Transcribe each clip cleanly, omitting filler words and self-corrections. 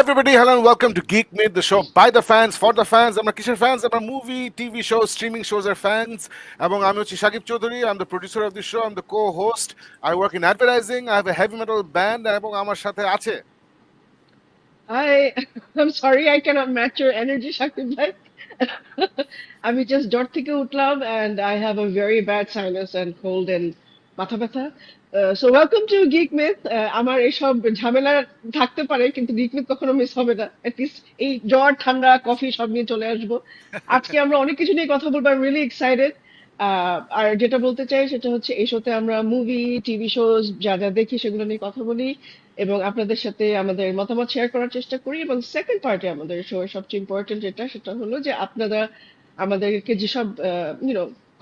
everybody, hello and welcome to Geek Myth, the show by the fans, for the fans. I'm a Kishan fans, I'm a movie, TV shows, streaming shows are fans. I'm Shagib Chaudhary, I'm the producer of the show, I'm the co-host. I work in advertising, I have a heavy metal band, এবং আমার সাথে আছে I I'm sorry I cannot match your energy, Shakti bhai. আমি just জ্বর থেকে উঠলাম and I have a very bad sinus and cold and মাথা ব্যথা. So welcome to Geek Myth. আমার এইসব ঝামেলা থাকতে পারে কিন্তু Geek Myth কখনো মিস হবে না. At least এই জ্বর ঠান্ডা কফি সব নিয়ে চলে আসবো. আজকে আমরা অনেক কিছু নিয়ে কথা বলবো. I'm really excited. আর যেটা বলতে চাই সেটা হচ্ছে এই শোতে আমরা মুভি টিভি শোজ যা যা দেখি সেগুলো নিয়ে কথা বলি এবং আপনাদের সাথে আমাদের মতামত শেয়ার করার চেষ্টা করি এবং সেকেন্ড পার্টে আমাদের শো এর সবচেয়ে ইম্পর্টেন্ট যেটা সেটা হলো যে আপনারা আমাদেরকে যেসব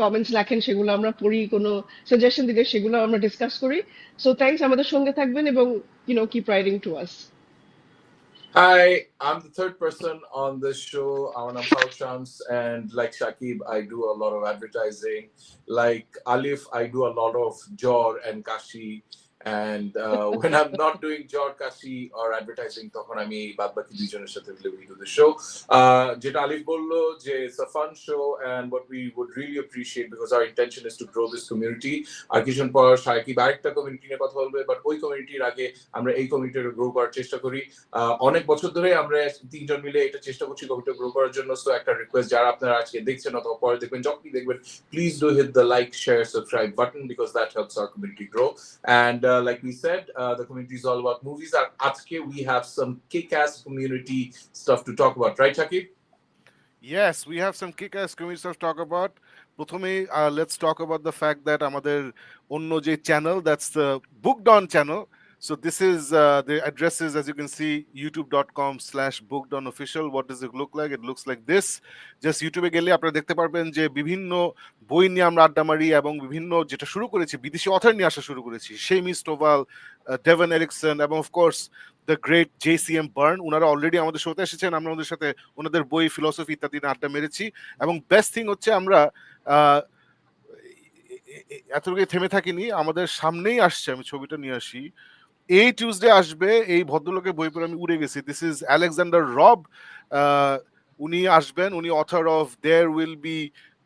কমেন্টস লেখেন সেগুলো আমরা পড়ি, কোনো সাজেশন দিলে সেগুলো আমরা ডিসকাস করি. সো থ্যাঙ্কস, আমাদের সঙ্গে থাকবেন এবং keep writing to us. Hi, I'm the third person on this show. I'm Paul Shams, and like Shakib, I do a lot of advertising. Like Alif, I do a lot of Jor and Kashi. And when I'm not doing Jor, Kashi or advertising, তখন আমি বাদবাকি দুইজনের সাথে we do the show. যেটা আলিফ বললো যে it's a fun show, and what we would really appreciate, because our intention is to grow this community. আর কিছুক্ষণ পর সাকিব আরেকটা কমিউনিটি নিয়ে কথা বলবে, বাট ওই কমিউনিটির আগে আমরা এই কমিউনিটিটা গ্রো করার চেষ্টা করি. অনেক বছর ধরে আমরা তিনজন মিলে এটা চেষ্টা করছি কমিউনিটি গ্রো করার জন্য. সো একটা রিকোয়েস্ট, যারা আপনারা আজকে দেখছেন অথবা পরে দেখবেন, যখনই দেখবেন, please do hit the like, share, subscribe button, because that helps our community grow. And like we said, the community is all about movies. Today we have some kick-ass community stuff to talk about, right, Shakib? Yes, we have some kick-ass community stuff to talk about. প্রথমে let's talk about the fact that আমাদের অন্য যে channel, that's the Booked On channel. So this is the addresses, as you can see, youtube.com/bookedonofficial. What does it look like? It looks like this. Just YouTube গেলে আপনারা দেখতে পারবেন যে বিভিন্ন বই নিয়ে আমরা আড্ডা মারি এবং বিভিন্ন যেটা শুরু করেছি, বিদেশি অথর নিয়ে আসা শুরু করেছি, সেমি স্টোভাল, ডেভন এরিকসন এবং of course the great JCM burn. ওনারা অলরেডি আমাদের শোতে এসেছেন, আমরা ওদের সাথে ওনাদের বই, ফিলোসফি ইত্যাদি নিয়ে আড্ডা মেরেছি. এবং বেস্ট থিং হচ্ছে আমরা এতটুকু থেমে থাকিনি, আমাদের সামনেই আসছে, আমি ছবিটা নিয়ে আসি, এই টিউসডে আসবে এই ভদ্রলোকের বই পড়ে আমি উড়ে গেছি. দিস ইজ আলেকজান্ডার রব. উনি আসবেন, উনি author of there will be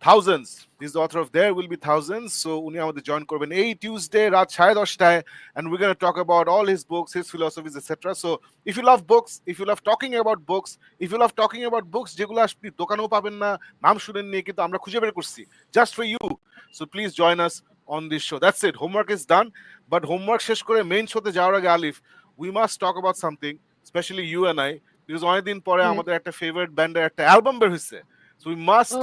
thousands. Is the author of there will be thousands. So উনি আমাদের জয়েন করবেন এই টিউসডে রাত 10:30টায়, and we're going to talk about all his books, his philosophies, etc. So if you love books, if you love talking about books, if you love talking about books যেগুলো আপনি দোকানেও পাবেন না, নাম শুনেননি, কিন্তু আমরা খুঁজে বের করছি just for you. So please join us on this show. That's it. Homework is done. But homework শেষ করে মেইন শোতে যাওয়ার আগে আলিফ, we must talk about something, especially you and I, because অনেকদিন পরে আমাদের একটা ফেভারিট ব্যান্ডের একটা অ্যালবাম বের হয়েছে. So we must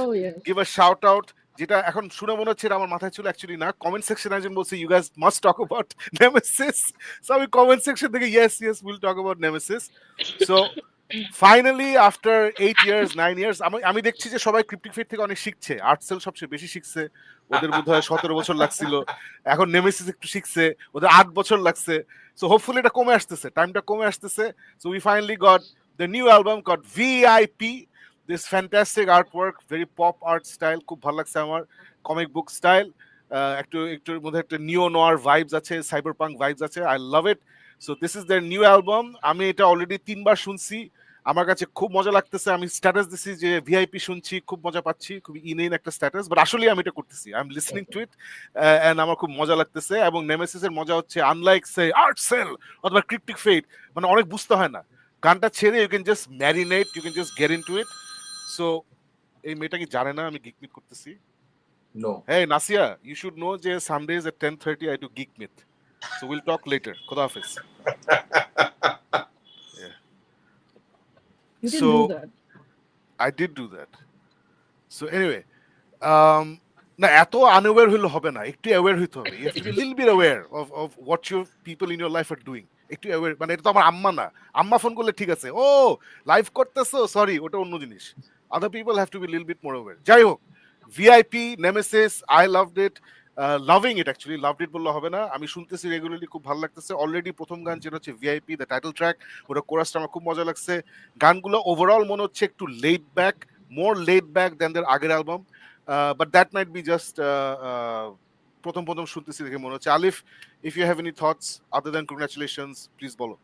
give a shout out. যেটা এখন শুনে মনে হচ্ছে আমার মাথায় ছিল, অ্যাকচুয়ালি না. কমেন্ট সেকশন একজন বলছে you guys must talk about Nemesis. So আমি কমেন্ট সেকশন থেকে yes we'll talk about Nemesis. So finally after 8 years 9 years আমি দেখছি যে সবাই ক্রিপ্টিক ফেট থেকে অনেক শিখছে. আর্টসেল সবচেয়ে বেশি শিখছে, ওদের বোধহয় 17 বছর লাগছিল. এখন নেমেসিস একটু শিখছে, ওদের 8 বছর লাগছে. সো হোপফুলি এটা কমে আসতেছে, টাইমটা কমে আসতেছে. So we finally got the new album called VIP. This fantastic artwork, very pop art style, খুব ভালো লাগছে আমার, কমিক বুক স্টাইল. একটুর মধ্যে একটা নিও নোয়ার ভাইবস আছে, সাইবার পাঙ্ক ভাইবস আছে. I love it. So this is their new album. আমি এটা অলরেডি 3বার শুনছি, আমার কাছে খুব মজা লাগতেছে. আমি স্ট্যাটাস দিছি যে ভিআইপি শুনছি, খুব মজা পাচ্ছি, খুবই ইনএইন একটা স্ট্যাটাস, বাট আসলে আমি এটা করতেছি, I am listening to it and আমার খুব মজা লাগতেছে. এবং নেমেসিসের মজা হচ্ছে আনলাইক সে আর্টসেল অথবা ক্রিপ্টিক ফেট, মানে অনেক বুঝতে হয় না, গানটা ছেড়ে you can just marinate, you can just get into it. So এই মেয়েটা কি জানে না আমি গিক মিথ করতেছি? No. Hey Nasia, you should know যে Sundays at 10:30 I do Geek Myth. So we'll talk later. Khuda Hafiz. You didn't do that. I did do that. So anyway, না এত আনঅ্যাওয়্যার হলে হবে না, একটু অ্যাওয়্যার হইতে হবে. You have to be a little bit aware of what your people in your life are doing. একটু aware, মানে এটা তো আমার আম্মা না, আম্মা ফোন করলে ঠিক আছে, ও লাইভ করতেছো, সরি, ওটা অন্য জিনিস. Other people have to be a little bit more aware. যাই হোক, VIP, Nemesis, I loved it. Loving it, actually loved it বললে হবে না, আমি শুনতেছি রেগুলারলি, খুব ভালো লাগতেছে. অলরেডি প্রথম গান যেটা হচ্ছে ভিআইপি, দ্য টাইটেল ট্র্যাক, ওটা কোরাসটা আমার খুব মজা লাগছে. গানগুলো ওভারঅল মনে হচ্ছে একটু laid back, more laid back than দের আগের album, but that might be just প্রথম শুনতেছি দেখে মনে হচ্ছে. Alif, if you have any thoughts other than congratulations, please বলো.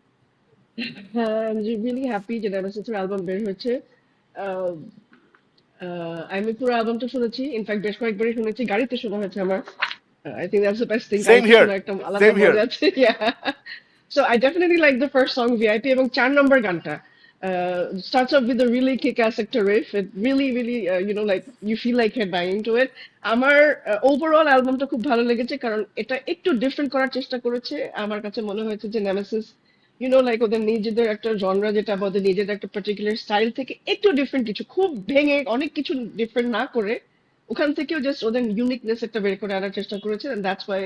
I'm really happy যে নেমেসিসের অ্যালবাম বের হয়েছে। আহ, আমি পুরো অ্যালবামটা শুনেছি, ইনফ্যাক্ট বেশ কয়েকবারই শুনেছি, গাড়িতে শোনা হয়েছে আমার। I think that's the best thing. Same গাড়িতে হিয়ার, শোনা একটা আলাদা সেম হিয়ার। মজা আছে। Yeah. So I definitely like the first song VIP এবং 4 নম্বর গানটা. Starts off with a really kick-ass sector riff. It really, like you feel like headbanging to it. আমার overall অ্যালবামটা খুব ভালো লেগেছে কারণ এটা একটু ডিফারেন্ট করার চেষ্টা করেছে। আমার কাছে মনে হয়েছে যে নেমেসিস লাইক ওদের নিজেদের একটা জনরা যেটা বা ওদের নিজেদের একটা পার্টিকুলার স্টাইল থেকে একটু ডিফারেন্ট কিছু, খুব ভেঙে অনেক কিছু ডিফারেন্ট না করে ওখান থেকেও জাস্ট ওদের ইউনিকনেস একটা বের করে আনার চেষ্টা করেছে, and that's why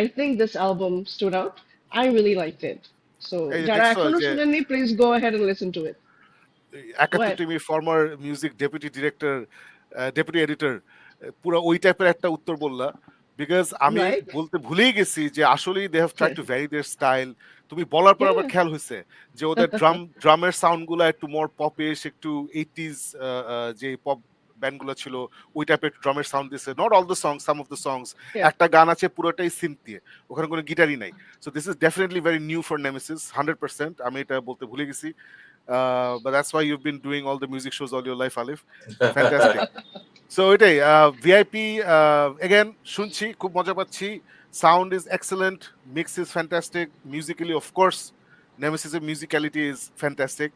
I think this album stood out. I really liked it. So এই যে যারা দেখছো এখনো যে শুনেননি, please go ahead and listen to it. 71 What? TIMI former music deputy director, deputy editor, পুরো ওই টাইপের একটা উত্তর বললা। বিকজ আমি Right? বলতে ভুলেই গেছি যে আসলেই they have try Yeah. To vary their style. তুমি বলার পর আবার Yeah. খেয়াল হয়েছে যে ওদের ড্রামের সাউন্ড গুলা একটু মোর পপিশ, একটু 80s যে পপ ব্যান্ড গুলো ছিল ওই টাইপের ড্রামের সাউন্ড দিছে। Not all the songs, some of the songs. Yeah. একটা গান আছে পুরোটাই সিন্থ দিয়ে, ওখানে কোনো গিটারই নাই। So this is definitely very new for Nemesis, 100%। আমি এটা বলতে ভুলে গেছি। But that's why you've been doing all the music shows all your life, Alif. Fantastic. So এটাই ভিআইপি again শুনছি, খুব মজা পাচ্ছি। Sound is excellent, mix is fantastic, musically of course Nemesis musicality is fantastic.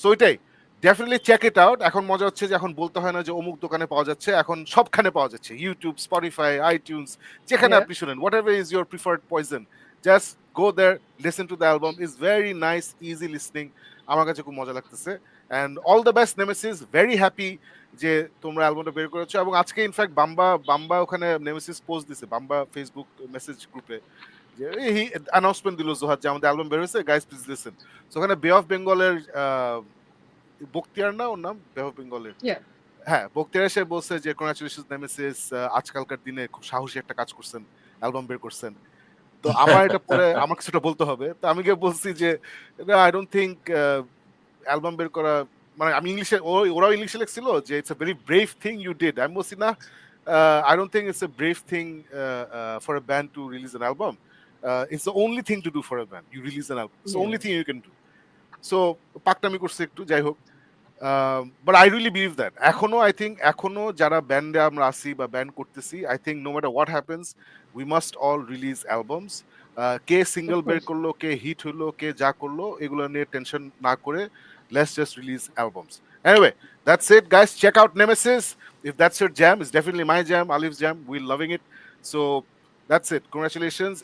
So এটাই definitely check it out. এখন মজা হচ্ছে যে এখন বলতে হয় না যে অমুক দোকানে পাওয়া যাচ্ছে, এখন সবখানে পাওয়া যাচ্ছে, ইউটিউব, স্পটিফাই, আইটিউনস, যেখানে Yeah. আপনি শুনেন, whatever is your preferred poison, just go there, listen to the album, is very nice, easy listening. আমার কাছে খুব মজা লাগতেছে। And all the best Nemesis, very happy যে তোমরা অ্যালবামটা বের করেছো। এবং আজকে ইনফ্যাক্ট বাম্বা ওখানে নেমেসিস পোস্ট দিছে, বাম্বা ফেসবুক মেসেজ গ্রুপে, যে অ্যানাউন্সমেন্ট দিল জোহার যে আমাদের অ্যালবাম বের হয়েছে, গাইস প্লিজ লিসেন। সো ওখানে বে অফ বেঙ্গলের বক্তিয়ার, না ওর নাম, বে অফ বেঙ্গলের, Yeah. হ্যাঁ, বক্তিয়ার এসে বলছে যে কংগ্রাচুলেশনস নেমেসিস, আজকালকার দিনে খুব সাহসী একটা কাজ করছেন, অ্যালবাম বের করছেন। তো আমার এটা পরে আমার কিছুটা বলতে হবে, তো আমি গিয়ে বলছি যে আই ডোন্ট থিঙ্ক অ্যালবাম বের করা, মানে আমি ইংলিশে, ওরাও ইংলিশে লিখছিল যে it's a very brave thing you did. আমি বলছি না, I don't think it's a brave thing for a band to release an album. It's the only thing to do for a band, you release an album, it's the only thing you can do. So পাকনামি করছে একটু, যাই হোক। But I really believe that এখনো, I think এখনো যারা ব্যান্ডে আমরা আসি বা ব্যান্ড করতেছি, I think no matter what happens, we must all release albums. কে সিঙ্গেল Of বের course. করলো, কে হিট হলো, কে যা করলো, এগুলো নিয়ে টেনশন না করে let's just release albums. Anyway, that's it, guys. Check out Nemesis. If that's your jam, it's definitely my jam, Alif's jam. We're loving it. So that's it. Congratulations.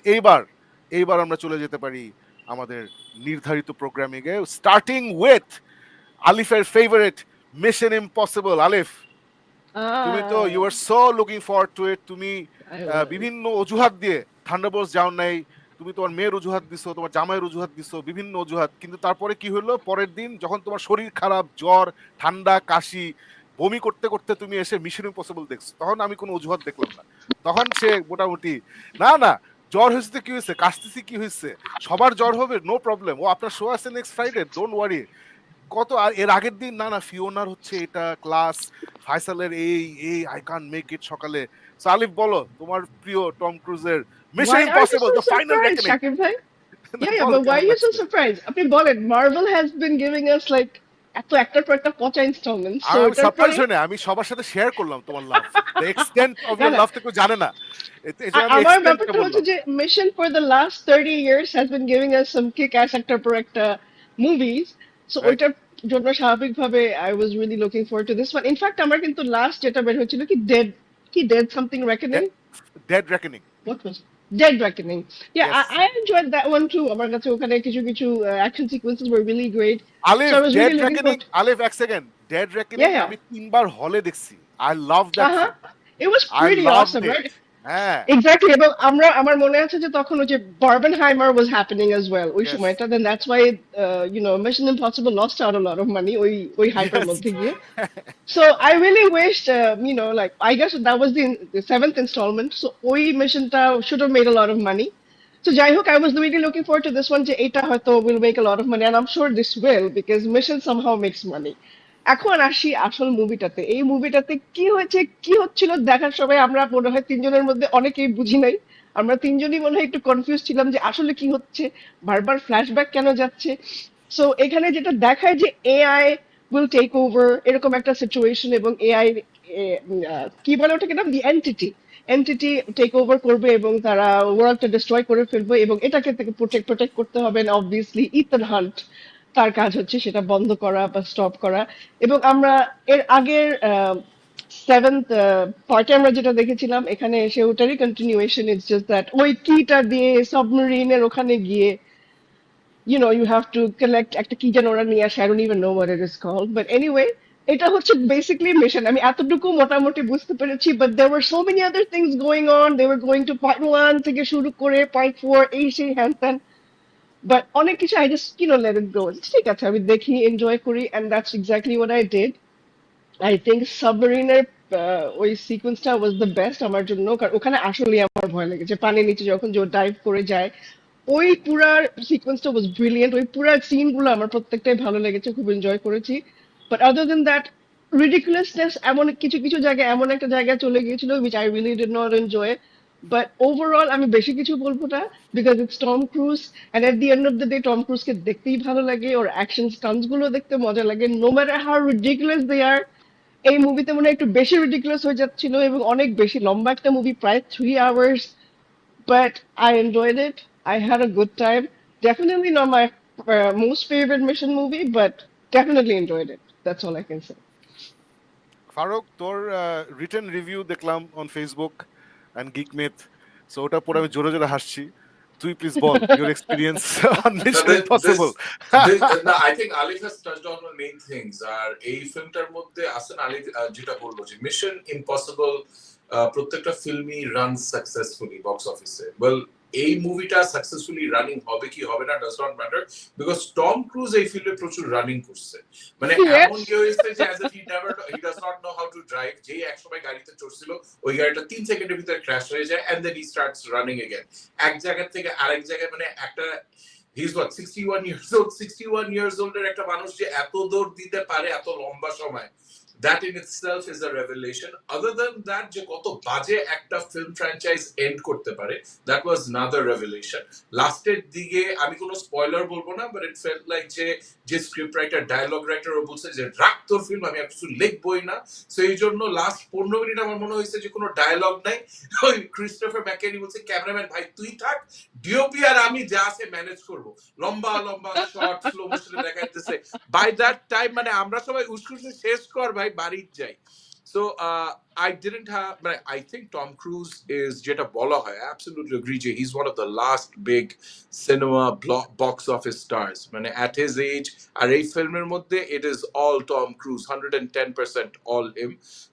এইবার আমরা চলে যেতে পারি আমাদের নির্ধারিত প্রোগ্রামিং এ, স্টার্টিং উইথ আলিফের favourite Mission Impossible. Alif, তুমি তো you are so looking forward to it. তুমি I was. বিভিন্ন অজুহাত দিয়ে থান্ডারবোল্টস যাও নাই, তুমি তোমার মেয়ের অজুহাত দিছো, তোমার জামাইয়ের অজুহাত দিছো, বিভিন্ন অজুহাত, কিন্তু তারপরে কি হলো, পরের দিন যখন তোমার শরীর খারাপ, জ্বর, ঠান্ডা, কাশি, বমি করতে করতে তুমি এসে মিশন ইম্পসিবল দেখছো, তখন আমি কোনো অজুহাত দেখলাম না। তখন সে মোটামুটি, না না, জ্বর হয়েছে তো কি হয়েছে, কাশতেছি কি হয়েছে, সবার জ্বর হবে, নো প্রবলেম, ও আপনার শো আছে নেক্সট ফ্রাইডে, ডোন্ট ওয়ারি। কত, আর এর আগের দিন, না না, ফিওনার হচ্ছে এটা ক্লাস, ফাইসালের এই আই কান্ট মেক ইট সকালে। সো আলিফ বলো তোমার প্রিয় টম ক্রুজের Mission Why are you Impossible so the Final surprised, Reckoning. Shakib bhai? Yeah, but why are you so surprised? আপনি বলেন, Marvel has been giving us like এত একটার পর একটা পচা ইনস্টলমেন্ট, সো আমি এটার সারপ্রাইজ পরে হই না, আমি সবার সাথে শেয়ার করলাম তোমার লাভ, দ্য এক্সটেন্ট অফ না ইওর না, লাভ তো কেউ জানে না, এই জন্য আমি আমার এক্সটেন্টটা ব্যাপারটা হচ্ছে বললাম। যে mission for the last 30 years has been giving us some kick ass একটার পর একটা মুভিজ, সো রাইট, ওইটার জন্য স্বাভাবিকভাবে I was really looking forward to this one. In fact আমার কিন্তু লাস্ট যেটা বের হয়েছিল কি dead something reckoning, dead reckoning. what was it? Dead Reckoning. Yeah, yes, I enjoyed that one too. আমার কাছে ওখানে কিছু action sequences were really great. So Alif I was dead really looking reckoning, forward. আলিফ এক second, dead reckoning Yeah, yeah. আমি 3বার হলে দেখছি, I love that Uh-huh. Film, It was I pretty loved awesome, it. right? হ্যাঁ, Exactly. এবং আমার মনে আছে যে তখন ওই যে Barbenheimer was happening as well ওই ইয়েস, সময়টা, then that's why Mission Impossible lost out a lot of money ওই hypeর ইয়েস। মধ্যে গিয়ে. So I really wished, like I guess that was the seventh installment. So ওই missionটা should have made a lot of money. So যাই হোক, I was really looking forward to this one যে এটা হয়তো will make a lot of money, and I'm sure this will because mission somehow makes money. এখন আসি আসল মুভিটাতে। এই মুভিটাতে কি হয়েছে, কি হচ্ছিল দেখার সময় আমরা মনে হয় তিনজনের মধ্যে অনেকেই বুঝি নাই। আমরা তিনজনই মনে হয় একটু কনফিউজ ছিলাম যে আসলে কি হচ্ছে, বারবার ফ্ল্যাশব্যাক কেন যাচ্ছে। সো এখানে যেটা দেখায় যে এআই উইল টেক ওভার এরকম একটা সিচুয়েশন, এবং এআই কি বলে ওটাকে নাম, দি এন্টিটি এন্টিটি টেক ওভার করবে এবং তারা ওয়ার্ল্ডটা ডিস্ট্রয় করে ফেলবে, এবং এটাকে থেকে প্রোটেক্ট করতে হবে। অবভিয়াসলি ইথন হান্ট, তার কাজ হচ্ছে সেটা বন্ধ করা বা স্টপ করা। এবং আমরা এর আগের সেভেন্থ পার্টে আমরা যেটা দেখেছিলাম, এখানে এসে ওটারই কন্টিনিউয়েশন। ইটস জাস্ট দ্যাট ওই কিটা দিয়ে সাবমেরিনের ওখানে গিয়ে you have to collect একটা কি যেন ওরা নিয়ে আসে, I don't even know what it is called, but anyway, এটা হচ্ছে বেসিক্যালি মিশন। আমি এতটুকু মোটামুটি বুঝতে পেরেছি, but there were so many other things going on. They were going to part 1 থেকে শুরু করে part 4 এই সেই হ্যান ত্যান, but অনেক কিছু I just let it go. ঠিক আছে, আমি দেখি, এনজয় করি, and that's exactly what I did. I think সাবমেরিনের ওই সিকোয়েন্সটা ওয়াজ দ্য বেস্ট আমার জন্য, কারণ ওখানে আসলে আমার ভয় লেগেছে পানির নিচে যখন যে ডাইভ করে যায়। ওই পুরা সিকোয়েন্সটা ওয়াজ ব্রিলিয়েন্ট। ওই পুরা সিন গুলো আমার প্রত্যেকটাই ভালো লেগেছে, খুব এনজয় করেছি। বাট আদার দেন দ্যাট, রিডিকুলাসনেস এমন কিছু কিছু জায়গায়, এমন একটা জায়গায় চলে গিয়েছিল which I really did not enjoy. But overall আমি বেশি কিছু বলবো না, because it's Tom Cruise, and at the end of the day Tom ক্রুজকে দেখতেই ভালো লাগে, ওর অ্যাকশন স্টান্টস গুলো দেখতে মজা লাগে, নো ম্যাটার হাউ রিডিকুলাস দে আর। এই মুভিতে মনে হয় একটু বেশি রিডিকুলাস হয়ে যাচ্ছিল, এবং অনেক বেশি লম্বা একটা মুভি, প্রায় 3 hours, but I enjoyed it. I had a good time. Definitely not my most favorite mission movie, but definitely enjoyed it. That's all I can say. Farooq, তোর রিটেন রিভিউ দেখলাম on Facebook and Geek Myth, so ওটা পরে আমি জোরে জোরে হাসছি। তুই please বল your experience on Mission Impossible. No, I think Alif has touched on the main things. আর এই ফিল্মটার মধ্যে আসেন আলিফ যেটা বললো যে মিশন ইম্পসিবল প্রত্যেকটা ফিল্মই রান সাকসেসফুলি বক্স অফিসে। ওয়েল, এই মুভিটা সাকসেসফুলি রানিং হবে কি হবে না does not matter, because Tom Cruise এই ফিল্মে প্রচুর রানিং করছে। মানে এমন কি হয়েছে যে as he does not know how to drive, যেই একসময় গাড়িতে চড়ছিল ওই গাড়িটা 3 সেকেন্ডের ভিতরে ক্র্যাশ হয়ে যায়, and then he starts running again এক জায়গা থেকে আরেক জায়গায়। মানে একটা he's what 61 years old, 61 years old এর একটা মানুষ যে এত দৌড় দিতে পারে এত লম্বা সময়, that in itself is a revelation. Other than that, যে কত বাজে একটা ফিল্ম ফ্র্যাঞ্চাইজ এন্ড করতে পারে, that was another revelation. লাস্টের দিকে আমি কোনো স্পয়লার বলবো না, but it felt like যে স্ক্রিপ্ট রাইটার ডায়লগ রাইটার ও বলছে যে রাখ তোর ফিল্ম, আমি আর কিছু লিখবই না। সো এই জন্য লাস্ট 15 মিনিট আমার মনে হয়েছে যে কোনো ডায়লগ নাই। ওই ক্রিস্টোফার ম্যাকেনি বলছে ক্যামেরাম্যান ভাই তুই থাক, ডিওপি আর আমি যা আছে ম্যানেজ করব। লম্বা লম্বা শর্ট স্লো মোশনে দেখাইতেছে। বাই দ্যাট টাইম মানে আমরা সবাই উস্কুসে শেষ কর ভাই, বাড়ি যাই। So I didn't have, but I think Tom Cruise is jeta bola hai. I absolutely agree. He's one of the last big cinema box office stars. Mane at his age, আর এই ফিল্মের মধ্যে it is all Tom Cruise, 110% all him.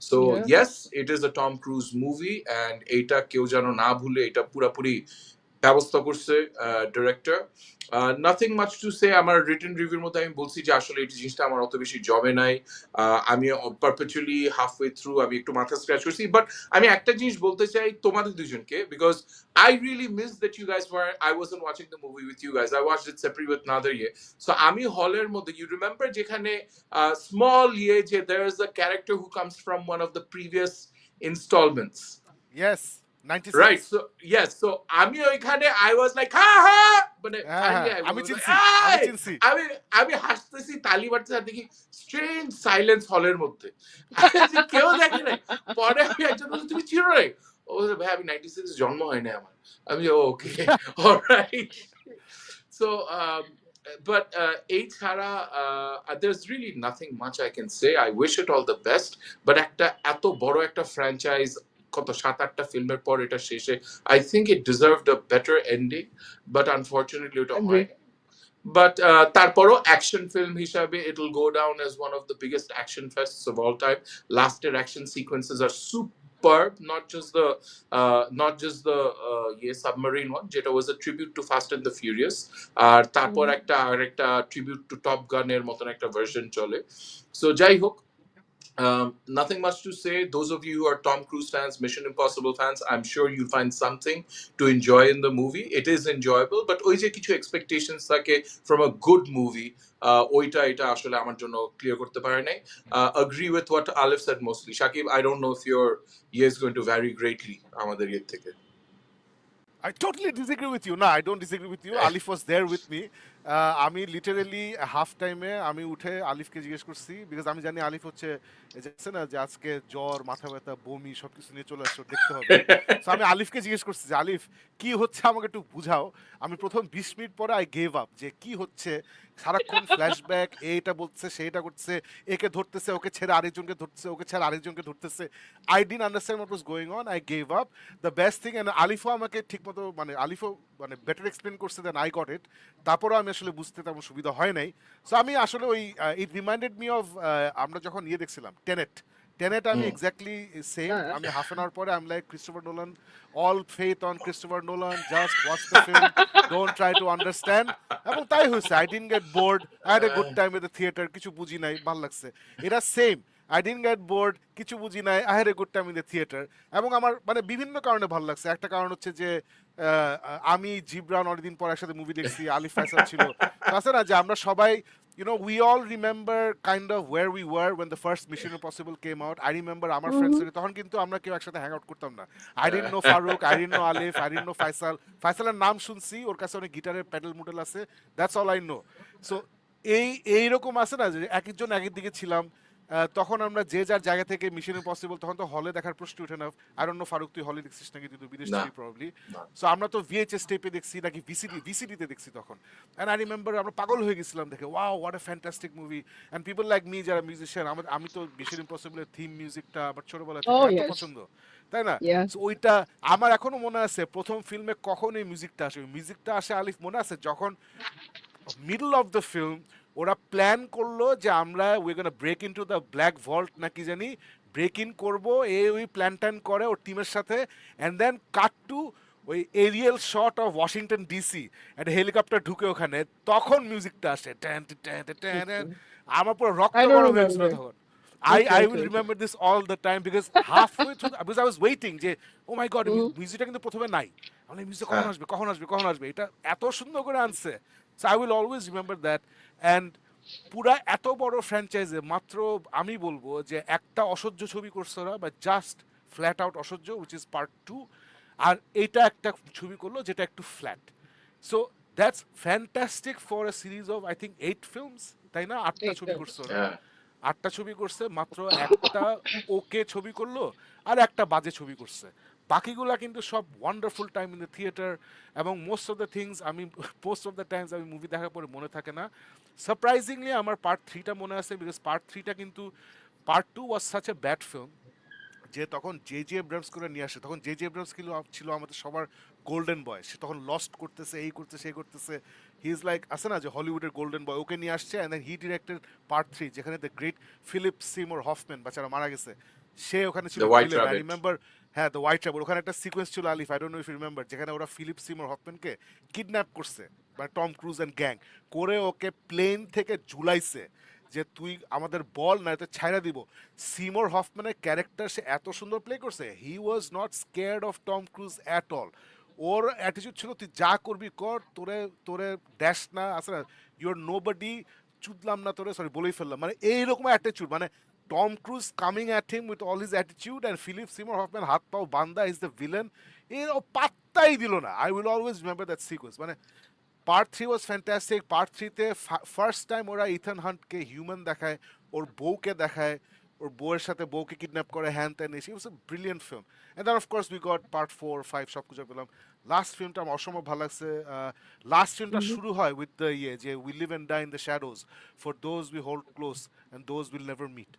So Yeah. yes, it is a Tom Cruise movie, and এটা কেউ যেন না ভুলে, এটা পুরাপুরি ব্যবস্থা করছে director. Nothing much to say. আমার রিটেন রিভিউর মধ্যে আমি বলছি যে আসলে এই জিনিসটা আমার অত বেশি জমে নাই। আমি পারপেচুয়ালি হাফওয়ে থ্রু আমি একটু মাথা স্ক্র্যাচ করছি। বাট আমি একটা জিনিস বলতে চাই তোমাদের দুজনকে, because I really miss that you guys were, I wasn't watching the movie with you guys. I watched it separately with Nader ye. So আমি হলের মধ্যে, you remember যেখানে small ye যে there is a character who comes from one of the previous installments. Yes, 96. Right, so yes, so আমি ওইখানে I was like ha ha, মানে আমি চিনছি আমি হাসতেছি তালি মারতেছি, আর দেখি স্ট্রেঞ্জ সাইলেন্স হলের মধ্যে, কেউ দেখে নাই। পরে আমি একজন বলছি তুমি চিনো নাই? ও বলছে ভাই আমি 96 জন্ম হয় না আমার। আমি ওকে অলরাইট। সো but এই ছাড়া there's really nothing much I can say. I wish it all the best, but একটা এত বড় একটা ফ্র্যাঞ্চাইজ কত 7-8টা ফিল্মের পর এটা শেষে, I think it deserved a better ending, but unfortunately এটা হয়। But তারপরও অ্যাকশন ফিল্ম হিসাবে it'll go down as one of the biggest action fests of all time. Last year action sequences are superb, not just the submarine one, যেটা was a tribute to Fast and the Furious, আর তারপর একটা tribute to Top Gun এর মতন একটা version চলে। So যাই হোক, Nothing much to say. Those of you who are Tom Cruise fans, Mission Impossible fans, I'm sure you'll find something to enjoy in the movie. It is enjoyable, but ওই যে কিছু expectations থাকে from a good movie, ওইটা এটা আসলে আমার জন্য clear করতে পারে নাই. Agree with what Alif said mostly. Shakib, I don't know if your year is going to vary greatly আমাদের year থেকে. I totally disagree with you. No, I don't disagree with you. Alif was there with me. আমি literally half টাইমে আমি উঠে আলিফকে জিজ্ঞেস করছি, because আমি জানি আলিফ হচ্ছে এই যে আছে না যে আজকে জ্বর, মাথা ব্যথা, বমি সবকিছু নিয়ে চলে আসছে, ওর দেখতে হবে। সো আমি আলিফকে জিজ্ঞেস করছি যে আলিফ কি হচ্ছে আমাকে একটু বুঝাও। আমি প্রথম 20 মিনিট পরে আই গেভ আপ যে কি হচ্ছে, সারাক্ষণ ফ্ল্যাশব্যাক, এইটা বলছে সেইটা করছে, একে ধরতেছে, ওকে ছেড়ে আরেকজনকে ধরতেছে, ওকে ছেড়ে আরেকজনকে ধরতেছে। I didn't understand what was going on, I gave up. The best thing, and আলিফও আমাকে ঠিকমতো মানে আলিফও মানে বেটার এক্সপ্লেন করছে দেন আই গট ইট। তারপরেও আমি আসলে বুঝতে তেমন সুবিধা হয় নাই। সো আমি আসলে ওই ইট রিমাইন্ডেড মি অফ আমরা যখন ইয়ে দেখছিলাম টেনেট। টেনেট আমি এক্স্যাক্টলি সেম। আমি হাফ অ্যান আওয়ার পরে আমি like Christopher Nolan, all faith on Christopher Nolan, just watch the film, don't try to understand. এবং তাই হয়েছে, I didn't gate board, I had a good time with the theatre, কিছু বুঝি নাই, ভালো লাগছে। এটা same, I didn't gate board, কিছু বুঝি নাই, I had a good time in the theatre. এবং আমার মানে বিভিন্ন কারণে ভালো লাগছে। একটা কারণ হচ্ছে যে আমি জিব্রান অনেকদিন পর একসাথে মুভি দেখছি, আলিফ ফাইসাল ছিল, তো আছে না যে আমরা সবাই we all remember kind of where we were when the first Mission Impossible came out. I remember আমার ফ্রেন্ডস তখন কিন্তু আমরা কেউ একসাথে হ্যাং আউট করতাম না। I didn't know Faruk, I didn't know Alif, I didn't know Faisal. ফাইসালের নাম শুনছি, ওর কাছে অনেক গিটারের প্যাডেল মডেল আছে, that's all I know. So এইরকম আছে না যে এক একজন এক এক দিকে ছিলাম। তখন আমরা যে যার জায়গা থেকে মিশন ইম্পসিবল, তখন তো হলে দেখার প্রশ্ন উঠে না। আই ডোন্ট নো ফারুক তুই হলে দেখছিস নাকি, তুই তো বিদেশ ছিলি প্রবাবলি। সো আমরা তো ভিএইচএস টেপে দেখছি নাকি ভিসিডিতে দেখছি তখন। এন্ড আই রিমেম্বার আমরা পাগল হয়ে গেছিলাম দেখে, wow what a fantastic movie. And people like me যারা মিউজিশিয়ান, আমি তো মিশন ইম্পসিবলের থিম মিউজিকটা আমার ছোটবেলা থেকে Oh, এত yes. পছন্দ, তাই না? Yeah. সো ওইটা আমার এখনো মনে আছে প্রথম ফিল্মে কখন এই মিউজিকটা আসে। মিউজিকটা আসে আলিফ মনে আছে যখন মিডল অফ দ্য ফিল্ম ওরা প্ল্যান করলো যে আমরা we gonna break into the black vault না কি জানি, ব্রেক ইন করবো, ওই প্ল্যান ট্যান করে ওর টিমের সাথে। অ্যান্ড দেন কাট টু ওই aerial shot of Washington DC, একটা হেলিকপ্টার ঢুকে ওখানে, তখন মিউজিকটা আসে ট্যান ট্যান ট্যান ট্যান। আমার পুরো রক্ত I don't গরম হয়ে গেছিল remember. তখন। Okay, I okay, will okay. remember this all the time because halfway through, because I was waiting যে ও মাই গড Mhm. মিউজিকটা কিন্তু প্রথমে নাই, আমি মিউজিক কখন আসবে কখন আসবে কখন আসবে, এটা এত সুন্দর করে আনছে। So I will always remember that. And পুরা এত বড় ফ্র্যাঞ্চাইজে মাত্র আমি বলবো যে একটা অসহ্য ছবি করছে ওরা, বা জাস্ট ফ্ল্যাট আউট অসহ্য, উইচ ইজ পার্ট 2। আর এইটা একটা ছবি করলো যেটা একটু flat. So that's fantastic for a series of I think 8 films, তাই না? 8টা 8 ছবি films. করছে ওরা, 8টা ছবি করছে, মাত্র একটা ওকে ছবি করলো আর একটা বাজে ছবি করছে। বাকিগুলা কিন্তু সব wonderful time in the theatre. এবং most of the things most of the times আমি মুভি দেখার পরে মনে থাকে না। সারপ্রাইজিংলি আমার পার্ট 3টা মনে আছে, বিকজ পার্ট 3টা কিন্তু, part 2 was such a bad film যে তখন জে এব্রামস করে নিয়ে আসে। তখন জে এব্রামস ছিল আমাদের সবার গোল্ডেন বয়। সে তখন লস্ট করতেছে, এই করতেছে এই করতেছে, হি ইজ লাইক আছে না যে হলিউডের গোল্ডেন বয়, ওকে নিয়ে আসছে। And then he directed part 3, যেখানে the great Philip Seymour Hoffman বাচ্চারা মারা গেছে, সে ওখানে ছিল ভিলেন। আই রিমেম্বার, হ্যাঁ, দ্য হোয়াইট রাবিট, ওখানে একটা সিকোয়েন্স ছিল Alif, I don't know if you remember, যেখানে ওরা ফিলিপ সিমোর হফম্যানকে কিডন্যাপ করছে, মানে টম ক্রুজ অ্যান্ড গ্যাং করে ওকে প্লেন থেকে ঝুলাইছে যে তুই আমাদের বল না এতে ছাইরা দিব। সিমোর হফম্যানের ক্যারেক্টার সে এত সুন্দর প্লে করছে, he was not scared of Tom Cruise at all. ওর অ্যাটিটিউড ছিল তুই যা করবি কর, তোরে তোরে ড্যাশ না আছে না, ইউর নো বডি, চুদলাম না তোরে, সরি বলেই ফেললাম, মানে এইরকম অ্যাটিটিউড। মানে Tom Cruise coming at him with all his attitude, and Philip Seymour Hoffman হাত পাও বান্দা ইজ দ্য ভিলেন, এর পাত্তাই দিল না। I will always remember that sequence. মানে পার্ট 3 ওয়াজ ফ্যান্টাস্টিক। পার্ট 3-তে ফার্স্ট টাইম ওরা ইথান হান্টকে হিউম্যান দেখায়, ওর বউকে দেখায়, ওর বউয়ের সাথে বউকে কিডন্যাপ করে, হ্যান ত্যান এসে, it was a brilliant film. And then of course we got part 4, 5 সব কিছু পেলাম। লাস্ট ফিল্মটা আমার অসম্ভব ভালো লাগছে। লাস্ট ফিল্মটা শুরু হয় উইথ দ্য যে we live and die in the shadows for those we hold close and those will never meet.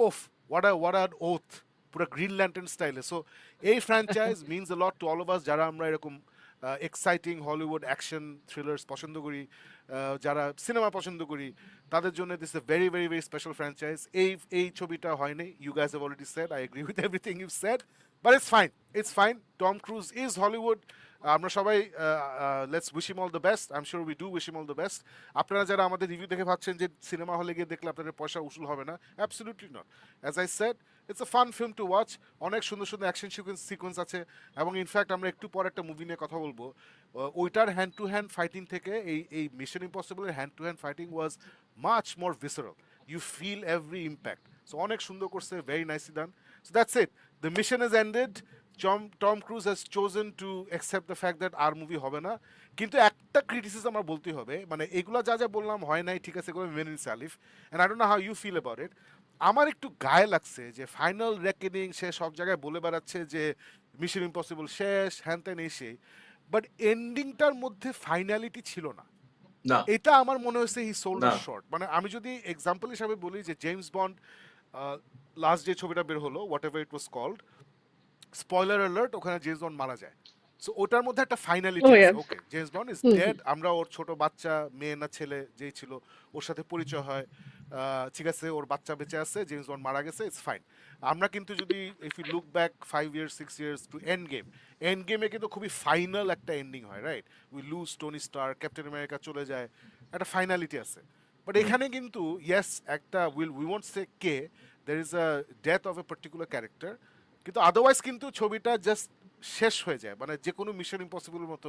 ওফ, হোয়াট আন ওথ, পুরো গ্রিন ল্যান্টার্ন স্টাইলে। সো এই franchise means a lot to all of us, যারা আমরা এরকম exciting Hollywood action thrillers পছন্দ করি, যারা সিনেমা পছন্দ করি, তাদের জন্য this a very very very special franchise. এই ছবিটা হয়নি, you guys have already said, I agree with everything you said, but it's fine Tom Cruise is Hollywood আমরা সবাই let's wish him all the best I am sure we do wish him all the best আপনারা যারা আমাদের review দেখে ভাবছেন যে cinema হলে গিয়ে দেখলে আপনাদের পয়সা উসুল হবে না absolutely not as I said it's a fun film to watch অনেক সুন্দর সুন্দর অ্যাকশন সিকোয়েন্স আছে এবং ইনফ্যাক্ট আমরা একটু পর একটা মুভি নিয়ে কথা বলবো ওইটার হ্যান্ড টু হ্যান্ড ফাইটিং থেকে এই মিশন ইম্পসিবলের hand to hand fighting was much more visceral you feel every impact so অনেক সুন্দর করছে very nicely done so that's it the mission is ended Tom Cruise has chosen to accept the fact that আর movie হবে না কিন্তু একটা criticism আমার বলতেই হবে মানে এগুলো যা যা বললাম হয় নাই ঠিক আছে এগুলো মেনে নিচ্ছে Alif and I don't know how you feel about it আমার একটু গায়ে লাগছে যে ফাইনাল রেকনিং সে সব জায়গায় বলে বেড়াচ্ছে যে মিশন ইম্পসিবল শেষ হ্যান ত্যান এই সেই বাট এন্ডিংটার মধ্যে ফাইনালিটি ছিল না না এটা আমার মনে হয়েছে হি সোল্ড না শর্ট মানে আমি যদি এক্সাম্পল হিসাবে বলি যে জেমস বন্ড লাস্ট যে ছবিটা বের হলো whatever it was called spoiler alert ওখানে জেমস বন্ড মারা যায় সো ওটার মধ্যে একটা ফাইনালিটি Oh আছে yes. Okay James Bond is hmm, dead আমরা ওর ছোট বাচ্চা মেয়ে না ছেলে যেই ছিল ওর সাথে পরিচয় হয় ঠিক আছে ওর বাচ্চা বেঁচে আছে জেমস বন্ড মারা গেছে ইটস ফাইন আমরা কিন্তু যদি if you look back 5 years 6 years to এন্ড গেমে কিন্তু খুবই ফাইনাল একটা এন্ডিং হয় right we lose Tony Stark Captain America চলে যায় একটা ফাইনালিটি আছে বাট এখানে কিন্তু ইয়েস একটা we won't say K there is a death of a particular character কিন্তু আদারওয়াইজ কিন্তু ছবিটা জাস্ট শেষ হয়ে যায় মানে যে কোনো মিশন ইম্পসিবলের মতো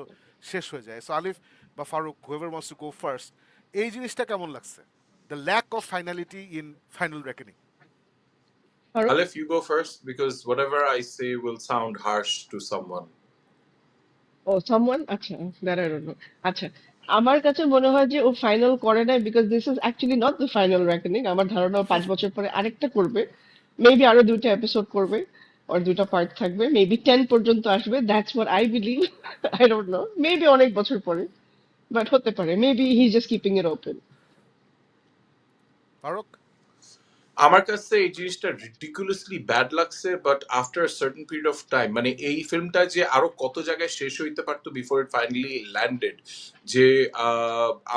শেষ হয়ে যায় সো আলিফ বা Farooq whoever wants to go first এই জিনিসটা কেমন লাগছে the lack of finality in final reckoning Farooq? Aleph, you go first because whatever I say will sound harsh to someone. Oh, someone? আচ্ছা, that I don't know. আচ্ছা, আমার কাছে মনে হয় যে ও ফাইনাল করে নাই because this is actually not the final reckoning. আমার ধারণা ও 5 বছর পরে আরেকটা করবে, মেবি আরো 2টা এপিসোড করবে, or 2টা পার্ট থাকবে, মেবি 10 পর্যন্ত আসবে. That's what I believe. I don't know. Maybe অনেক বছর পরে, but হতে পারে. Maybe he's just keeping it open. Faruk আমার কাছে এই জিনিসটা রিডিকুলাসলি ব্যাড লাগছে but after certain period of time মানে এই ফিল্মটা যে আরো কত জায়গায় শেষ হইতে পারতো বিফোর ইট ফাইনালি ল্যান্ডেড যে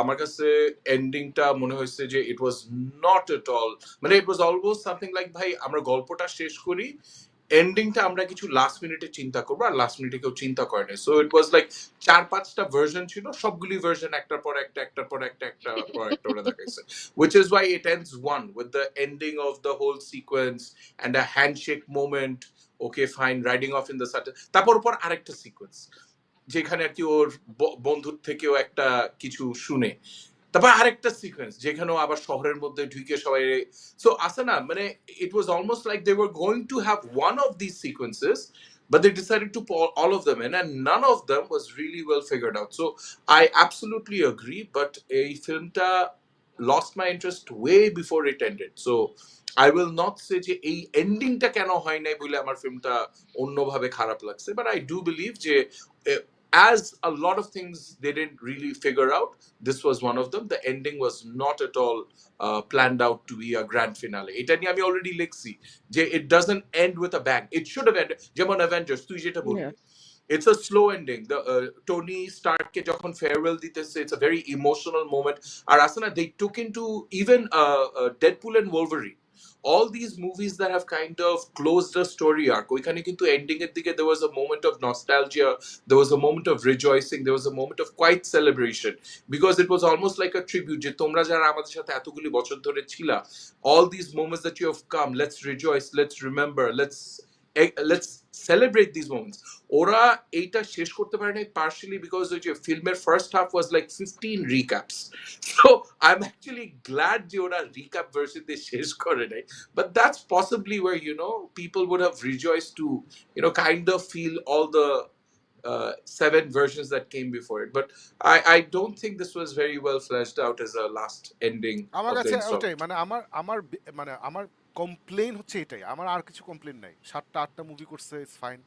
আমার কাছে এন্ডিংটা মনে হয়েছে যে ইট ওয়াজ নট এট অল মানে it was almost something like ভাই আমরা গল্পটা শেষ করি এন্ডিংটা আমরা কিছু লাস্ট মিনিটে চিন্তা করবো আর লাস্ট মিনিটে কেউ চিন্তা করে না সো ইট ওয়াজ লাইক 4-5টা ভার্সন ছিল সবগুলি ভার্সন একটার পর একটা একটার পর একটা একটার পর একটা ওরা দেখাইছে which is why it ends one with the ending of the whole sequence and a handshake moment okay fine riding off in the sun তারপর পর আরেকটা সিকোয়েন্স যেখানে আর কি ওর বন্ধুর থেকেও একটা কিছু শুনে তারপর আরেকটা সিকোয়েন্স যেখানেও আবার শহরের মধ্যে ঢুকে সবাই সো আসে না মানে it was almost like they were going to have one of this sequences but they decided to pour all of them in and none of them was really well figured out so I absolutely agree but a filmta lost my interest way before it ended so I will not say যে এই এন্ডিংটা কেন হয় নাই বলে আমার ফিল্মটা অন্যভাবে খারাপ লাগছে but I do believe যে as a lot of things they didn't really figure out this was one of them the ending was not at all planned out to be a grand finale এটা নিয়ে আমি already লিখছি যে it doesn't end with a bang it should have ended যেমন Avengers তুই যেটা বললি Yes. it's a slow ending the Tony Stark কে যখন farewell দিতেছে it's a very emotional moment আর আছে না they took into even Deadpool and Wolverine all these movies that have kind of closed a story arc ওইখানে কিন্তু ending এর দিকে there was a moment of nostalgia there was a moment of rejoicing there was a moment of quiet celebration because it was almost like a tribute যে তোমরা যারা আমাদের সাথে এতগুলি বছর ধরে ছিলা all these moments that you have come let's rejoice let's remember let's celebrate these moments ওরা এইটা শেষ করতে পারে নাই partially because ওই যে ফিল্মের first half was like 15 recaps so I'm actually glad যে ওরা recap version দিয়ে শেষ করে নাই but that's possibly where you know people would have rejoiced to you know kind of feel all the 7 versions that came before it but I don't think this was very well fleshed out as a last ending আমার of the কাছে installment ওটাই মানে আমার আমার মানে আমার complain হচ্ছে এটাই আমার আর কিছু কমপ্লেন নাই 7টা 8টা মুভি করছে ইটস ফাইন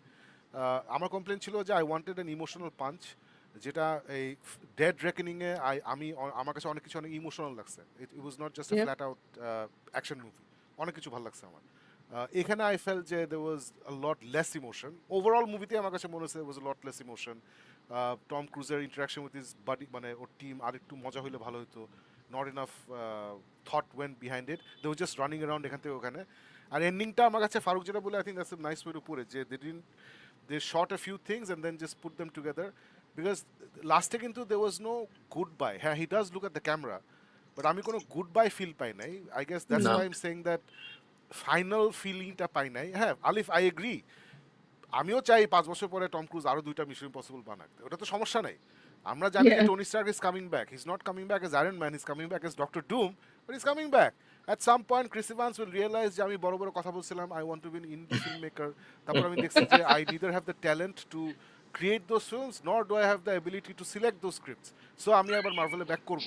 আমার কমপ্লেন ছিল যে I wanted an emotional punch যেটা এই ডেড রেকনিং এ আমার কাছে অনেক কিছু অনেক ইমোশনাল লাগছে it was not just a Yep. Flat out action movie অনেক কিছু ভালো লাগছে আমার এখানে আই ফেল যে they was a lot less emotion overall মুভিতে আমার কাছে মনে হচ্ছে was a lot less emotion Tom ক্রুজের ইন্টারাকশন উইথ ইজ বাডি মানে ওর টিম আর একটু মজা হইলে ভালো হতো not enough thought went behind it they was just running around এখান থেকে ওখানে আর এন্ডিংটা আমার কাছে ফারুক যেটা বলে, I think that's a nice way to put it, যে they shot a few things and then just put them together, because last এ কিন্তু there was no goodbye. হ্যাঁ, he does look at the camera, but আমি কোনো goodbye feel পাই নাই. I guess that's No. why I'm saying that final ফিলিংটা পাই নাই. হ্যাঁ আলিফ, I agree, আমিও চাই 5 বছর পরে টম ক্রুজ আরো 2টা মিশন ইম্পসিবল বানাক, ওটা তো সমস্যা নাই. আমরা জানি যে Yeah. Tony Stark is coming back, he is not coming back as Iron Man, he is coming back as Doctor Doom, but he is coming back. At some point Chris Evans will realize যে আমি বড় বড় কথা বলছিলাম, I want to be an indie filmmaker, তারপর আমি দেখছি যে I neither have the talent to create those films nor do I have the ability to select those scripts, so আমি আবার মার্ভেলে ব্যাক করব,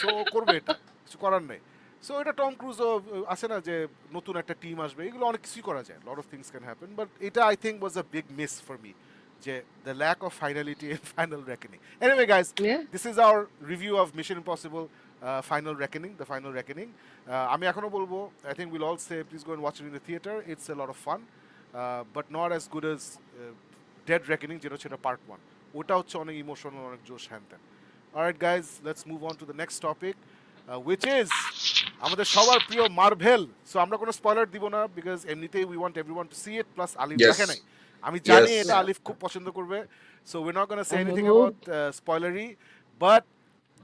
সো করবে, এটা কিছু করার নেই. সো এটা টম ক্রুজও আছে না যে নতুন একটা টিম আসবে, এগুলো অনেক কিছুই করা যায়, lot of things can happen, but এটা I think was a big miss for me, যে the lack of finality and Final Reckoning. Anyway guys, Yeah. This is our review of Mission Impossible Final Reckoning, the Final Reckoning. আমি এখনো বলবো, I think will all say please go and watch it in the theatre, it's a lot of fun, but not as good as Dead reckoning, যেটা হচ্ছে part 1. ওটা হচ্ছে অনেক emotional, অনেক জোশ, হ্যান ত্যান. Alright guys, let's move on to the next topic, which is আমাদের সবার প্রিয় মার্ভেল. সো আমরা কোনো স্পয়লার দিব না, বিকজ এমনিতেই we want everyone to see it, plus Alif Yes. দেখে নাই, আমি জানি Yes. এটা Yeah. আলিফ খুব পছন্দ করবে. So we not gonna say I anything hope. About spoilery, but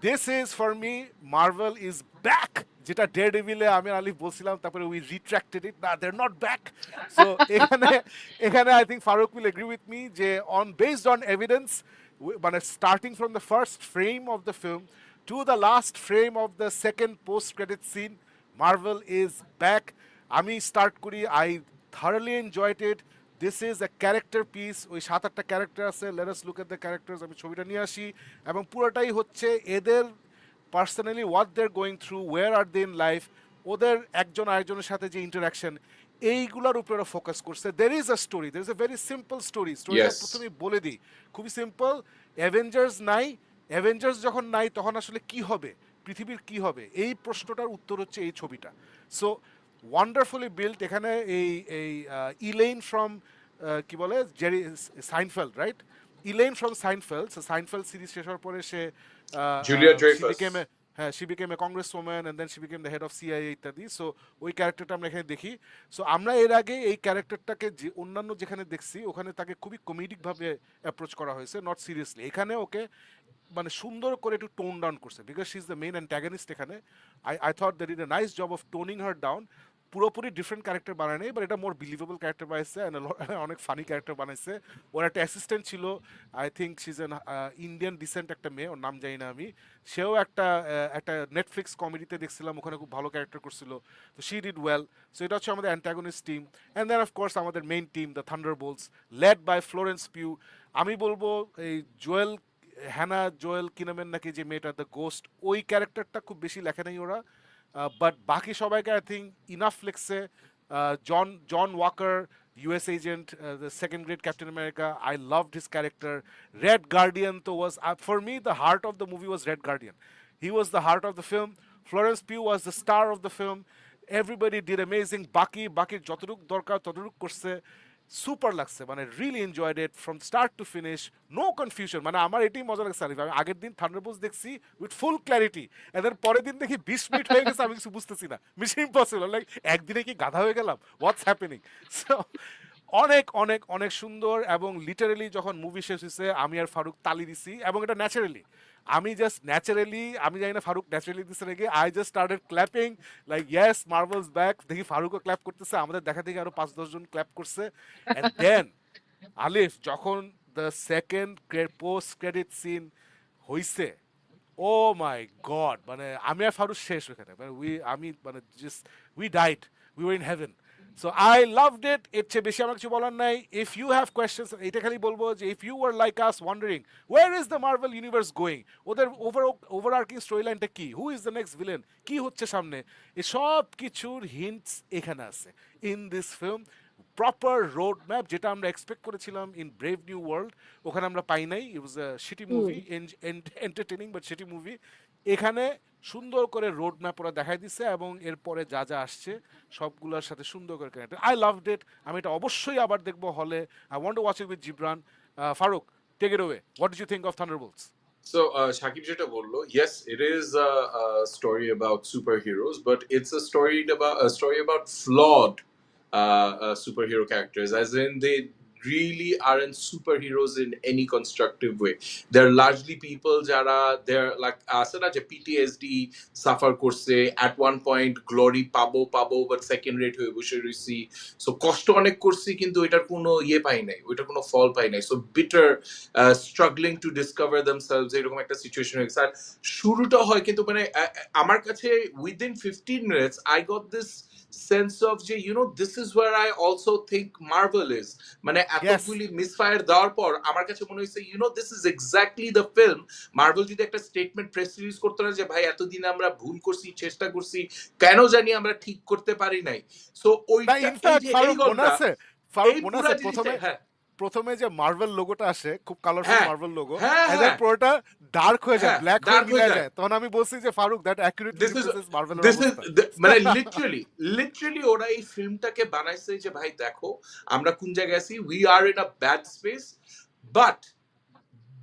this is for me, Marvel is back, যেটা ডেয়ারডেভিলে আমি আর আলিফ বলছিলাম, তারপরে উই রিট্র্যাক্টেড ইট, না they are not back. So এখানে এখানে I think Farooq will agree with me যে on based on evidence, মানে starting from the first frame of the film to the last frame of the second post-credit scene, Marvel is back. আমি start করি, I thoroughly enjoyed it. This is a character piece. ওই 7-8টা character আছে, let us look at the characters. আমি ছবিটা নিয়ে আসি, এবং পুরোটাই হচ্ছে এদের personally what they are going through, where are they in life, ওদের একজন আরেকজনের সাথে যে ইন্টারাকশন, এইগুলোর উপরে ফোকাস করছে. There is a story, there is a very simple story. স্টোরিটা Yes. প্রথমে বলে দিই, খুবই সিম্পল. অ্যাভেঞ্জার্স নাই, অ্যাভেঞ্জার্স যখন নাই তখন আসলে কি হবে, পৃথিবীর কি হবে, এই প্রশ্নটার উত্তর হচ্ছে এই ছবিটা. So wonderfully build. এখানে এই এই ইলেইন ফ্রম কি বলে, Jerry Seinfeld, right, Elaine from Seinfeld. Seinfeld series শেষ হওয়ার পরে সে Julia she Dreyfus. became a, হ্যাঁ, she became a congresswoman and then she became the head of CIA ইত্যাদি. সো ওই ক্যারেক্টারটা আমরা এখানে দেখি. সো আমরা এর আগে এই ক্যারেক্টারটাকে যে অন্যান্য যেখানে দেখছি, ওখানে তাকে খুবই কমেডিক ভাবে অ্যাপ্রোচ করা হয়েছে, নট সিরিয়াসলি. এখানে ওকে মানে সুন্দর করে একটু টোন ডাউন করছে, because she is the main antagonist এখানে. I thought that is a nice job of toning her down. পুরোপুরি ডিফারেন্ট ক্যারেক্টার বানায় নেই, বাট এটা মোর বিলিভেবল ক্যারেক্টার বানাইছে, অনেক ফানি ক্যারেক্টার বানাইছে. ওর একটা অ্যাসিস্ট্যান্ট ছিল, I think she is an Indian descent একটা মেয়ে, ওর নাম জানি না আমি. সেও একটা নেটফ্লিক্স কমেডিতে দেখছিলাম, ওখানে খুব ভালো ক্যারেক্টার করছিল. তো শি ডিড ওয়েল. সো এটা হচ্ছে আমাদের antagonist team. And then of course আমাদের main team, the Thunderbolts, led by Florence Pugh. আমি বলবো এই জোয়েল, হ্যানা জোয়েল কিনামের নাকি যে মেয়েটা, দ্য গোস্ট, ওই ক্যারেক্টারটা খুব বেশি লেখে নাই ওরা, বাট বাকি সবাইকে আই থিঙ্ক ইনাফ লেখছে. John Walker, US agent, the second great Captain America, I loved his character. Red Guardian তো was for me the heart of the movie, was Red Guardian. He was the heart of the film. Florence Pugh was the star of the film. Everybody did amazing. বাকির যতটুকু দরকার ততটুকু করছে. Super লাগছে, মানে really enjoyed it from start to finish, no confusion. মানে আমার এটাই মজা লাগছে আরিফ, আমি আগের দিন থান্ডারবোল্টস দেখছি উইথ ফুল ক্ল্যারিটি, এদের পরের দিন দেখি 20 মিনিট হয়ে গেছে, আমি কিছু বুঝতেছি না. মিশন ইম্পসিবল, লাইক একদিনে কি গাধা হয়ে গেলাম, হোয়াটস হ্যাপেনিং. সো অনেক অনেক অনেক সুন্দর, এবং লিটারেলি যখন মুভি শেষ হয়েছে আমি আর ফারুক তালি দিছি, এবং এটা ন্যাচারালি, আমি জাস্ট ন্যাচারালি, আমি জানি না ফারুক ন্যাচারালি দিচ্ছে নাকি, I just started clapping like yes Marvel's back. দেখি ফারুকও ক্ল্যাপ করতেছে, আমাদের দেখা দেখি আরো 5-10 জন ক্ল্যাপ করছে. এন্ড দেন আলিফ, যখন the second post credit scene হইছে, ও মাই গড, মানে আমি আর ফারুক শেষ ওখানে, মানে আমি মানে just we died, we were in heaven. So I loved it. এর চেয়ে বেশি আমার কিছু বলার নাই. ইফ ইউ হ্যাভ কোয়েশ্চেন্স, এটা খালি বলবো যে if you were like us wondering where is the Marvel universe going, ওদের ওভারআর্কিং স্টোরি লাইনটা কি, who is the next villain, কি হচ্ছে সামনে, এসব কিছুর হিন্টস এখানে আছে in this film. Proper road map, যেটা আমরা এক্সপেক্ট করেছিলাম ইন ব্রেভ নিউ ওয়ার্ল্ড, ওখানে আমরা পাই নাই. ইট ওয়াজ আ shitty movie, entertaining but shitty movie. এখানে সুন্দর করে রোড ম্যাপ ওরা দেখাই দিচ্ছে, এবং এরপরে যা যা আসছে সবগুলোর সাথে সুন্দর করে কানেক্ট. আই লাভড ইট. আমি এটা অবশ্যই আবার দেখবো হলে. I want to watch it with Jibran. Farooq, take it way. What did you think of Thunderbolts? So, Shakib যেটা বললো, yes, it is a story about superheroes, but it's a story about flawed superhero characters, as in they really aren't superheroes in any constructive way. They're largely people jara they're like asana je PTSD suffer korse at one point glory pabo but second rate hoye boshe roichi, so কষ্ট অনেক করছি কিন্তু এটার কোনো ইয়ে পাই নাই, ওইটার কোনো ফল পাই নাই, so bitter struggling to discover themselves, এরকম একটা সিচুয়েশন হয়ে গেছে। আর শুরুটা হয় কিন্তু মানে আমার কাছে within 15 minutes I got this sense of যে this is where I also think Marvel is, মানে এতগুলি মিসফায়ার দেওয়ার পর আমার কাছে মনে হয়েছে this is exactly the film Marvel যদি একটা স্টেটমেন্ট প্রেস রিলিজ করতে না যে ভাই এতদিন আমরা ভুল করছি, চেষ্টা করছি, কেন জানি আমরা ঠিক করতে পারি নাই, সো ওইটা এই গল্পটা এই পুরো জিনিসটা হ্যাঁ প্রথমে যে মার্ভেল লোগোটা আসে খুব কালারফুল মার্ভেল লোগো, এন্ড পুরোটা ডার্ক হয়ে যায়, ব্ল্যাক হয়ে মিলে যায়, তখন আমি বলছি যে ফারুক দ্যাট অ্যাকুরেটলি রিপ্রেজেন্টস মার্ভেলের অবস্থা। মানে লিটারালি ওরা এই ফিল্মটাকে বানাইছে যে ভাই দেখো আমরা কোন জায়গায় আছি, we are in a bad space, but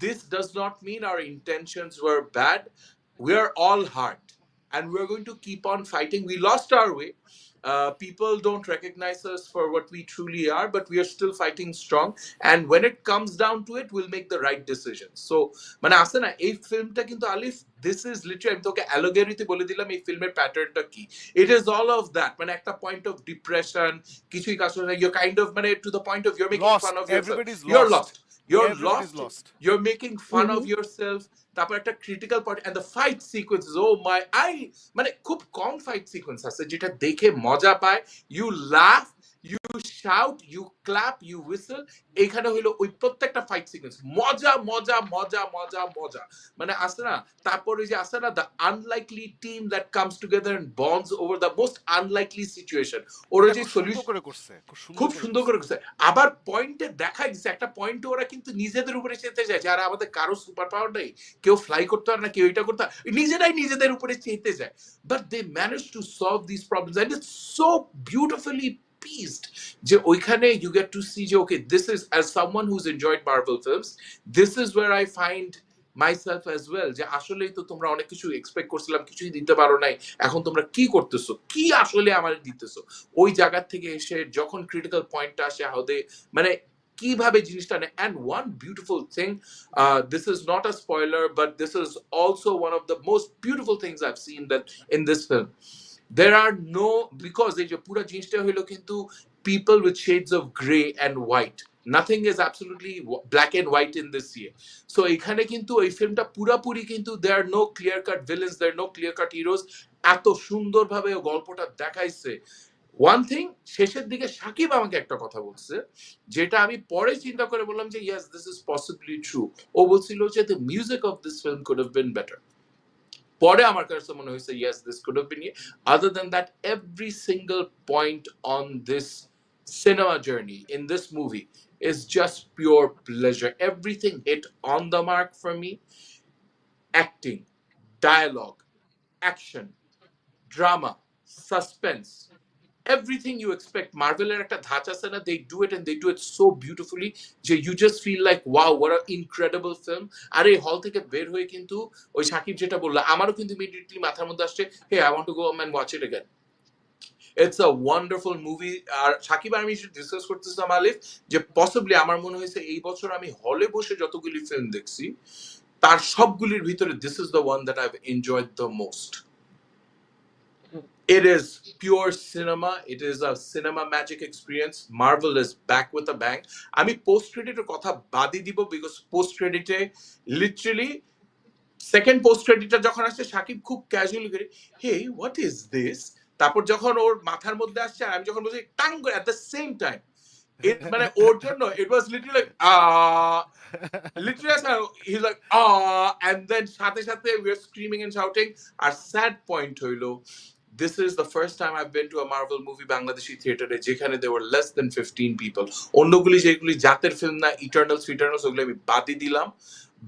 this does not mean our intentions were bad. We are all hard and we're going to keep on fighting. We lost our way. People don't recognize us for what we truly are, but we are still fighting strong. And when it comes down to it, we'll make the right decisions. So, মানে আছে না এই ফিল্মটা কিন্তু আলিফ, this is literally আমি তোকে অ্যালোগেরিতে বলে দিলাম এই ফিল্মের প্যাটার্নটা কি। It is all of that. মানে একটা point of depression, কিছুই কাজ করে না, you're kind of মানে to the point of you're making fun of yourself. You're lost. You're lost. You're making fun of yourself. তারপর একটা critical point and the fight sequences, oh my মানে খুব কম fight sequence আছে যেটা দেখে মজা পায়, you laugh, you shout, you clap, you whistle, এইখানে হইলো ওই প্রত্যেকটা ফাইট সিকোয়েন্স মজা মজা মজা মজা মজা, মানে আসে না। তারপর ওই যে আসে না the unlikely team that comes together and bonds over the most unlikely situation, ওরা যে সলিউশন খুব সুন্দর করে করছে। আবার পয়েন্টে দেখা গেছে একটা পয়েন্টে ওরা কিন্তু নিজেদের উপরে চেতে যায়, যারা আমাদের কারো সুপার পাওয়ার নেই, কেউ ফ্লাই করতে পারে না, কেউ এটা করতে, নিজেরাই নিজেদের উপরে চেতে যায়, but they manage to solve this problems and it's so beautifully pieced যে ওইখানে you get to see যে okay, this is, as someone who's enjoyed Marvel films, this is where I find myself as well, যে আসলেই তো তোমরা অনেক কিছু expect করছিলাম, কিছুই দিতে পারো নাই, এখন তোমরা কি করতেছো, কি আসলে আমাদের দিতেছো, ওই জায়গা থেকে এসে যখন ক্রিটিক্যাল পয়েন্টটা আসে how they মানে কিভাবে জিনিসটা নেয়। And one beautiful thing, this is not a spoiler, but this is also one of the most beautiful things I've seen that in this film. There are no, because এই যে পুরো জিনিসটা হলো কিন্তু people with shades of gray and white. Nothing is absolutely black and white in this year. So এখানে কিন্তু এই ফিল্মটা পুরোপুরি কিন্তু there are no clear cut villains, there are no clear cut heroes, এত সুন্দরভাবে গল্পটা দেখাইছে। ওয়ান থিং, শেষের দিকে সাকিব আমাকে একটা কথা বলছে যেটা আমি পরে চিন্তা করে বললাম যে yes, this is possibly true. ও বলছিল যে the music of this film could have been better. পরে আমার কাছে মনে হয়েছে yes, this could have been. Other than that, every single point on this cinema journey in this movie is just pure pleasure. Everything hit on the mark for me. Acting, dialogue, action, drama, suspense, everything you expect. Marvel-এর একটা ধাঁচ আছে না, they do it and they do it so beautifully যে you just feel like wow, what an incredible film. আর এই হল থেকে বের হয়ে কিন্তু ওই সাকিব যেটা বললো আমারও কিন্তু ইমিডিয়েটলি মাথার মধ্যে আসছে, hey, I want to go home and watch it again. It's a wonderful movie. আর সাকিব আর আমি ডিসকাস করতেছিলাম আলিফ যে পসিবলি আমার মনে হয়েছে এই বছর আমি হলে বসে যতগুলি ফিল্ম দেখছি তার সবগুলির ভিতরে this is the one that I've enjoyed the most. It is pure cinema. It is a cinema magic experience. Marvel is back with a bang. আমি পোস্ট ক্রেডিটের কথা বাদই দিব বিকজ পোস্ট ক্রেডিটে লিটারালি সেকেন্ড পোস্ট ক্রেডিটটা যখন আসছে সাকিব খুব casually করে হে হোয়াট ইজ দিস, তারপর যখন ওর মাথার মধ্যে আসছে আমি যখন বলছি টাং করে এট দ্য সেম টাইম, মানে ওর জন্য it was literally like literally he's like and then সাথে সাথে we are screaming and shouting. R sad point হইলো this is the first time I've been to a Marvel movie Bangladeshi theater যেখানে there were less than 15 people. অন্যগুলি যেগুলি জাতের film না, Eternals ওগুলো আমি বাদই দিলাম,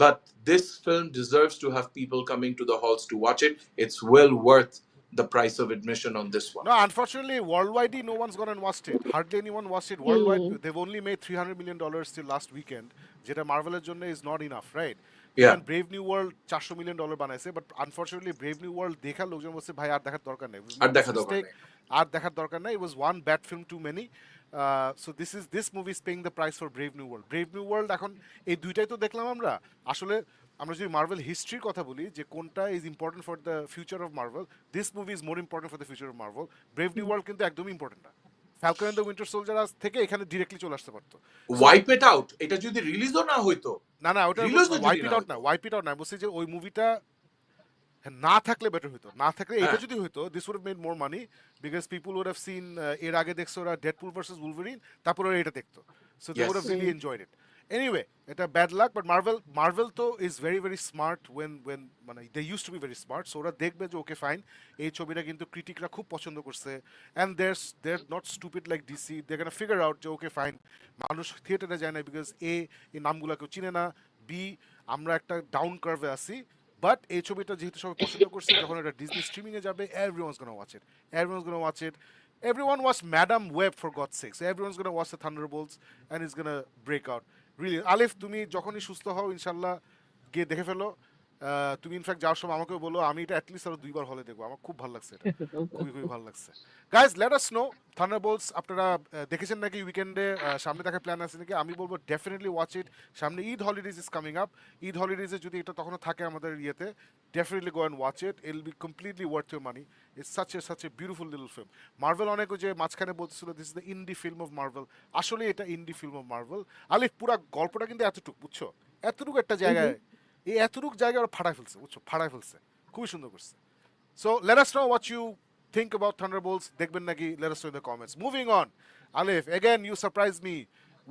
but this film deserves to have people coming to the halls to watch it. It's well worth the price of admission on this one. No, unfortunately, worldwide, no one's gone and watched it. Hardly anyone watched it worldwide. They've only made $300 million till last weekend. Jeta Marvel's jonne is not enough, right? Yeah. And Brave New World $400 million বানাইছে, but unfortunately, Brave New World দেখা লোকজন বলছে ভাই আর দেখার দরকার নেই. আর দেখা দরকার নেই। আর দেখার দরকার নাই, it was one bad film too many. So this movie is paying the price for Brave New World. Brave New World এখন এই দুইটাই তো দেখলাম আমরা। আসলে আমরা যদি মার্ভেল হিস্ট্রির কথা বলি যে কোনটা is important for the future of Marvel, this movie is more important for the future of Marvel. Brave New World কিন্তু একদমই ইম্পর্টেন্ট না। Falcon and the Winter Soldier থেকে এখানে ডিরেক্টলি চলে আসতে পারতো। ওয়াইপ ইট আউট এটা যদি রিলিজও না হইতো, না না, ওটা ওয়াইপ ইট আউট না, ওয়াইপ ইট আউট না, বলছি যে ওই মুভিটা না থাকলে বেটার হইতো। না থাকলে এটা যদি হইতো, this would have made more money because people would have seen, এর আগে দেখছো ওরা ডেডপুল ভার্সেস উলভারিন, তারপর ওরা এটা দেখতো, so they would have really enjoyed it. Anyway, এটা ব্যাড লাক, বাট মার্ভেল তো is very very smart when মানে they use to be very smart. So ওরা দেখবে যে ওকে ফাইন, এই ছবিটা কিন্তু ক্রিটিকরা খুব পছন্দ করছে, and they're not stupid like DC, they can figure out যে ওকে ফাইন, মানুষ থিয়েটারে যায় না বিকজ এই নামগুলো কেউ চিনে না, বি আমরা একটা ডাউন কার্ভে আছি। বাট এই ছবিটা যেহেতু সবাই পছন্দ করছে, যখন এটা ডিজনি স্ট্রিমিং এ যাবে, everyone's gonna watch it. Everyone's gonna watch it. Everyone watched Madam Web for God's sake. So everyone's gonna watch the Thunderbolts and it's gonna break out. Really, আলিফ তুমি যখনই সুস্থ হও ইনশাল্লাহ গিয়ে দেখে ফেলো। তুমি ইনফ্যাক্ট যাওয়ার সময় আমাকেও বলো, আমি এটা অ্যাটলিস্ট আরো 2বার হলে দেখবো, আমার খুব ভালো লাগছে, এটা খুবই খুবই ভালো লাগছে। Guys let us no Thunderbolts আপনারা দেখেছেন নাকি, উইকেন্ডে সামনে দেখার প্ল্যান আছে নাকি? আমি বলবো ডেফিনেটলি ওয়াচ ইট। সামনে Eid holidays is coming up, Eid হলিডেজে যদি এটা তখনও থাকে আমাদের ইয়েতে, definitely go and watch it, it will be completely worth your money. It's such a beautiful little film. Marvel অনেক যে মাঝখানে বলতেছিল this is the indie film of Marvel, আসলে এটা ইন্ডি ফিল্ম অফ মার্ভেল। আলিফ পুরা গল্পটা কিন্তু এতটুকু, বুঝছো, এতটুকু একটা জায়গায়, এই এতটুকু জায়গায় ওরা ফাড়ায় ফেলছে, বুঝছো, ফাড়ায় ফেলছে, খুবই সুন্দর করছে। So let us know what you think about Thunderbolts. দেখবেন নাকি? Let us know in the comments. Moving on, Alif, again you surprised me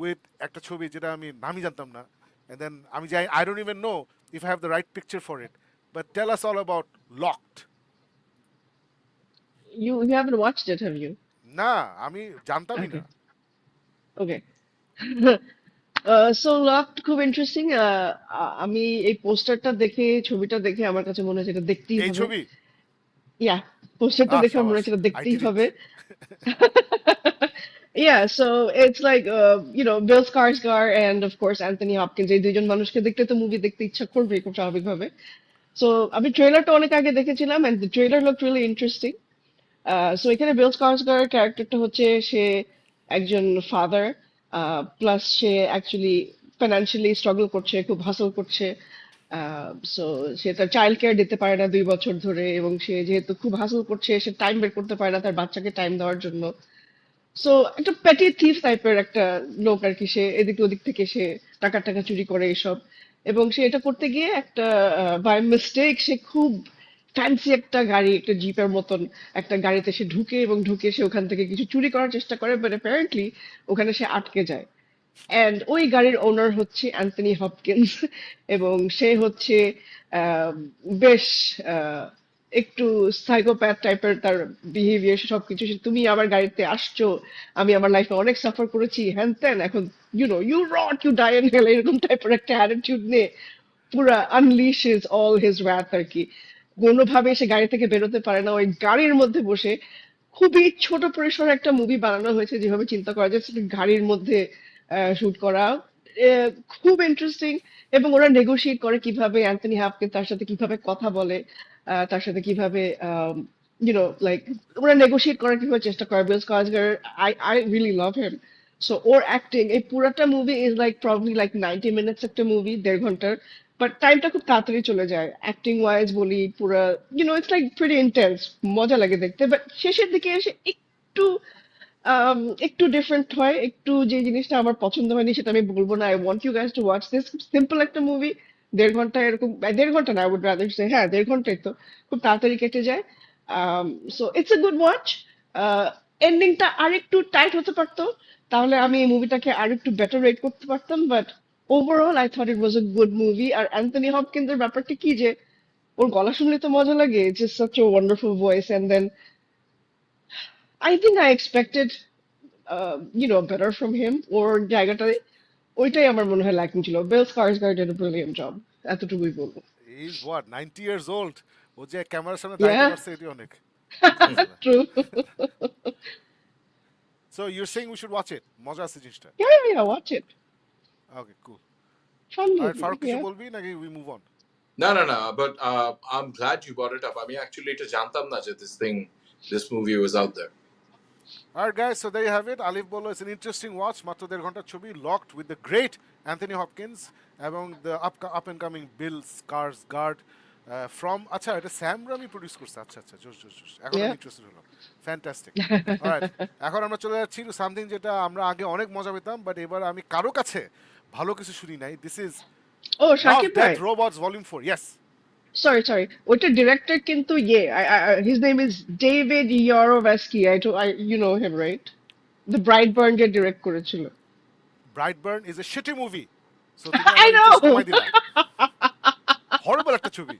with একটা ছবি যেটা আমি নামই জানতাম না, and then আমি যাই, I don't even know if I have the right picture for it. But tell us all about Locked. You haven't watched it, have you? না, আমি জানতামই না। Okay. So Locked খুব ইন্টারেস্টিং। আমি এই পোস্টারটা দেখে, ছবিটা দেখে আমার কাছে মনে হচ্ছে এটা দেখতেই এই হবে। ছবি, ইয়া, পোস্টারটা দেখে আমার মনে হচ্ছে এটা দেখতেই হবে। Yeah, so it's like Bill Skarsgård and of course Anthony Hopkins, এই দুইজন মানুষকে দেখতে তো মুভি দেখতে ইচ্ছা করবে খুব স্বাভাবিকভাবে। সো আমি ট্রেলারটা অনেক আগে দেখেছিলাম and the trailer looked really interesting. So এখানে বিল স্কারসগার্ডের ক্যারেক্টারটা হচ্ছে সে একজন ফাদার, প্লাস সে অ্যাকচুয়ালি ফাইন্যান্সিয়ালি স্ট্রাগল করছে, খুব হাসল করছে। সো সে তার চাইল্ড কেয়ার দিতে পারে না 2 বছর ধরে, এবং সে যেহেতু খুব হাসল করছে, সে টাইম বের করতে পারে না তার বাচ্চাকে টাইম দেওয়ার জন্য। সো একটা প্যাটি থিফ টাইপের একটা লোক আর কি, সে এদিক ওদিক থেকে সে টাকা টাকা চুরি করে এইসব। এবং সে এটা করতে গিয়ে একটা বাই মিস্টেক সে খুব ফ্যান্সি একটা গাড়ি, একটা জিপের মতন একটা গাড়িতে সে ঢুকে সে ওখান থেকে কিছু চুরি করার চেষ্টা করে, বাট অ্যাপারেন্টলি ওখানে সে আটকে যায়। অ্যান্ড ওই গাড়ির ওনার হচ্ছে অ্যান্থনি হপকিন্স এবং সে হচ্ছে আহ, বেশ আহ, একটু সাইকোপ্যাথ টাইপের তার বিহেভিয়ার, সবকিছু। তুমি আমার গাড়িতে আসছো, আমি আমার লাইফে অনেক সাফার করেছি, হ্যান ত্যান, এখন you rot you die in hell, এরকম টাইপের একটা অ্যাটিটিউড নিয়ে পুরা আনলিশেস অল হিজ wrath আর কি। কোনোভাবে সে গাড়ি থেকে বেরোতে পারে না, ওই গাড়ির মধ্যে বসে খুবই ছোট পরিসরে একটা মুভি বানানো হয়েছে, যেভাবে চিন্তা করা যায় সেটা গাড়ির মধ্যে শুট করা। খুব ইন্টারেস্টিং। এবং ওরা নেগোশিয়েট করে কিভাবে, অ্যান্থনি হপকিন্স তার সাথে কিভাবে কথা বলে, তার সাথে কিভাবে লাইক ওরা নেগোশিয়েট করার কিভাবে চেষ্টা করে। Bill Skarsgard, I really love him. So ওর অ্যাক্টিং, এই পুরাটা movie is like probably like 90 minutes একটা মুভি, 1.5 ঘন্টার, বাট টাইমটা খুব তাড়াতাড়ি চলে যায়। অ্যাক্টিং ওয়াইজ বলি, পুরা ইটস লাইক প্রিটি ইন্টেন্স, মজা লাগে দেখতে। বাট শেষের দিকে এসে একটু একটু ডিফারেন্ট হয়, একটু যে জিনিসটা আমার পছন্দ হয়নি সেটা আমি বলবো না। I want you guys to watch this. Simple একটা মুভি, 1.5 ঘন্টা, এরকম 1.5 ঘন্টা না, আই উড রাদার সে, হ্যাঁ 1.5 ঘন্টাই তো, খুব তাড়াতাড়ি কেটে যায়। So it's a good watch. এন্ডিংটা আরেকটু টাইট হতে পারতো, তাহলে আমি এই মুভিটাকে আরেকটু বেটার রেট করতে পারতাম, but overall I thought it was a good movie. আর অ্যান্থনি হপকিন্সের ব্যাপারটা কি যে ওর গলা শুনলে তো মজা লাগে, it's just such a wonderful voice. And then I think I expected better from him, ওর জায়গাটায় ওইটাই আমার মনে হয় ল্যাকিং ছিল। Bill Skarsgard did a brilliant job, এতটুকুই বলবো। ইজ হোয়াট 90 ইয়ার্স ওল্ড, ও যে ক্যামেরার সামনে দাঁড়াতে Yeah, পারছে এটি অনেক, বুঝাইছে না। true. So you're saying we should watch it, মজা আছে জিনিসটা। Yeah, watch it. Okay cool. Fun alright, movie, Farooq কিছু yeah. বলবি নাকি we move on? No, no, no. But I'm glad you brought it up. I mean, actually, এটা জানতাম না যে this movie was out there. Alright guys, so there you have it. Alif Bolo is an interesting watch. মাত্র 1.5 ঘন্টার ছবি, locked with the great Anthony Hopkins এবং the up and coming Bill Skarsgård from আচ্ছা এটা Sam rummy produce করছে। আচ্ছা আচ্ছা, জোশ জোশ জোশ, এখন আমি Yeah. ইন্টারেস্টেড হলাম। ফ্যান্টাস্টিক। অলরাইট, এখন আমরা চলে যাচ্ছি টু সামথিং যেটা আমরা আগে অনেক মজা পেতাম, বাট এবার আমি কারো কাছে ভালো কিছু শুনি নাই। This is Oh, love Shakib death bhai. Robots volume 4। Yes, Sorry. ওটা director কিন্তু his name is David Yarovesky. You know him, right? The Brightburn যে direct করেছিল। ব্রাইটবার্ন is a shitty movie. So তুমি I আমার ইন্টারেস্ট know. কমাই দিলা। হরিবল একটা ছবি,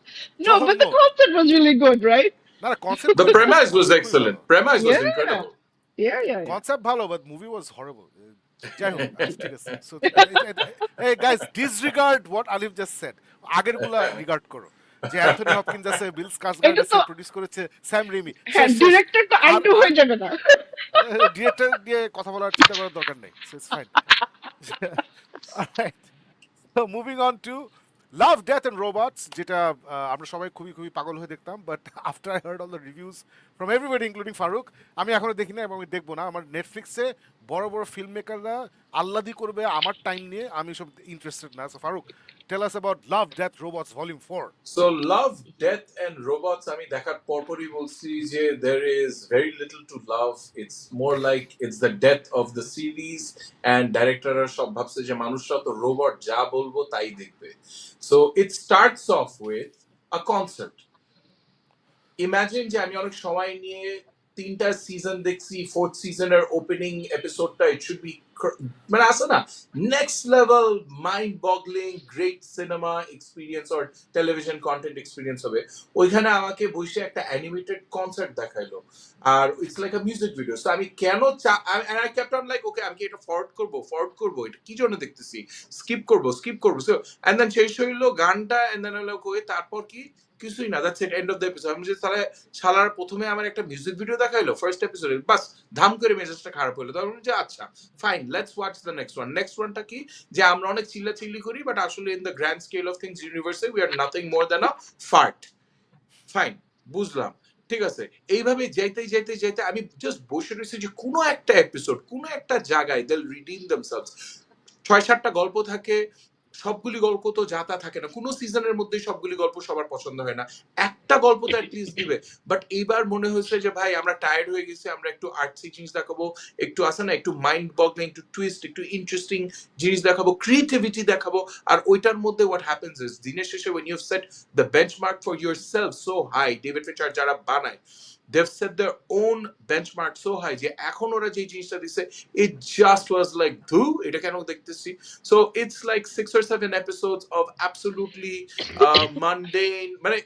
No, but the জঘন্য। concept was really good, right? না না, কনসেপ্ট The খুবই ভালো, premise was কনসেপ্ট খুবই ভালো, excellent. Premise was Yeah. incredible. Yeah. Concept ভালো, বাট মুভি ওয়াজ হরিবল। যাই হোক, ঠিক আছে। সো এই guys, disregard what Alif just shed. আগেরগুলা regard করো, যে অ্যান্থনি হপকিন্স আছে, বিল স্কার্সগার্ড এটা আছে, তো প্রডিউস করেছে স্যাম রেমি। হ্যাঁ, ডিরেক্টর তো আর আন্টু হয়ে যাবে না। ডিরেক্টর দিয়ে কথা বলার চিন্তা করার দরকার নেই। So it's fine. Alright, so moving on to Love death and Robots, যেটা আমরা সবাই খুবই খুবই পাগল হয়ে দেখতাম, but after I heard all the reviews from everybody including Farooq, আমি এখনো দেখি না এবং আমি দেখবো না। আমার নেটফ্লিক্সে বড় বড় ফিল্ম মেকাররা আল্লাদি করবে আমার টাইম নিয়ে, আমি সব ইন্টারেস্টেড না। So Farooq, tell us about Love death robots volume 4। So love, death, and robots. আমি দেখার পরপরই বলছি যে there is very little to love. It's more like it's the death of the series. And directorরা সব ভাবছে যে মানুষরা তো রোবট যা বলবো তাই দেখবে. So it starts off with a concept. Imagine যে আমি অনেক সময় নিয়ে 3টা সিজন দেখছি, 4th সিজনের ওপেনিং এপিসোডটা ইট শুড বি মানে আছে না next level mind boggling great cinema experience or television content experience হবে। ওইখানে আমাকে বসে একটা অ্যানিমেটেড কনসার্ট দেখাইলো আর it's like a music video. So আমি কেন I kept on like okay, আমি কি এটা ফরওয়ার্ড করবো, এটা কি জন্য দেখতেছি, স্কিপ করবো। সো এন্ড দেন শেষ হইলো গানটা, এন্ড দেন হলো তারপর কি, কিছুই না, that's it, and of the episode. আমি যে তাহলে শালার প্রথমে আমার একটা মিউজিক ভিডিও দেখাইলো ফার্স্ট এপিসোডে, বাস ধাম করে মেজাজটা খারাপ হইলো। তখন যে আচ্ছা fine, let's watch the next ওয়ানটা কি, যে আমরা অনেক চিল্লাচিল্লি করি বাট আসলে in the grand scale of things ইউনিভার্সে we are nothing more than a fart. Fine, বুঝলাম, ঠিক আছে। এইভাবে যেতে আমি জাস্ট বসে রয়েছি যে কোনো একটা এপিসোড কোনো একটা জায়গায় দে উইল রিডিম দেমসেলভস। 6-7টা গল্প থাকে, সবগুলি গল্প তো যাতা থাকে না, কোনো সিজনের মধ্যে সবগুলি গল্প সবার পছন্দ হয় না, একটা গল্প তো অ্যাটলিস্ট দিবে। বাট এইবার মনে হয়েছে যে ভাই আমরা টায়ার্ড হয়ে গেছি, আমরা একটু আর্টসি জিনিস দেখাবো, একটু আসে না একটু মাইন্ড বগলিং, একটু টুইস্ট, একটু ইন্টারেস্টিং জিনিস দেখাবো, ক্রিয়েটিভিটি দেখাবো। আর ওইটার মধ্যে হোয়াট হ্যাপেন্স ইজ দিনের শেষে when you set the benchmark for yourself so high, David feature যারা বানায় they've set their own benchmark so high যে এখন ওরা যে জিনিসটা দিছে it just was like ধু এটা কেন দেখতেছি। So it's like 6 or 7 episodes of absolutely mundane মানে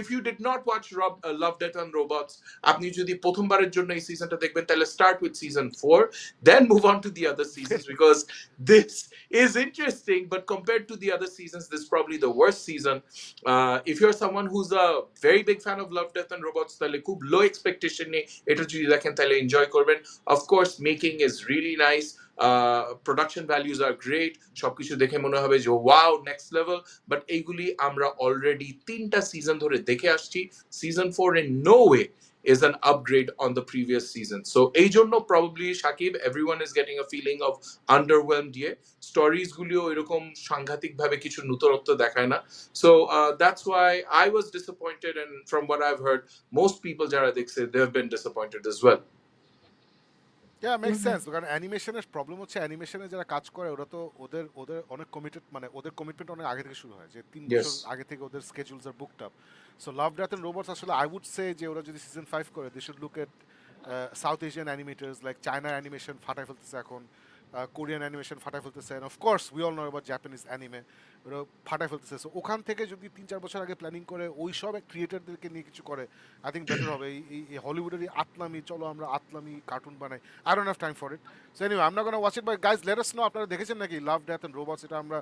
if you did not watch Love, Death and Robots, আপনি যদি প্রথমবারের জন্য এই সিজনটা দেখবেন তাহলে start with season 4, then move on to the other seasons because this is interesting, but compared to the other seasons this is probably the worst season. If you're someone who's a very big fan of Love, Death and Robots, তাহলে খুব low expectation নিয়ে এটা যদি দেখেন তাহলে enjoy করবেন. Of course making is really nice, production values are great, সবকিছু দেখে মনে হবে যে wow next level, but এইগুলি আমরা অলরেডি 3টা সিজন ধরে দেখে আসছি। Season 4 in no way is an upgrade on the previous season. So এই জন্য probably Shakib, everyone is getting a feeling of underwhelmed দিয়ে স্টোরিজ গুলিও এরকম সাংঘাতিক ভাবে কিছু নতুনত্ব দেখায় না। So that's why I was disappointed, and from what I've heard most people যারা দেখছে they have been disappointed as well. Yeah, makes sense, কারণ অ্যানিমেশনের প্রবলেম হচ্ছে অ্যানিমেশনে যারা কাজ করে ওরা তো ওদের ওদের অনেক কমিটেড, মানে ওদের কমিটমেন্ট অনেক আগে থেকে শুরু হয়, যে 3 বছর আগে থেকে ওদের schedules are booked up. So Love death and Robots আসলে আই উড সে যে ওরা যদি সিজন 5 করে they should look at South Asian animators, like চায়নার অ্যানিমেশন ফাটাই ফেলতেছে এখন, কোরিয়ান অ্যানিমেশন ফাটাই ফেলতেছে, of course we all know about Japanese anime, ওরা ফাটাই ফেলতেছে। সো ওখান থেকে যদি 3-4 বছর আগে প্ল্যানিং করে ওই সব ক্রিয়েটারদেরকে নিয়ে কিছু করে আই থিঙ্ক বেটার হবে। এই হলিউডের আতলামি, চলো আমরা আতলামি কার্টুন বানাই, I don't have time for it. So anyway I am not gonna watch it, but guys let us know আপনারা দেখেছেন নাকি লাভ ডেথ এন্ড রোবটস। এটা আমরা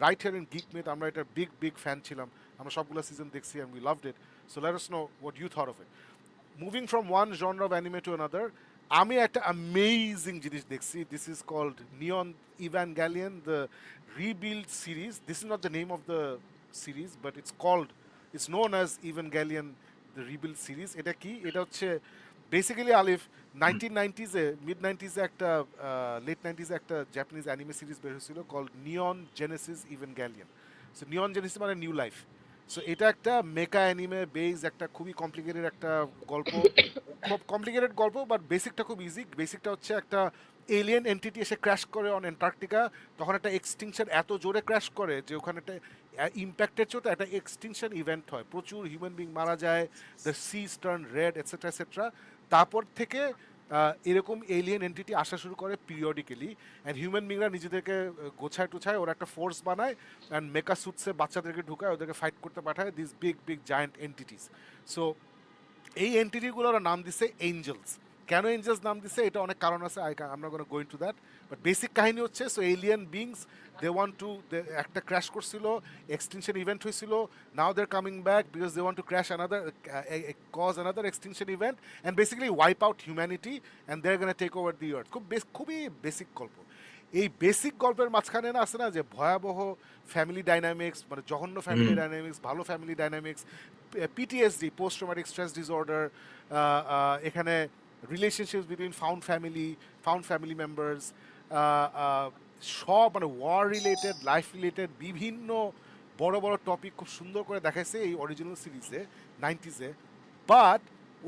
right here in geek myth আমরা এটার বিগ ফ্যান ছিলাম, আমরা সবগুলো সিজন দেখছি and we loved it. So let us know what you thought of it. Moving from one genre of anime to another, আমি একটা অ্যামেজিং জিনিস দেখছি। This is called Neon Evangelion the Rebuild series. This is not the name of the series, but it's known as Evangelion the Rebuild series. এটা কি? এটা হচ্ছে basically আলিফ 1990s-এ mid 90s-এ একটা late 90s-এ একটা জাপানিজ অ্যানিমে সিরিজ বের হয়েছিল কল নিয়ন Genesis ইভেনগেলিয়ন। So নিয়ন Genesis মানে new life. So এটা একটা মেকা অ্যানিমে বেস, একটা খুবই কমপ্লিকেটেড একটা গল্প, খুব কমপ্লিকেটেড গল্প, বাট বেসিকটা খুব ইজি। বেসিকটা হচ্ছে একটা এলিয়েন এন্টিটি এসে ক্র্যাশ করে অন অ্যান্টার্কটিকা। তখন একটা এক্সটিংশন এত জোরে ক্র্যাশ করে যে ওখানে একটা ইম্প্যাক্টের চোতে একটা এক্সটিংশন ইভেন্ট হয়, প্রচুর হিউম্যান বিং মারা যায়, the seas turn red etcetera etcetera. তারপর থেকে এরকম এলিয়েন এন্টিটি আসা শুরু করে পিরিয়ডিক্যালি, অ্যান্ড হিউম্যান বিংরা নিজেদেরকে গোছায় টোছায় ওরা একটা ফোর্স বানায়, অ্যান্ড মেকা স্যুটসে বাচ্চাদেরকে ঢুকায়, ওদেরকে ফাইট করতে পাঠায় this big big giant entities. So এই এন্টিটিগুলোর নাম দিছে এঞ্জেলস। কেন এঞ্জেলস নাম দিছে এটা অনেক কারণ আছে, আমরা gonna going to that. But basic কাহিনী হচ্ছে, so alien beings they want to, একটা ক্র্যাশ করছিল, এক্সটিংশন ইভেন্ট হয়েছিল, now they are coming back because they want to crash another, cause another extinction event and basically wipe out humanity and they are gonna take over the earth. খুবই basic গল্প। এই basic গল্পের মাঝখানে না আছে না যে ভয়াবহ ফ্যামিলি ডাইনামিক্স, মানে জঘন্য ফ্যামিলি ডাইনামিক্স, ভালো family dynamics, PTSD post traumatic stress disorder, এখানে relationships between found family members, সব মানে ওয়ার রিলেটেড, লাইফ রিলেটেড বিভিন্ন বড় বড় টপিক খুব সুন্দর করে দেখাইছে এই অরিজিনাল সিরিজে 90s-এ। বাট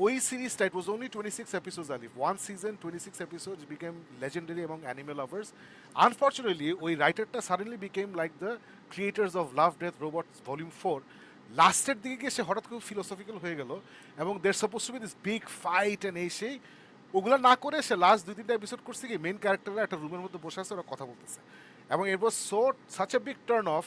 ওই সিরিজটা, it was only 26 episodes Alif, one season 26 episodes, became legendary এবং অ্যানিমে লাভার্স। আনফর্চুনেটলি ওই রাইটারটা suddenly became like the creators of love death robots volume 4। লাস্টের দিকে গিয়ে সে হঠাৎ খুব ফিলোসফিক্যাল হয়ে গেল, এবং they're supposed to be this big fight and এই সেই, ওগুলো না করে সে লাস্ট 2-3টা এপিসোড করছে কি মেন ক্যারেক্টাররা একটা রুমের মধ্যে বসে আছে, ওরা কথা বলতেছে, এবং it was so such a big turn off.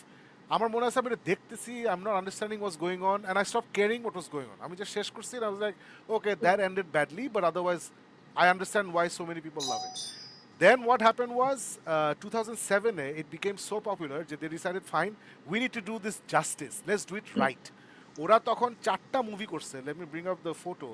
আমার মনে আছে আমি এটা দেখতেছি, I am not understanding what's going on and I stop caring what was going on. আমি যে শেষ করছি, I was like okay that ended badly, but otherwise I understand why so many people love it. Then what happened was 2007 it became so popular that they decided fine, we need to do this justice, let's do it right. ওরা তখন 4টা movie করছে, let me bring up the photo,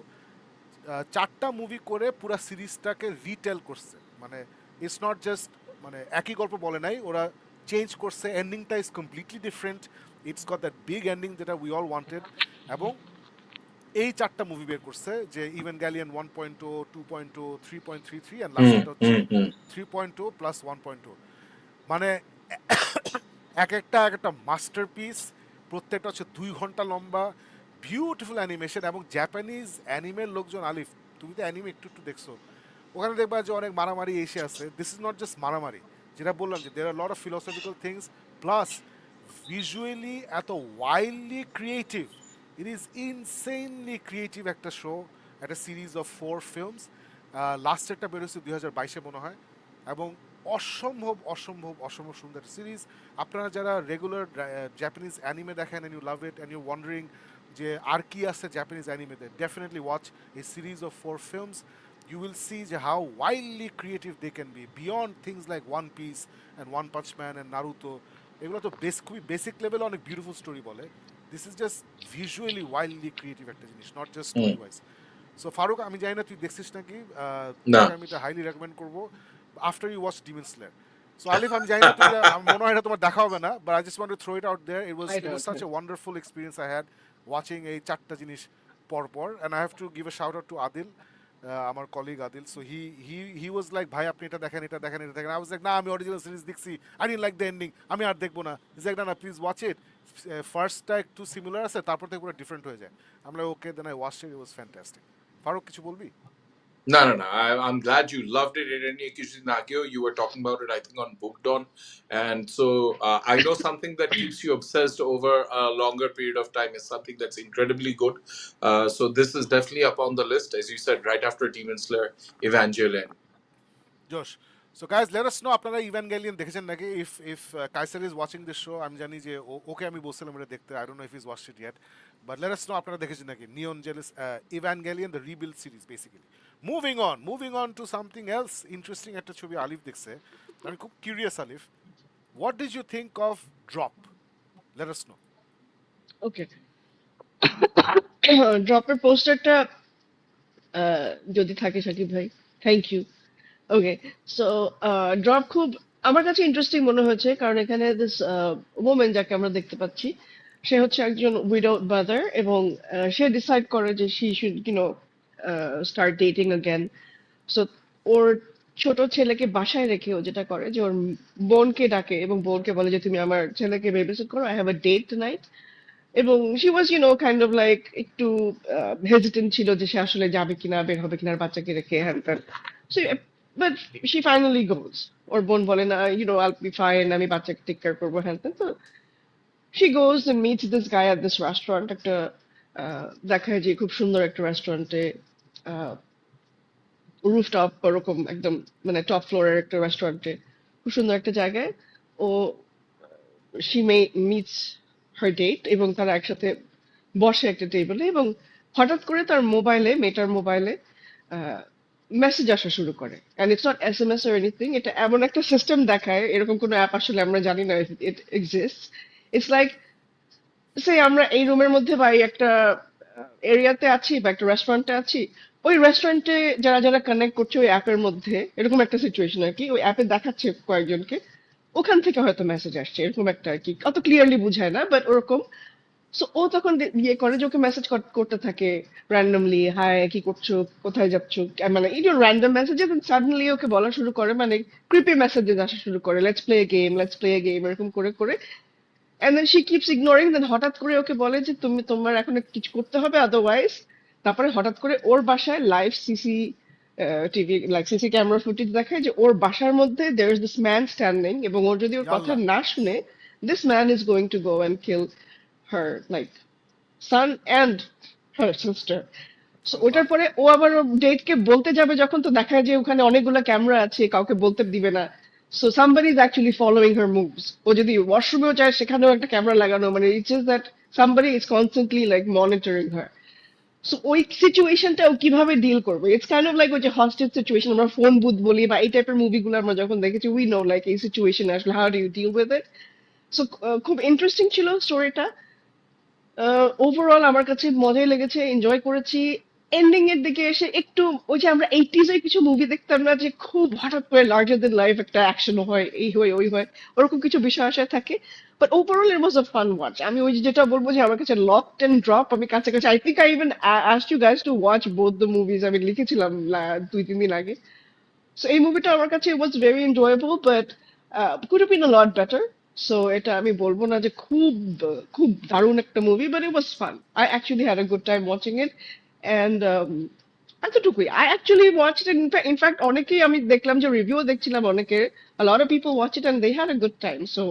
4টা movie করে পুরো সিরিজটাকে retail করছে। মানে it's not just মানে একই গল্প বলে নাই, ওরা চেঞ্জ করছে, এন্ডিংটা is completely different, it's got that big ending যেটা উই অল ওয়ান্টেড। এবং এই 4টা মুভি বের করছে, যে ইভেনগেলিয়ন 1.0, 2.0, 3.33 অ্যান্ড লাস্টটা হচ্ছে 3.0 প্লাস 1.0। মানে এক একটা মাস্টারপিস, প্রত্যেকটা হচ্ছে 2 ঘন্টা লম্বা, বিউটিফুল অ্যানিমেশন। এবং জাপানিজ অ্যানিমের লোকজন আলিফ, তুমি তো অ্যানিমে একটু একটু দেখছো, ওখানে দেখবা যে অনেক মারামারি এসে আছে। দিস ইজ নট জাস্ট মারামারি, যেটা বললাম যে there are lot of philosophical things, plus visually এত wildly creative, it is insanely creative একটা শো, একটা সিরিজ অফ 4 ফিল্মস। লাস্টেরটা বেরোচ্ছে 2022-এ মনে হয়, এবং অসম্ভব অসম্ভব অসম্ভব সুন্দর সিরিজ। আপনারা যারা রেগুলার জাপানিজ অ্যানিমে দেখেন and you love it and you wondering যে আর কি আছে জাপানিজ অ্যানিমেতে, definitely watch a series of 4 films. You will see how wildly creative they can be beyond things like One Piece and One Punch Man and Naruto. এগুলো তো খুবই basic লেভেলে অনেক বিউটিফুল স্টোরি বলে। This is just visually wildly creative একটা জিনিস, not just story wise. সো ফারুক, আমি জানি না তুই দেখছিস নাকি, না। আমি এটা হাইলি রেকমেন্ড করবো after you watch Demon Slayer. So Alif, আমি জানি না তুই, আমার মনে হয় এটা তোমার দেখা হবে না, but I just want to throw it out there. It was such a wonderful experience I had watching এই 4টা জিনিস পরপর। And I have to give a shout out to Adil, আমার colleague Adil. So he was like, ভাই আপনি এটা দেখেন, এটা দেখেন, এটা দেখেন। আই ওয়াজ লাইক, না আমি অরিজিনাল সিরিজ দেখছি, I didn't like the ending, আমি আর দেখবো না। ইজ লাইক, না প্লিজ ওয়াচ ইট, ফার্স্টটা একটু সিমিলার আছে, তারপর থেকে পুরো ডিফারেন্ট হয়ে যায়। আমরা okay, then I watched it, it was fantastic. Faruk, কিছু বলবি? No. I'm glad you loved it. You were talking about it, I think, on Bookdon. And so I know something that keeps you obsessed over a longer period of time is something that's incredibly good. So this is definitely up on the list, as you said, right after Demon Slayer, Evangelion. Josh. So guys, let us know আপনারা ইভানগেলিয়ন দেখেছেন নাকি। if Kaiser is watching this show, আমি জানি যে ওকে আমি বলছিলাম এটা দেখতে, I don't know if he's watched it yet, but let us know আপনারা দেখেছেন নাকি নিয়ন jellies Evangelion the Rebuild Series basically. Moving on to something else interesting, একটা ছবি আলিফ দেখছে, আমি খুব curious Alif, what did you think of Drop? Let us know. ওকে, ড্রপের পোস্টারটা যদি থাকে শাকিব ভাই, thank you. Okay, so drop খুব আমার কাছে ইন্টারেস্টিং মনে হয়েছে, কারণ এখানে দিস ওমেন যাকে আমরা দেখতে পাচ্ছি, সে হচ্ছে একজন উইডো মাদার, এবং সে ডিসাইড করে যে she should start dating again. So ওর ছোট ছেলেকে বাসায় রেখে ও যেটা করে যে ওর বোনকে ডাকে এবং বোনকে বলে যে তুমি আমার ছেলেকে বেবিসিট করো, I have a date tonight. এবং she was kind of like একটু হেজিটেন্ট ছিল যে সে আসলে যাবে কিনা, বের হবে কিনা আর বাচ্চাকে রেখে হ্যান ত্যান। সো বাট শি ফাইনালি গোজ। ওর বোন বলে না আইল বি ফাইন, আমি বাচ্চাকে টেক কেয়ার করবো হ্যান ত্যান। তো she goes and meets this guy at this restaurant, একটা দেখায় যে খুব সুন্দর একটা রেস্টুরেন্টে, রুফটপ ওরকম একদম মানে টপ ফ্লোরের একটা রেস্টুরেন্টে, খুব সুন্দর একটা জায়গায় ও she meets her date এবং তারা একসাথে বসে একটা টেবিলে এবং হঠাৎ করে তার মোবাইলে, মেয়েটার মোবাইলে মেসেজ আসা শুরু করে, and it's not SMS or anything, এটা এমন একটা সিস্টেম দেখায়, এরকম কোনো অ্যাপ আসলে আমরা জানি না it exists. It's like সে আমরা এই রুমের মধ্যে বা এই একটা এরিয়াতে আছি বা একটা রেস্টুরেন্টে আছি, ওই রেস্টুরেন্টে যারা যারা কানেক্ট করছে ওই অ্যাপের মধ্যে, এরকম একটা সিচুয়েশন আর কি, ওই অ্যাপে দেখাচ্ছে কয়েকজনকে, ওখান থেকে হয়তো মেসেজ আসছে, এরকম একটা আর কি, অত ক্লিয়ারলি বুঝায় না বাট ওরকম। সো ও তখন ইয়ে করে যে ওকে মেসেজ করতে থাকে র্যান্ডমলি, হাই কি করছো, কোথায় যাচ্ছ, মানে এই যে র্যান্ডম মেসেজে সাডেনলি ওকে বলা শুরু করে, মানে ক্রিপি মেসেজেস আসা শুরু করে, লেটস প্লে গেম এরকম করে করে। And then she keeps ignoring, then হঠাৎ করে ওকে বলে যে তুমি তোমার এখন কিছু করতে হবে আদারওয়াইজ। তারপরে হঠাৎ করে ওর বাসায় live CC TV like CC camera footage দেখায় যে ওর বাসার মধ্যে there is this man standing, এবং ওর যদি ওর কথা ইয়াল্লা না শুনে this man is going to go and kill her like son and her sister. So আল্লাহ ওটার পরে ও আবার ডেটকে বলতে যাবে যখন, তো দেখায় যে ওখানে অনেকগুলো ক্যামেরা আছে, কাউকে বলতে দিবে না। So somebody is actually following her moves. ও যদি ওয়াশরুমেও যায় সেখানেও একটা ক্যামেরা লাগানো, মানে it's just that somebody is constantly like monitoring her. So ওই সিচুয়েশনটা ও কিভাবে ডিল করবে, ইটস কাইন্ড অফ লাইক ওই যে হস্টেজ সিচুয়েশন আমরা ফোন বুথ বলি বা এই টাইপের মুভিগুলো আমরা যখন দেখেছি, উই নো লাইক এই সিচুয়েশনে আসলে how do you deal with it. So খুব ইন্টারেস্টিং ছিল স্টোরিটা। ওভারঅল আমার কাছে মজাই লেগেছে, এনজয় করেছি। এন্ডিং এর দিকে এসে একটু ওই যে আমরা 80s এর কিছু মুভি দেখতাম না যে খুব হঠাৎ করে লার্জার দেন লাইফ একটা অ্যাকশন হয়, এই হয় ওই হয়, ওরকম কিছু বিষয় আশায় থাকে। But overall it was a fun watch. আমি ওই যে যেটা বলবো যে আমার কাছে লকড এন্ড ড্রপ, আমি কাছাকাছি, I think I even asked you guys to watch both the movies, আমি লিখেছিলাম 2-3 দিন আগে। সো এই মুভিটা আমার কাছে was very enjoyable, but could have been a lot better. So এটা আমি বলবো না যে খুব খুব দারুণ একটা movie, but it was fun. I actually had a good time watching it. And এতটুকুই, I actually watch it. In fact অনেকেই আমি দেখলাম যে রিভিউ দেখছিলাম অনেকের, a lot of people watch it and they had a good time, so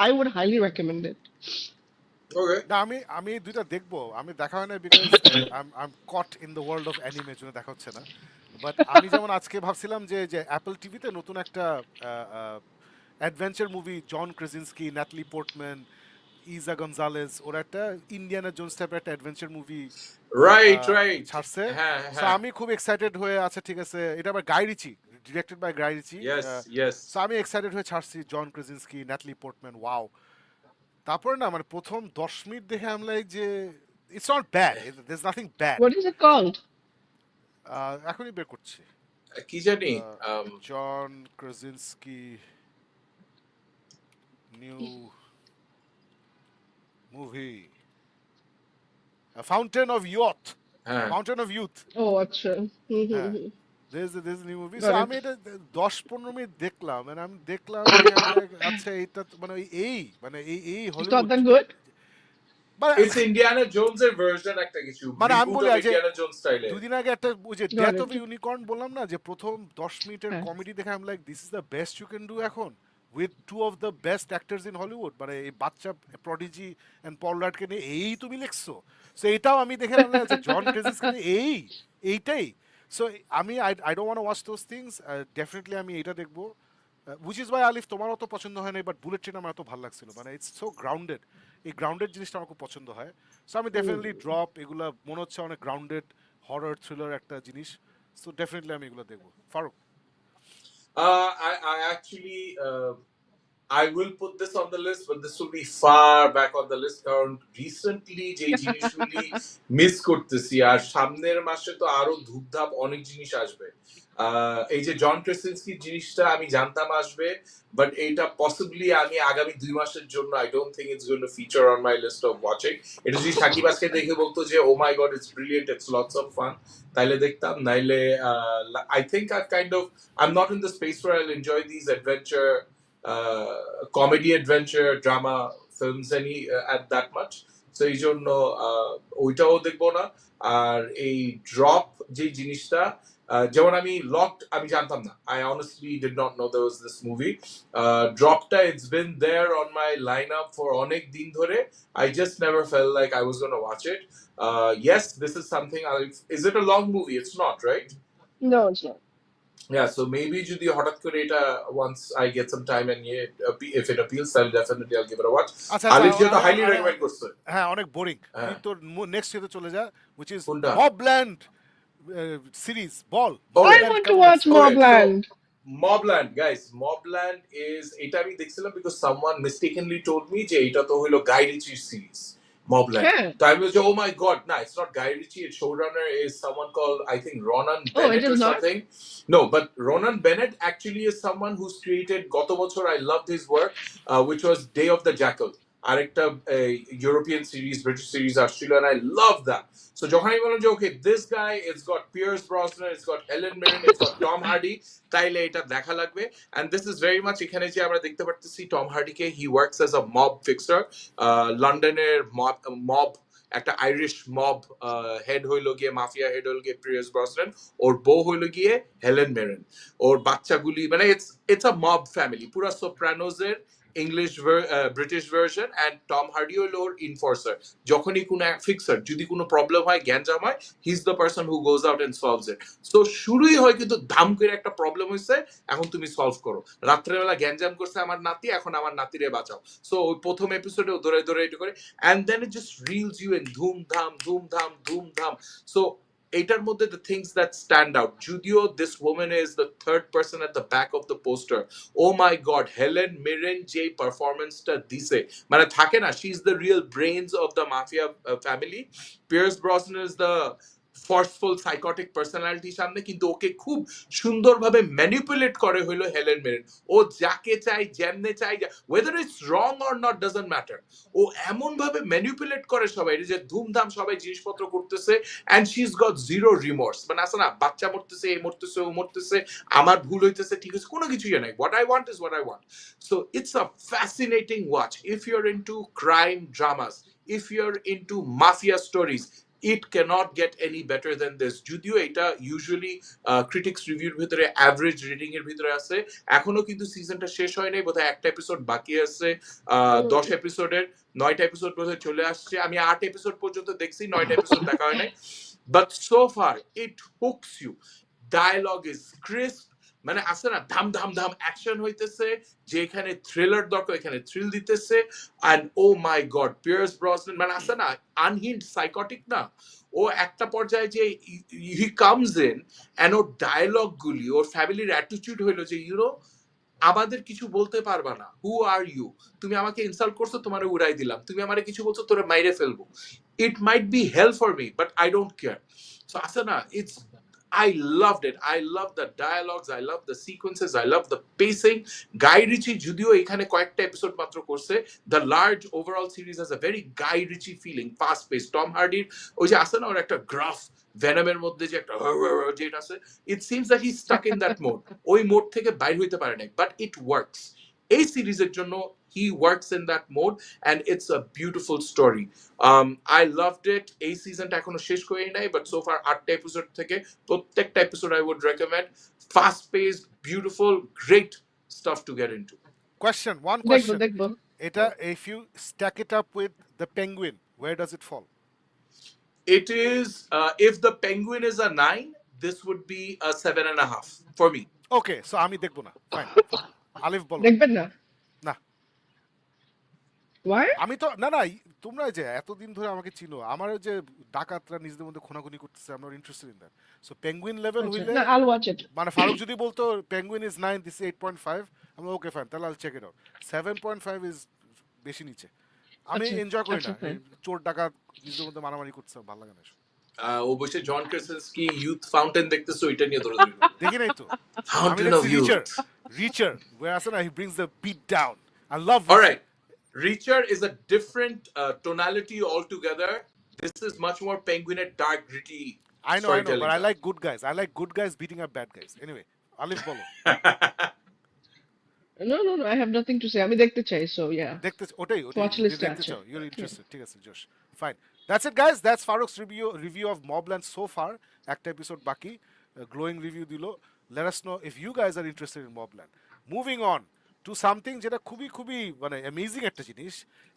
I would highly recommend it. Okay. না আমি দুইটা দেখবো, আমি দেখা হয় না because I am caught in the world of anime, জন্য দেখা হচ্ছে না। বাট আমি যেমন আজকে ভাবছিলাম যে যে অ্যাপল টিভিতে নতুন একটা অ্যাডভেঞ্চার মুভি, জন ক্রেজিনস্কি, ন্যাটলি পোর্টম্যান, ইজা গনজালেজ, ওরা একটা ইন্ডিয়ানা জোনস টাইপের একটা অ্যাডভেঞ্চার মুভি Right, right. ছাড়ছে। হ্যাঁ, সো হ্যাঁ। আমি খুব এক্সাইটেড হয়ে, আচ্ছা ঠিক আছে, এটা আবার Guy Ritchie, directed by Guy Ritchie. Yes, yes. So আমি এক্সাইটেড হয়ে ছাড়ছি, জন ক্রেজিনস্কি, ন্যাটলি পোর্টম্যান, ওয়াও। তারপরে না মানে প্রথম 10 মিনিট দেখে আমি লাইক যে it's not bad, there is nothing bad. What is it called? এখনই বের করছি। কি জানি? John Krasinski new movie, fountain of youth, হ্যাঁ। Fountain of youth. Oh, আচ্ছা। হ্যাঁ, this is new movie. Got So it. আমি এটা 10-15 মিনিট দেখলাম, and আমি দেখলাম যে আমি like, আচ্ছা এটা তো মানে এই মানে এই It's not Hollywood, that good? মানে It's Indiana Jones এর ভার্সন একটা কিছু। মানে আমি Reboot বলি of যে Indiana Jones স্টাইলে। দুদিন আগে একটা ওই যে Got death it. Of unicorn বললাম না, যে প্রথম 10 মিনিটের হ্যাঁ। কমেডি দেখে আমি like this is the best you can do এখন with two of the best actors in Hollywood, মানে এই বাচ্চা প্রডিজি এন্ড পল রাডকে নিয়ে এই তুমি লিখছো। সো এটাও আমি দেখে আমি আচ্ছা জন ক্রেজিনস্কি এইটাই। সো আমি I don't want to watch those things, definitely আমি এটা দেখবো। উইচ ইজ ওয়াই আলিফ তোমার অত পছন্দ হয় না, বাট বুলেট ট্রেন আমার এত ভালো লাগছিল, মানে ইটস সো গ্রাউন্ডেড, এই গ্রাউন্ডেড জিনিসটা আমার খুব পছন্দ হয়। সো আমি ডেফিনেটলি ড্রপ, এগুলা মনে হচ্ছে অনেক গ্রাউন্ডেড হরর থ্রিলার একটা জিনিস। সো ডেফিনেটলি আমি এগুলো দেখবো। Faruk? I actually I will put this on the list, but this will be far back on the list কারণ রিসেন্টলি যে জিনিসগুলি মিস করতেছি, আর সামনের মাসে তো আরো ধুপধাপ অনেক জিনিস আসবে। এই যে জন ক্রেসেন্সকি জিনিসটা আমি জানতাম আসবে, বাট এটা পসিবলি আমি আগামী 2 মাসের জন্য I don't think it's going to feature on my list of watching. এটা যদি সাকিব আজকে দেখে বলতো যে oh my god it's brilliant, it's lots of fun, তাইলে দেখতাম। নাইলে I think I kind of I am not in the space where I will enjoy this adventure comedy adventure drama films any at that much. So এই জন্য ওইটাও দেখবো না। আর এই drop যে জিনিসটা, যেমন আমি লকড আমি জানতাম না, I honestly did not know there was this movie. ড্রপটা it's been there on my line up for অনেক দিন ধরে, I just never fell like I was gonna watch it. Yes, this is something, is it a long movie? It's not, right? No, it's not. Yeah, so maybe যদি হঠাৎ করে এটা once I get some time and if it appeals, I'll definitely I'll give it a watch. আচ্ছা আলিফ যেহেতু আচ্ছা highly recommend করছে। হ্যাঁ অনেক বোরিং, হ্যাঁ। তুই তোর নেক্সট ইয়েতে চলে যা, which is কোনটা? Mobland series ball. Okay. I want to watch Okay, Mobland. Mobland, guys, Mobland is এটা আমি দেখছিলাম because someone mistakenly told me যে এটা তো হলো Guy Ritchie series, Mobland. Yeah. So I was like, oh my god, nah, it's not Guy Ritchie. Its showrunner is someone called, I think, Ronan Oh, it Bennett or is not? something. No, but Ronan Bennett actually is someone who's created গত বছর, I loved his work, which was Day of the Jackal. আরেকটা European series, British series আসছিল, and I love that. So যখন আমি বললাম যে okay, this guy, it's got Pierce Brosnan, it's got Helen Mirren, it's got Tom Hardy, তাইলে এটা দেখা লাগবে। And this is very much, এখানে যে আমরা দেখতে পারতেছি টম হার্ডিকে, he works as a mob fixer, লন্ডনের mob একটা আইরিশ মব হেড হইল গিয়ে, মাফিয়া হেড হইল গিয়ে পিয়ার্স ব্রসনান, ওর বউ হইল গিয়ে হেলেন মেরেন, ওর বাচ্চাগুলি, মানে ইটস আ মব ফ্যামিলি, পুরা সোপ্রানোজের English British version. And Tom Hardy হইল ওর ইনফোর্সার। যখনই কোনো ফিক্সার, যদি কোনো প্রবলেম হয়, গ্যাঞ্জাম হয়, he is the person who goes out and solves it. So শুরুই হয় কিন্তু ধাম করে একটা প্রবলেম হয়েছে, এখন তুমি সলভ করো। রাত্রেবেলা গ্যাঞ্জাম করছে আমার নাতি, এখন আমার নাতিরে বাঁচাও। সো ওই প্রথম এপিসোডে দৌড়ে দৌড়ে এটা করে, and then it just reels you in Dhoom Dham Dhoom Dham Dhoom Dham. So এটার মধ্যে the things that stand out, যদিও this woman is the third person at the back of the poster, oh my god, Helen Mirren যে পারফরম্যান্সটা দিছে, মানে থাকে না, she is the real brains of the mafia family. Pierce Brosnan is the forceful psychotic personality সামনে, কিন্তু ওকে খুব সুন্দরভাবে manipulate করে হইলো হেলেন মেরেন। ও যাকে চাই, যেমনে চাই, whether it's wrong or not doesn't matter, ও এমন ভাবে ম্যানিপুলেট করে সবাই যে ধুমধাম সবাই জিনিসপত্র করতেছে, and she is got zero remorse. মানে আছে না, বাচ্চা মরতেছে, এ মরতেছে, ও মরতেছে, আমার ভুল হইতেছে, ঠিক আছে, কোনো কিছুই নাই, what I want is what I want. So it's a fascinating watch if you are into crime dramas, if you're into mafia stories, it cannot get any better than this. যদিও এটা ইউজুয়ালি ক্রিটিক্স রিভিউর ভিতরে average rating এর ভিতরে আছে, এখনো কিন্তু সিজনটা শেষ হয় নাই, বোধহয় একটা এপিসোড বাকি আছে 10 এপিসোডের, 9টা এপিসোড বোধহয় চলে আসছে। আমি 8 এপিসোড পর্যন্ত দেখছি, 9টা এপিসোড দেখা হয় নাই, but so far it hooks you. Dialogue is crisp, মানে আছে না, ধাম ধাম ধাম অ্যাকশন হইতেছে, যেখানে থ্রিলার দরকার এখানে থ্রিল দিতেছে। and oh my god, Pierce Brosnan, মানে আছে না, আনহিন্ড সাইকোটিক না, ও একটা পর্যায়ে যে হি কামস ইন এন্ড ওর ডায়ালগ গুলি, ওর ফ্যামিলির অ্যাটিটিউড হইলো যে ইউনো আমাদের কিছু বলতে পারবা না, হু আর ইউ, তুমি আমাকে ইনসাল্ট করছো, তোমারে উড়াই দিলাম, তুমি আমারে কিছু বলছো, তোরে মাইরে ফেলবো, it might be hell for me but I don't care. So আছে না, it's I loved it. I love the dialogues, I love the sequences, I love the pacing. Guy Ritchie যদিও এখানে কয়েকটা এপিসোড মাত্র করছে, the large overall series has a very Guy Ritchie feeling, fast paced. Tom Hardy ওই যে আছে না, ওর একটা গ্রাফ ভেনমের মধ্যে যে একটা যেটা আছে, it seems that he's stuck in that mode, ওই মোড থেকে বাইর হইতে পারে না, but it works। এই সিরিজের জন্য he works in that mode and it's a beautiful story. I loved it. এই সিজনটা এখনো শেষ করি নাই, but so far 8টা এপিসোড থেকে প্রত্যেকটা episode I would recommend. Fast paced, beautiful, great stuff to get into. One দেখবো question, দেখবো। এটা if you stack it up with the Penguin, where does it fall? It is if the Penguin is a 9, this would be a 7.5 for me. Okay, so আমি দেখবো না, fine. আলিফ বলো। দেখবেন না? না Why? আমি তো না না, তোমরা যে এতদিন ধরে আমাকে চিনো, আমার ওই যে ডাকাতরা নিজেদের মধ্যে খোনাখুনি করতেছে, আমরা interested in that. So penguin level আচ্ছা, হইলে, না, I'll watch it. মানে ফারুক যদি বলতো পেঙ্গুইন ইজ 9, দিস 8.5, আমি ওকে ফাইন, তাহলে আল চেক ইট আউট। 7.5 ইজ বেশি নিচে, আমি আচ্ছা, এনজয় করি আচ্ছা, না, fine. চোর ডাকাত নিজেদের মধ্যে মারামারি করতে ভালো লাগে না এসব। ও বসে জন ক্রেসেন্সকি ইউথ ফাউন্টেন দেখতেছে, ওইটা নিয়ে দৌড়াদৌড়ি করবে। দেখি নাই তো। আমি ফাউন্টেন দেখছি অফ ইউথ। রিচার where আছে না he brings the beat down. I love All Reacher. right. Reacher is a different tonality altogether. This is much more penguinate, dark, gritty I know, but storytelling. I like good guys. I like good guys beating up bad guys. Anyway, Alif bolo. No, I have nothing to say. আমি দেখতে চাই, so yeah. দেখতে ওটাই Watch list দেখতে আছে। চাও, you're interested. ঠিক আছে, Josh. Fine. That's it guys. That's Farooq's review of Mobland so far. একটা এপিসোড বাকি, glowing review দিলো. Let us know if you guys are interested in Mobland. Moving on to something যেটা খুবই খুবই মানে amazing একটা জিনিস।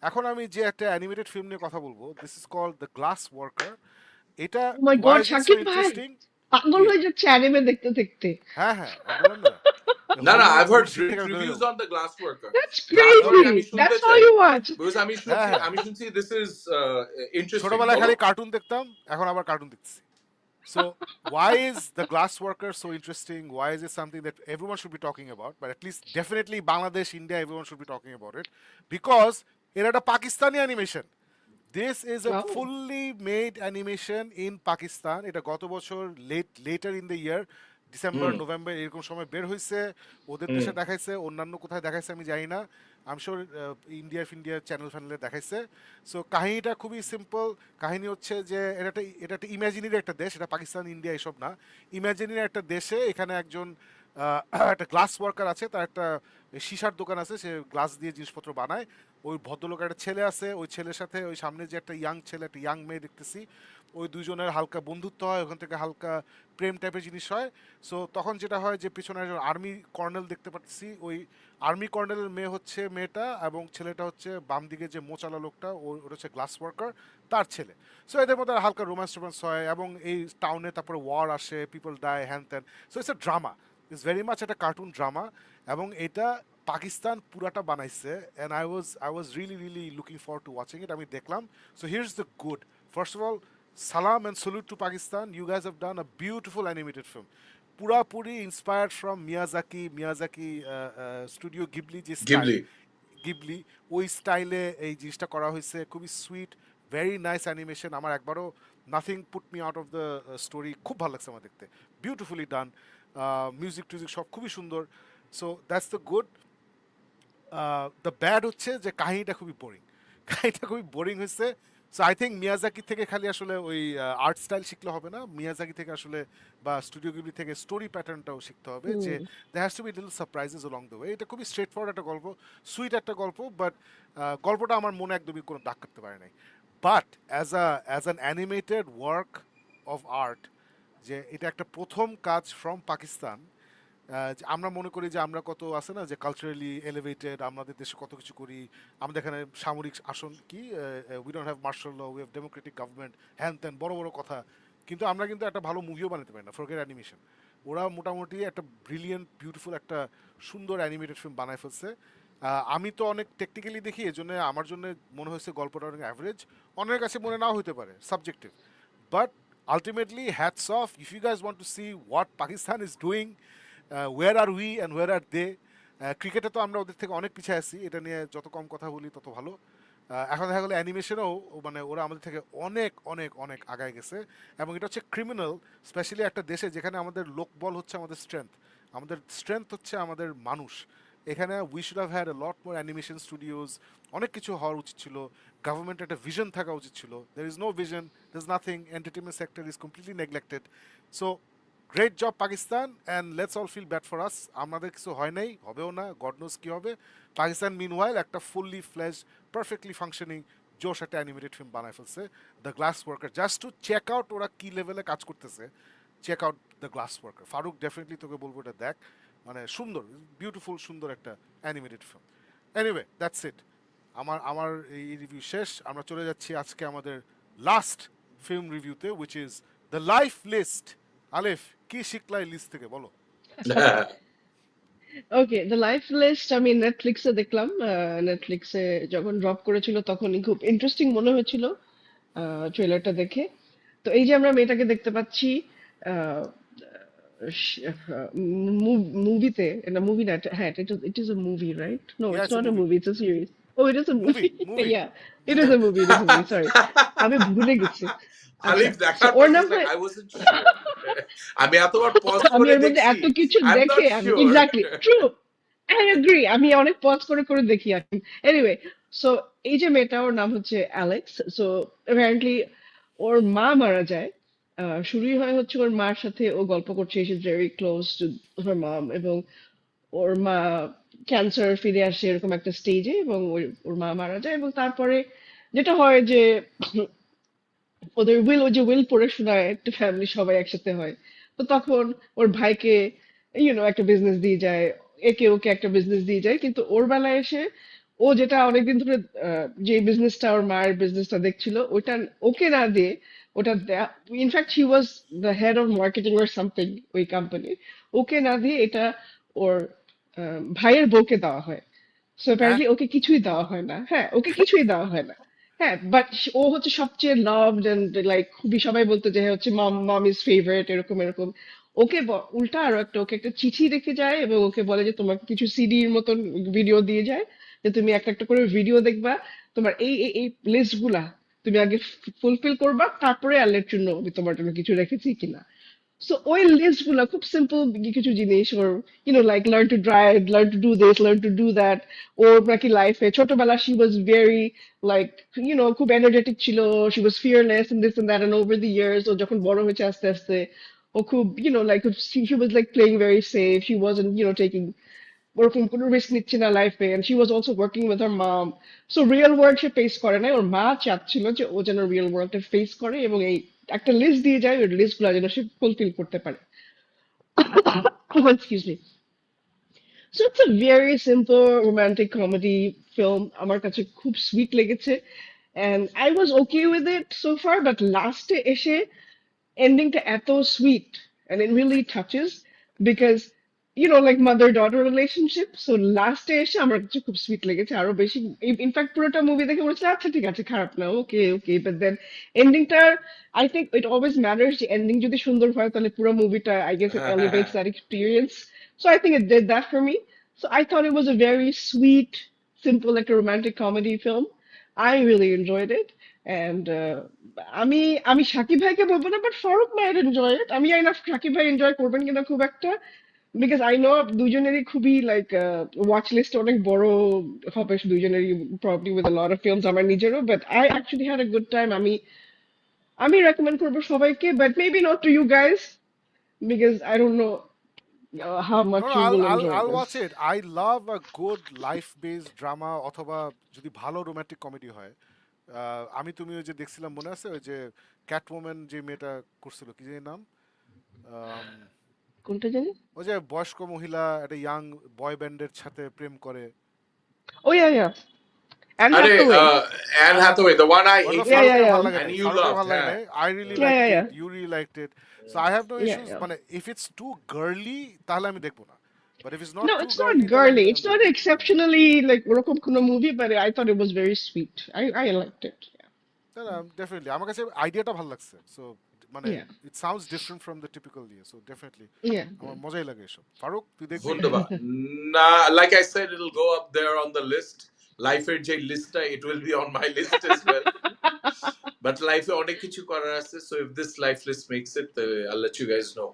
এখন আমি যে একটা অ্যানিমেটেড ফিল্ম নিয়ে কথা বলবো, this is called the glass Worker. এটা Oh my why god, is it so Shakib ভাই interesting? পাগল হয়ে যাচ্ছে অ্যানিমে দেখতে দেখতে। হ্যাঁ বলেন না। No, I've heard Bullshit great থেকে বেরো reviews যাও। on the Glassworker. That's crazy. That's all you watch. Because আমি শুনছি this is interesting. ছোটবেলায় খালি কার্টুন দেখতাম, এখন আবার কার্টুন দেখতেছি। So why is the Glassworker so interesting? Why is it something that everyone should be talking about? But at least definitely Bangladesh, India, everyone should be talking about it because it's a Pakistani animation. This is a Oh. fully made animation in Pakistan. এটা গত বছর later in the year, December November এরকম সময় বের হয়েছে। ওদের দেশে দেখাইছে, অন্যান্য কোথায় দেখাইছে আমি জানি না। I am sure India channel ফ্যানেলে দেখাইছে। সো কাহিনীটা খুবই সিম্পল। কাহিনী হচ্ছে যে এটা একটা ইমাজিনারি একটা দেশ, এটা পাকিস্তান ইন্ডিয়া এসব না। ইমাজিনারি একটা দেশে এখানে একজন একটা গ্লাস ওয়ার্কার আছে, তার একটা সীসার দোকান আছে, সে গ্লাস দিয়ে জিনিসপত্র বানায়। ওই ভদ্রলোকের একটা ছেলে আছে, ওই ছেলের সাথে ওই সামনে যে একটা ইয়াং ছেলে, একটা ইয়াং মেয়ে দেখতেছি, ওই দুজনের হালকা বন্ধুত্ব হয়, ওখান থেকে হালকা প্রেম টাইপের জিনিস হয়। সো তখন যেটা হয় যে পিছনে একজন আর্মি কর্নেল দেখতে পাচ্ছি, ওই আর্মি কর্নেলের মেয়ে হচ্ছে মেয়েটা, এবং ছেলেটা হচ্ছে বাম দিকে যে মোচালা লোকটা, ওটা হচ্ছে গ্লাস ওয়ার্কার, তার ছেলে। সো এদের মধ্যে হালকা রোম্যান্স টোম্যান্স হয়, এবং এই টাউনে তারপরে ওয়ার আসে, পিপল ডাই, হ্যান ত্যান। So it's a drama, it's very much একটা কার্টুন ড্রামা, এবং এটা পাকিস্তান পুরাটা বানাইছে। And I was really looking forward two watching ইট। আমি দেখলাম। So here is the good. First of all, salam and salute to Pakistan. You guys have done a beautiful animated film. Purapuri inspired from Miyazaki Studio Ghibli যে style, Ghibli, ওই স্টাইলে এই জিনিসটা করা হয়েছে। খুবই সুইট, ভেরি নাইস অ্যানিমেশন। আমার একবারও nothing put me out of the story. খুব ভালো লাগছে আমার দেখতে, বিউটিফুলি ডান। মিউজিক টিউজিক সব খুবই সুন্দর। So that's the good. The bad হচ্ছে যে কাহিনীটা খুবই বোরিং হয়েছে। সো আই থিঙ্ক মিয়াজাকি থেকে খালি আসলে ওই আর্ট স্টাইল শিখলে হবে না, মিয়াজাকি থেকে আসলে বা স্টুডিও গিবলি থেকে স্টোরি প্যাটার্নটাও শিখতে হবে, যে there has to be little surprises along the way. এটা খুবই স্ট্রেট ফরওয়ার্ড একটা গল্প, সুইট একটা গল্প, বাট গল্পটা আমার মনে একদমই কোনো দাগ কাটতে পারে নাই। But as an animated work of art, যে এটা একটা প্রথম কাজ ফ্রম পাকিস্তান। আমরা মনে করি যে আমরা কত আছে না যে কালচারালি এলিভেটেড, আমাদের দেশে কত কিছু করি, আমাদের এখানে সামরিক আসন কি, we don't have martial law, we have democratic government, হ্যান ত্যান বড় বড় কথা, কিন্তু আমরা কিন্তু একটা ভালো মুভিও বানাতে পারি না। ফরগেট অ্যানিমেশন, ওরা মোটামুটি একটা ব্রিলিয়েন্ট বিউটিফুল একটা সুন্দর অ্যানিমেটেড ফিল্ম বানায় ফেলছে। আমি তো অনেক টেকনিক্যালি দেখি, এই জন্য আমার জন্য মনে হয়েছে গল্পটা অনেক অ্যাভারেজ, অনেকের কাছে মনে নাও হতে পারে, subjective. But ultimately hats off, if you guys want to see what Pakistan is doing, where are we and where are they. ক্রিকেটে তো আমরা ওদের থেকে অনেক পিছিয়ে আছি, এটা নিয়ে যত কম কথা বলি তত ভালো। এখন দেখা গেলো অ্যানিমেশনেও মানে ওরা আমাদের থেকে অনেক অনেক অনেক আগায় গেছে, এবং এটা হচ্ছে ক্রিমিনাল, স্পেশালি একটা দেশে যেখানে আমাদের লোকবল হচ্ছে আমাদের স্ট্রেংথ হচ্ছে আমাদের মানুষ। এখানে we should have had a lot more animation studios, অনেক কিছু হওয়ার উচিত ছিল, গভর্নমেন্টের একটা ভিশন থাকা উচিত ছিল। There is no vision, there is nothing, entertainment sector is completely neglected. So great job Pakistan, and let's all feel bad for us. আমাদের কিছু হয় নাই, হবেও না, গড নোজ কী হবে। পাকিস্তান মিনওয়াইল একটা ফুললি ফ্লেজ, পারফেক্টলি ফাংশনিং জোশ একটা অ্যানিমেটেড ফিল্ম বানায় ফেলছে, the glass worker. Just to check out ওরা কী লেভেলে কাজ করতেছে, check out the glass worker. Faruk, definitely তোকে বলবো এটা দেখ, মানে সুন্দর, বিউটিফুল সুন্দর একটা animated film. Anyway, that's it. আমার এই রিভিউ শেষ। আমরা চলে যাচ্ছি আজকে আমাদের লাস্ট ফিল্ম রিভিউতে, which is the life list. Alif, কি শিখলা এই লিস্ট থেকে বলো? ওকে, দ্য লাইফ লিস্ট আমি নেটফ্লিক্সে দেখলাম। নেটফ্লিক্সে যখন ড্রপ করেছিল তখনই খুব ইন্টারেস্টিং মনে হয়েছিল ট্রেলারটা দেখে। তো এই যে আমরা মেয়েটাকে দেখতে পাচ্ছি মুভিতে, এটা মুভি না, হ্যাঁ it is a movie right? No, Yeah, it's it's a not a movie. Movie, it's a series. Oh, it is a movie movie. Yeah, it is movie a movie. It is a movie. Sorry, আমি ভুলে গেছি। আচ্ছা, Alif so দেখার ওর পর নাম she's like, হয় I wasn't sure. আমি এতবার পজ আমি করে এর মধ্যে দেখছি, এত কিছু I'm দেখে not আমি sure. Exactly true I agree আমি অনেক পজ করে করে দেখি এখন এনিওয়ে সো এই যে মেয়েটা ওর নাম হচ্ছে অ্যালেক্স সো অ্যাপারেন্টলি ওর মা মারা যায় শুরুই হয় হচ্ছে ওর মার সাথে ও গল্প করছে is very close to her mom এবং ওর মা ক্যান্সার ফিরে আসে এরকম একটা স্টেজে এবং ওর মা মারা যায় এবং তারপরে যেটা হয় যে ওদের ওই যে উইল পড়ে শোনায় একটা ফ্যামিলি সবাই একসাথে হয় তো তখন ওর ভাইকে একটা বিজনেস দিয়ে যায় একে ওকে একটা বিজনেস দিয়ে যায় কিন্তু ওর বেলায় এসে ও যেটা অনেকদিন ধরে যে বিজনেসটা ওর মায়ের বিজনেসটা দেখছিল ওটা ওকে না দিয়ে ওটা in fact he was the head of marketing or something ওই কোম্পানি ওকে না দিয়ে এটা ওর ভাইয়ের বউকে দেওয়া হয় সো হ্যাঁ অ্যাপারেন্টলি ওকে কিছুই দেওয়া হয় না হ্যাঁ ওকে কিছুই দেওয়া হয় না হ্যাঁ বাট ও হচ্ছে সবচেয়ে লাভড এন্ড লাইক খুবই সবাই বলতো যে হচ্ছে মম মম ইজ ফেভারিট এরকম এরকম ওকে উল্টা আরো একটা ওকে একটা চিঠি রেখে যায় এবং ওকে বলে যে তোমাকে কিছু সিডির মতন ভিডিও দিয়ে যায় যে তুমি একটা একটা করে ভিডিও দেখবা তোমার এই এই এই লিস্ট গুলা তুমি আগে ফুলফিল করবা তারপরে আল্লের জন্য আমি তোমার জন্য কিছু রেখেছি কিনা সো ওই লিস্ট গুলা খুব সিম্পল কিছু জিনিস ওর like learn to drive learn to do this learn to do that ওর নাকি লাইফে ছোটবেলা শি ওয়াজ ভেরি লাইক খুব এনার্জেটিক ছিল she was fearless and this and that and over the years ও যখন বড় হয়েছে আস্তে আস্তে ও খুব like she was like playing very safe she wasn't taking ওরকম কোনো রিস্ক নিচ্ছে না লাইফে and she was also working with her mom so real world say face করে না ওর মা চাচ্ছিল যে ও যেন রিয়েল ওয়ার্ল্ডটা ফেস করে এবং এই একটা লিস্ট দিয়ে যায় ওই লিস্ট গুলো যেন সে ফুলফিল করতে পারে excuse me so it's a very simple romantic comedy film আমার কাছে খুব সুইট লেগেছে and I was okay with it so far but লাস্টে এসে endingটা এত sweet and it really touches because like mother daughter relationship so last এ এসে আমার কাছে খুব sweet লেগেছে আরো বেশি ইনফ্যাক্ট পুরোটা মুভি দেখে মনে হচ্ছে আচ্ছা ঠিক আছে খারাপ না ওকে ওকে but then endingটার I think it always matters যে ending যদি সুন্দর হয় তাহলে পুরো মুভিটা I guess it elevates that experience so I think it did that for me so I thought it was a very sweet simple like a romantic comedy film I really enjoyed it and আমি আমি শাকিব ভাইকে বলবো না but Farooq might enjoy it আমি জানি না শাকিব ভাই enjoy করবেন কিনা খুব একটা বিকজ আই নো দুজনেরই খুবই লাইক ওয়াচ লিস্ট অনেক বড় হবে দুজনেরই probably with a lot of films আমার নিজেরও but I actually had a good time আমি আমি রেকমেন্ড করবো সবাইকে but maybe not to you guys because I don't know how No, much no, you I'll, will I'll, enjoy I'll this. watch it. I love a good life-based drama অথবা যদি ভালো romantic comedy হয় আমি তুমি ওই যে দেখছিলাম মনে আছে ওই যে ক্যাটওম্যান যে মেয়েটা করছিল কি যে নাম আম, কোনটা জানি ওই যে বয়স্ক মহিলা একটা ইয়াং বয় ব্যান্ডের সাথে প্রেম করে oh yeah yeah Anne আরে Hathaway Anne Hathaway, the one I ওটা yeah hated yeah ফারুকের yeah ভালো লাগে and নাই you ফারুকের loved, ভালো লাগে হ্যাঁ। নাই I really yeah liked yeah it you really liked it so I have no yeah issues yeah মানে ইফ ইটস টু গার্লি তাহলে আমি দেখবো না but if it's not No, too it's not গার্লি তাহলে আমি girly. It's not দেখবো exceptionally like ওরকম কোনো movie, but I thought it was very sweet. I liked it. না না ডেফিনেটলি আমার কাছে আইডিয়াটা ভালো লাগছে সো মানে Yeah, it sounds different from the typical ইয়ে সো ডেফিনেটলি yeah, আমার মজাই লাগে এসব ফারুক তুই দেখবি Wunderbar. Nah, like I said, it'll go up there on the list. Life এর যে লিস্টটা, it will be on my list as well. But life এ অনেক কিছু করার আছে, so if this life list makes it, I'll let you guys know.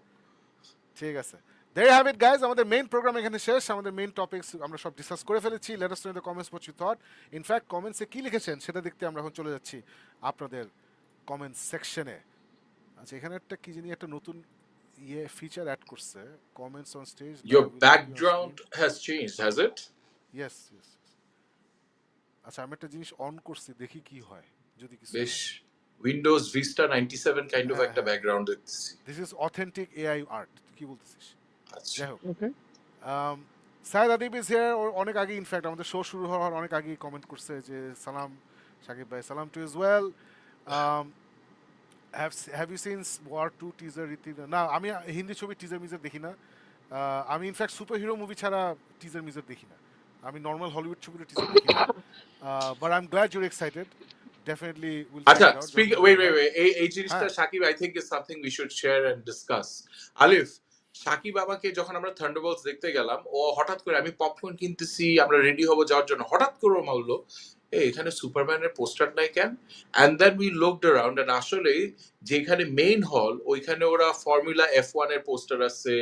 ঠিক আছে there you have it guys আমাদের মেইন প্রোগ্রাম এখানে শেষ আমাদের মেইন টপিকস আমরা সব ডিসকাস করে ফেলেছি let us know in the comments what you thought in fact কমেন্টসে কি লিখেছেন সেটা দেখতে আমরা এখন চলে যাচ্ছি আপনাদের কমেন্ট সেকশনে আচ্ছা এখানে একটা কি জানি একটা নতুন ইয়ে ফিচার অ্যাড করছে comments on stage Your background has changed, has it? Yes yes আচ্ছা আমি একটা জিনিস অন করছি দেখি কি হয় যদি কিছু বেশ Windows Vista 97 kind of হ্যাঁ, একটা হ্যাঁ। ব্যাকগ্রাউন্ড দেখতেছি। This is authentic AI art কি বলতেছিস আচ্ছা। যাই হোক okay. Saeed Adib is here অনেক আগে ইনফ্যাক্ট আমাদের শো শুরু হওয়ার অনেক আগে কমেন্ট করছে যে সালাম শাকিব ভাই সালাম to is well have you seen War two teaser রীতি না আমি হিন্দি ছবি টিজার মিজার দেখি না আমি ইনফ্যাক্ট সুপার হিরো মুভি ছাড়া টিজার মিজার দেখি না আমি নর্মাল হলিউড ছবির টিজার দেখি না but I am glad you're excited definitely will আচ্ছা, speak. Wait. এই জিনিসটা হ্যাঁ। Shakib, I think is something we should share and discuss. Alif, Shakib আমাকে যখন আমরা থান্ডারবোল্টস দেখতে গেলাম, ও হঠাৎ করে, আমি পপকর্ন কিনতেছি, আমরা রেডি হবো যাওয়ার জন্য, হঠাৎ করে ও বললো, এই এখানে সুপারম্যানের পোস্টার নাই কেন? And then we looked around, and আসলে যেখানে মেইন হল ওইখানে ওরা ফর্মুলা F1 এর পোস্টার আছে,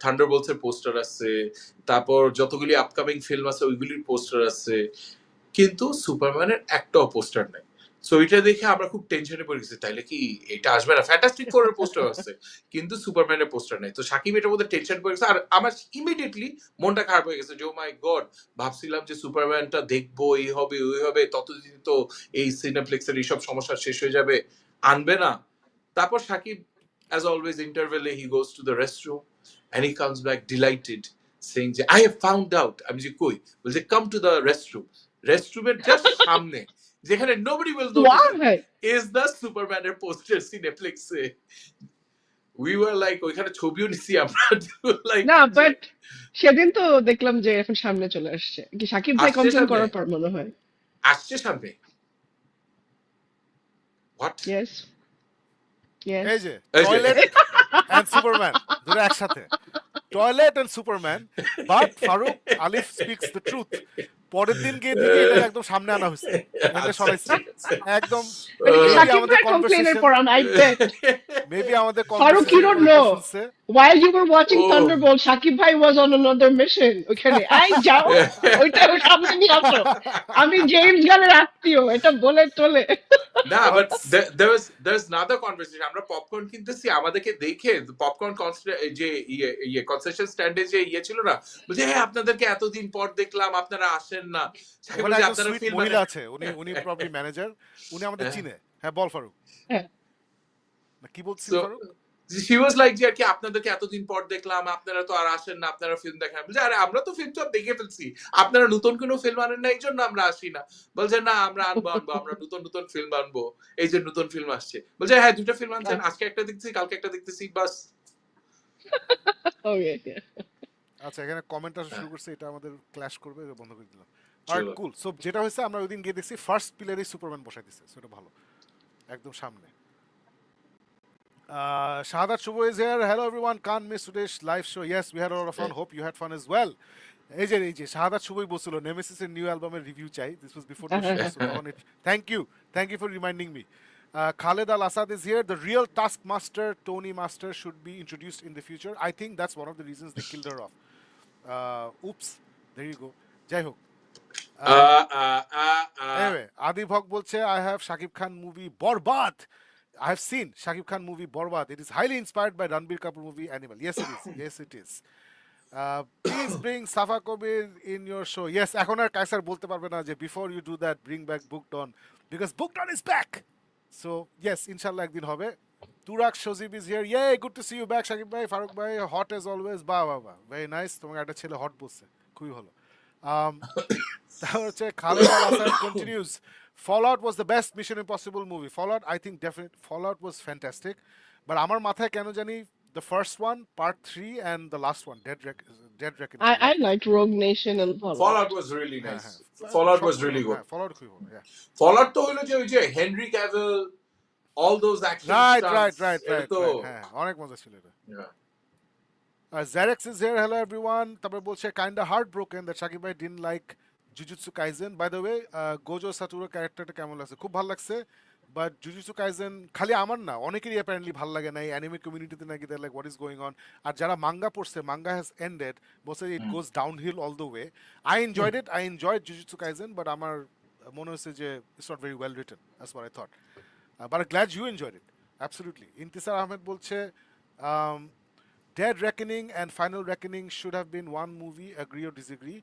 থান্ডারবোল্টস এর পোস্টার আছে, তারপর যতগুলি আপকামিং ফিল্ম আছে ওইগুলির পোস্টার আছে, কিন্তু সুপারম্যানের একটাও পোস্টার নাই। সো এটা দেখে আমরা খুব টেনশনে পড়ে গেছি, তাইলে কি এটা আসবে না? ফ্যান্টাস্টিক ফোরের পোস্টার আছে কিন্তু সুপারম্যানের পোস্টার নাই। তো সাকিব এটার মধ্যে টেনশন পড়ে গেছে, আর আমার ইমিডিয়েটলি মনটা খারাপ হয়ে গেছে যে ও মাই গড, ভাবছিলাম যে সুপারম্যানটা দেখবো, এই হবে ওই হবে, ততদিন তো এই সিনেপ্লেক্সের এইসব সমস্যা শেষ হয়ে যাবে, আনবে না। তারপর Shakib, as always, interval he goes to the restroom and he comes back delighted saying যে I have found out. আমি যে কই? বলছে come to the restroom. রেস্টরুমের জাস্ট সামনে, যেখানে nobody will notice it, Why? is the Superman এর poster সিনেপ্লেক্সে। We were like, ওইখানে ছবিও নিছি আমরা, like না, বাট সেদিন তো দেখলাম যে এখন সামনে চলে আসছে, কি সাকিব ভাই আসছে কমপ্লেন সামনে, করার পর মনে হয়। আসছে সামনে। What? Yes yes. এই যে এই যে- টয়লেট এন্ড সুপারম্যান দুটো একসাথে, toilet and Superman, but Farooq Alif speaks the truth. পরের দিন গিয়ে দেখি এটা একদম সামনে আনা হয়েছে, এটা সরাইছে একদম। But Maybe সাকিব আমাদের ভাই কমপ্লেনের conversation- পর I bet. মেবি আমাদের Farooq, you don't know. শুনছে। While you were watching Oh. Thunderbolts, Shakib Bhai was on another mission. ওখানে আই যাও, ওইটা সামনে নিয়ে আসো, আমি জেমস গানের আত্মীয়, এটা বলে চলে। না, বাট there's another conversation. আমরা পপকর্ন কিনতেছি, আমাদেরকে দেখে পপকর্ন যে কনসেশন স্ট্যান্ডে যে ছিল না, বলছে হ্যাঁ আপনাদেরকে এতদিন পর দেখলাম, আপনারা আসেন না। সাকিব ওখানে বলছে, একজন আপনারা সুইট ফিল্ম মহিলা আছে, উনি প্রবলি ম্যানেজার, উনি আমাদের হ্যাঁ। চিনে। হ্যাঁ বল ফারুক। হ্যাঁ। না কি বলছিস So, Faruk? she was like যে আর কি আপনাদেরকে এতদিন পর দেখলাম, আপনারা তো আর আসেন না, আপনারা ফিল্ম দেখেন না। বলছে আরে আমরা তো ফিল্ম সব দেখে ফেলছি, আপনারা নতুন কোনো ফিল্ম আনেন না, এই জন্য আমরা আসি না। বলছে না আমরা আনবো, আমরা নতুন নতুন ফিল্ম আনবো, এই যে নতুন ফিল্ম আসছে। বলছে হ্যাঁ দুটো ফিল্ম আনছেন, আজকে একটা দেখতেছি, কালকে একটা দেখতেছি, বাস। Okay, yeah. আচ্ছা এখানে কমেন্ট আসা শুরু করছে, এটা আমাদের ক্ল্যাশ করবে, এটা বন্ধ করে দিলাম। চলো। অলরাইট কুল। সো যেটা হয়েছে আমরা ওইদিন গিয়ে দেখছি ফার্স্ট পিলারই সুপারম্যান বসাই দিছে, সো এটা ভালো, একদম সামনে। Shahadat Shubho is here. Hello everyone. Can't miss today's live show. Yes, we had a lot of fun. Hope you had fun as well. এই যে শাহাদাত শুভই বলছিল নেমেসিস এর নিউ অ্যালবামের রিভিউ চাই। This was before the show, so তখন thank you for reminding me. Khaled Al Asad is here. The real Taskmaster, Tony Master, should be introduced in the future. I think that's one of the reasons they killed her off. Oops, there you go. Jai Ho. Anyway, Adi Bhog bolche, I have Shakib Khan movie Borbad. I have seen Shakib Khan movie Borbad. It is highly inspired by Ranbir Kapoor movie Animal. Yes, it is. Yes, it is. Please bring Safa Kobir in your show. Yes, এখন আর কাইসার বলতে পারবে না যে before you do that, bring back Booked On, because Booked On is back. So yes, inshallah একদিন হবে. Turak Shozib is here. Yay, good to see you back, Shakib bhai, Farooq bhai, hot as always. Ba. Very nice. তোমাকে একটা ছেলে hot বলছে, খুবই ভালো। তারপর হচ্ছে Khaled Al Asad continues. Fallout was the best Mission Impossible movie. Fallout, I think definitely Fallout was fantastic. But আমার মাথায় কেন জানি the first one, part 3, and the last one, Dead Reckoning. I liked Rogue Nation and Fallout was really হ্যাঁ, nice. হ্যাঁ। Fallout সব was ভালো, really good. হ্যাঁ, Fallout খুবই ভালো, yeah. Fallout তো হলো যে ওই যে Henry Cavill, all those action Right. এটা তো হ্যাঁ, অনেক মজা ছিল এটা। yeah. Zarex is here. Hello everyone. তারপর বলছে kinda heartbroken that Shakib bhai didn't like Jujutsu Kaisen. By the way, Gojo Satoru ক্যারেক্টারটা কেমন লাগছে? খুব ভালো লাগছে। But Jujutsu Kaisen খালি আমার না, অনেকেরই apparently ভালো লাগে না। এই anime communityতে নাকি they're like what is going on? আর যারা মাঙ্গা পড়ছে, manga has ended, বলছে it goes downhill all the way. I enjoyed it. I enjoyed Jujutsu Kaisen, but আমার মনে হচ্ছে যে it's not very well written. That's what I thought. But I'm glad you enjoyed it. Absolutely. Intisar Ahmed বলছে Dead Reckoning and Final Reckoning should have been one movie. Agree or disagree?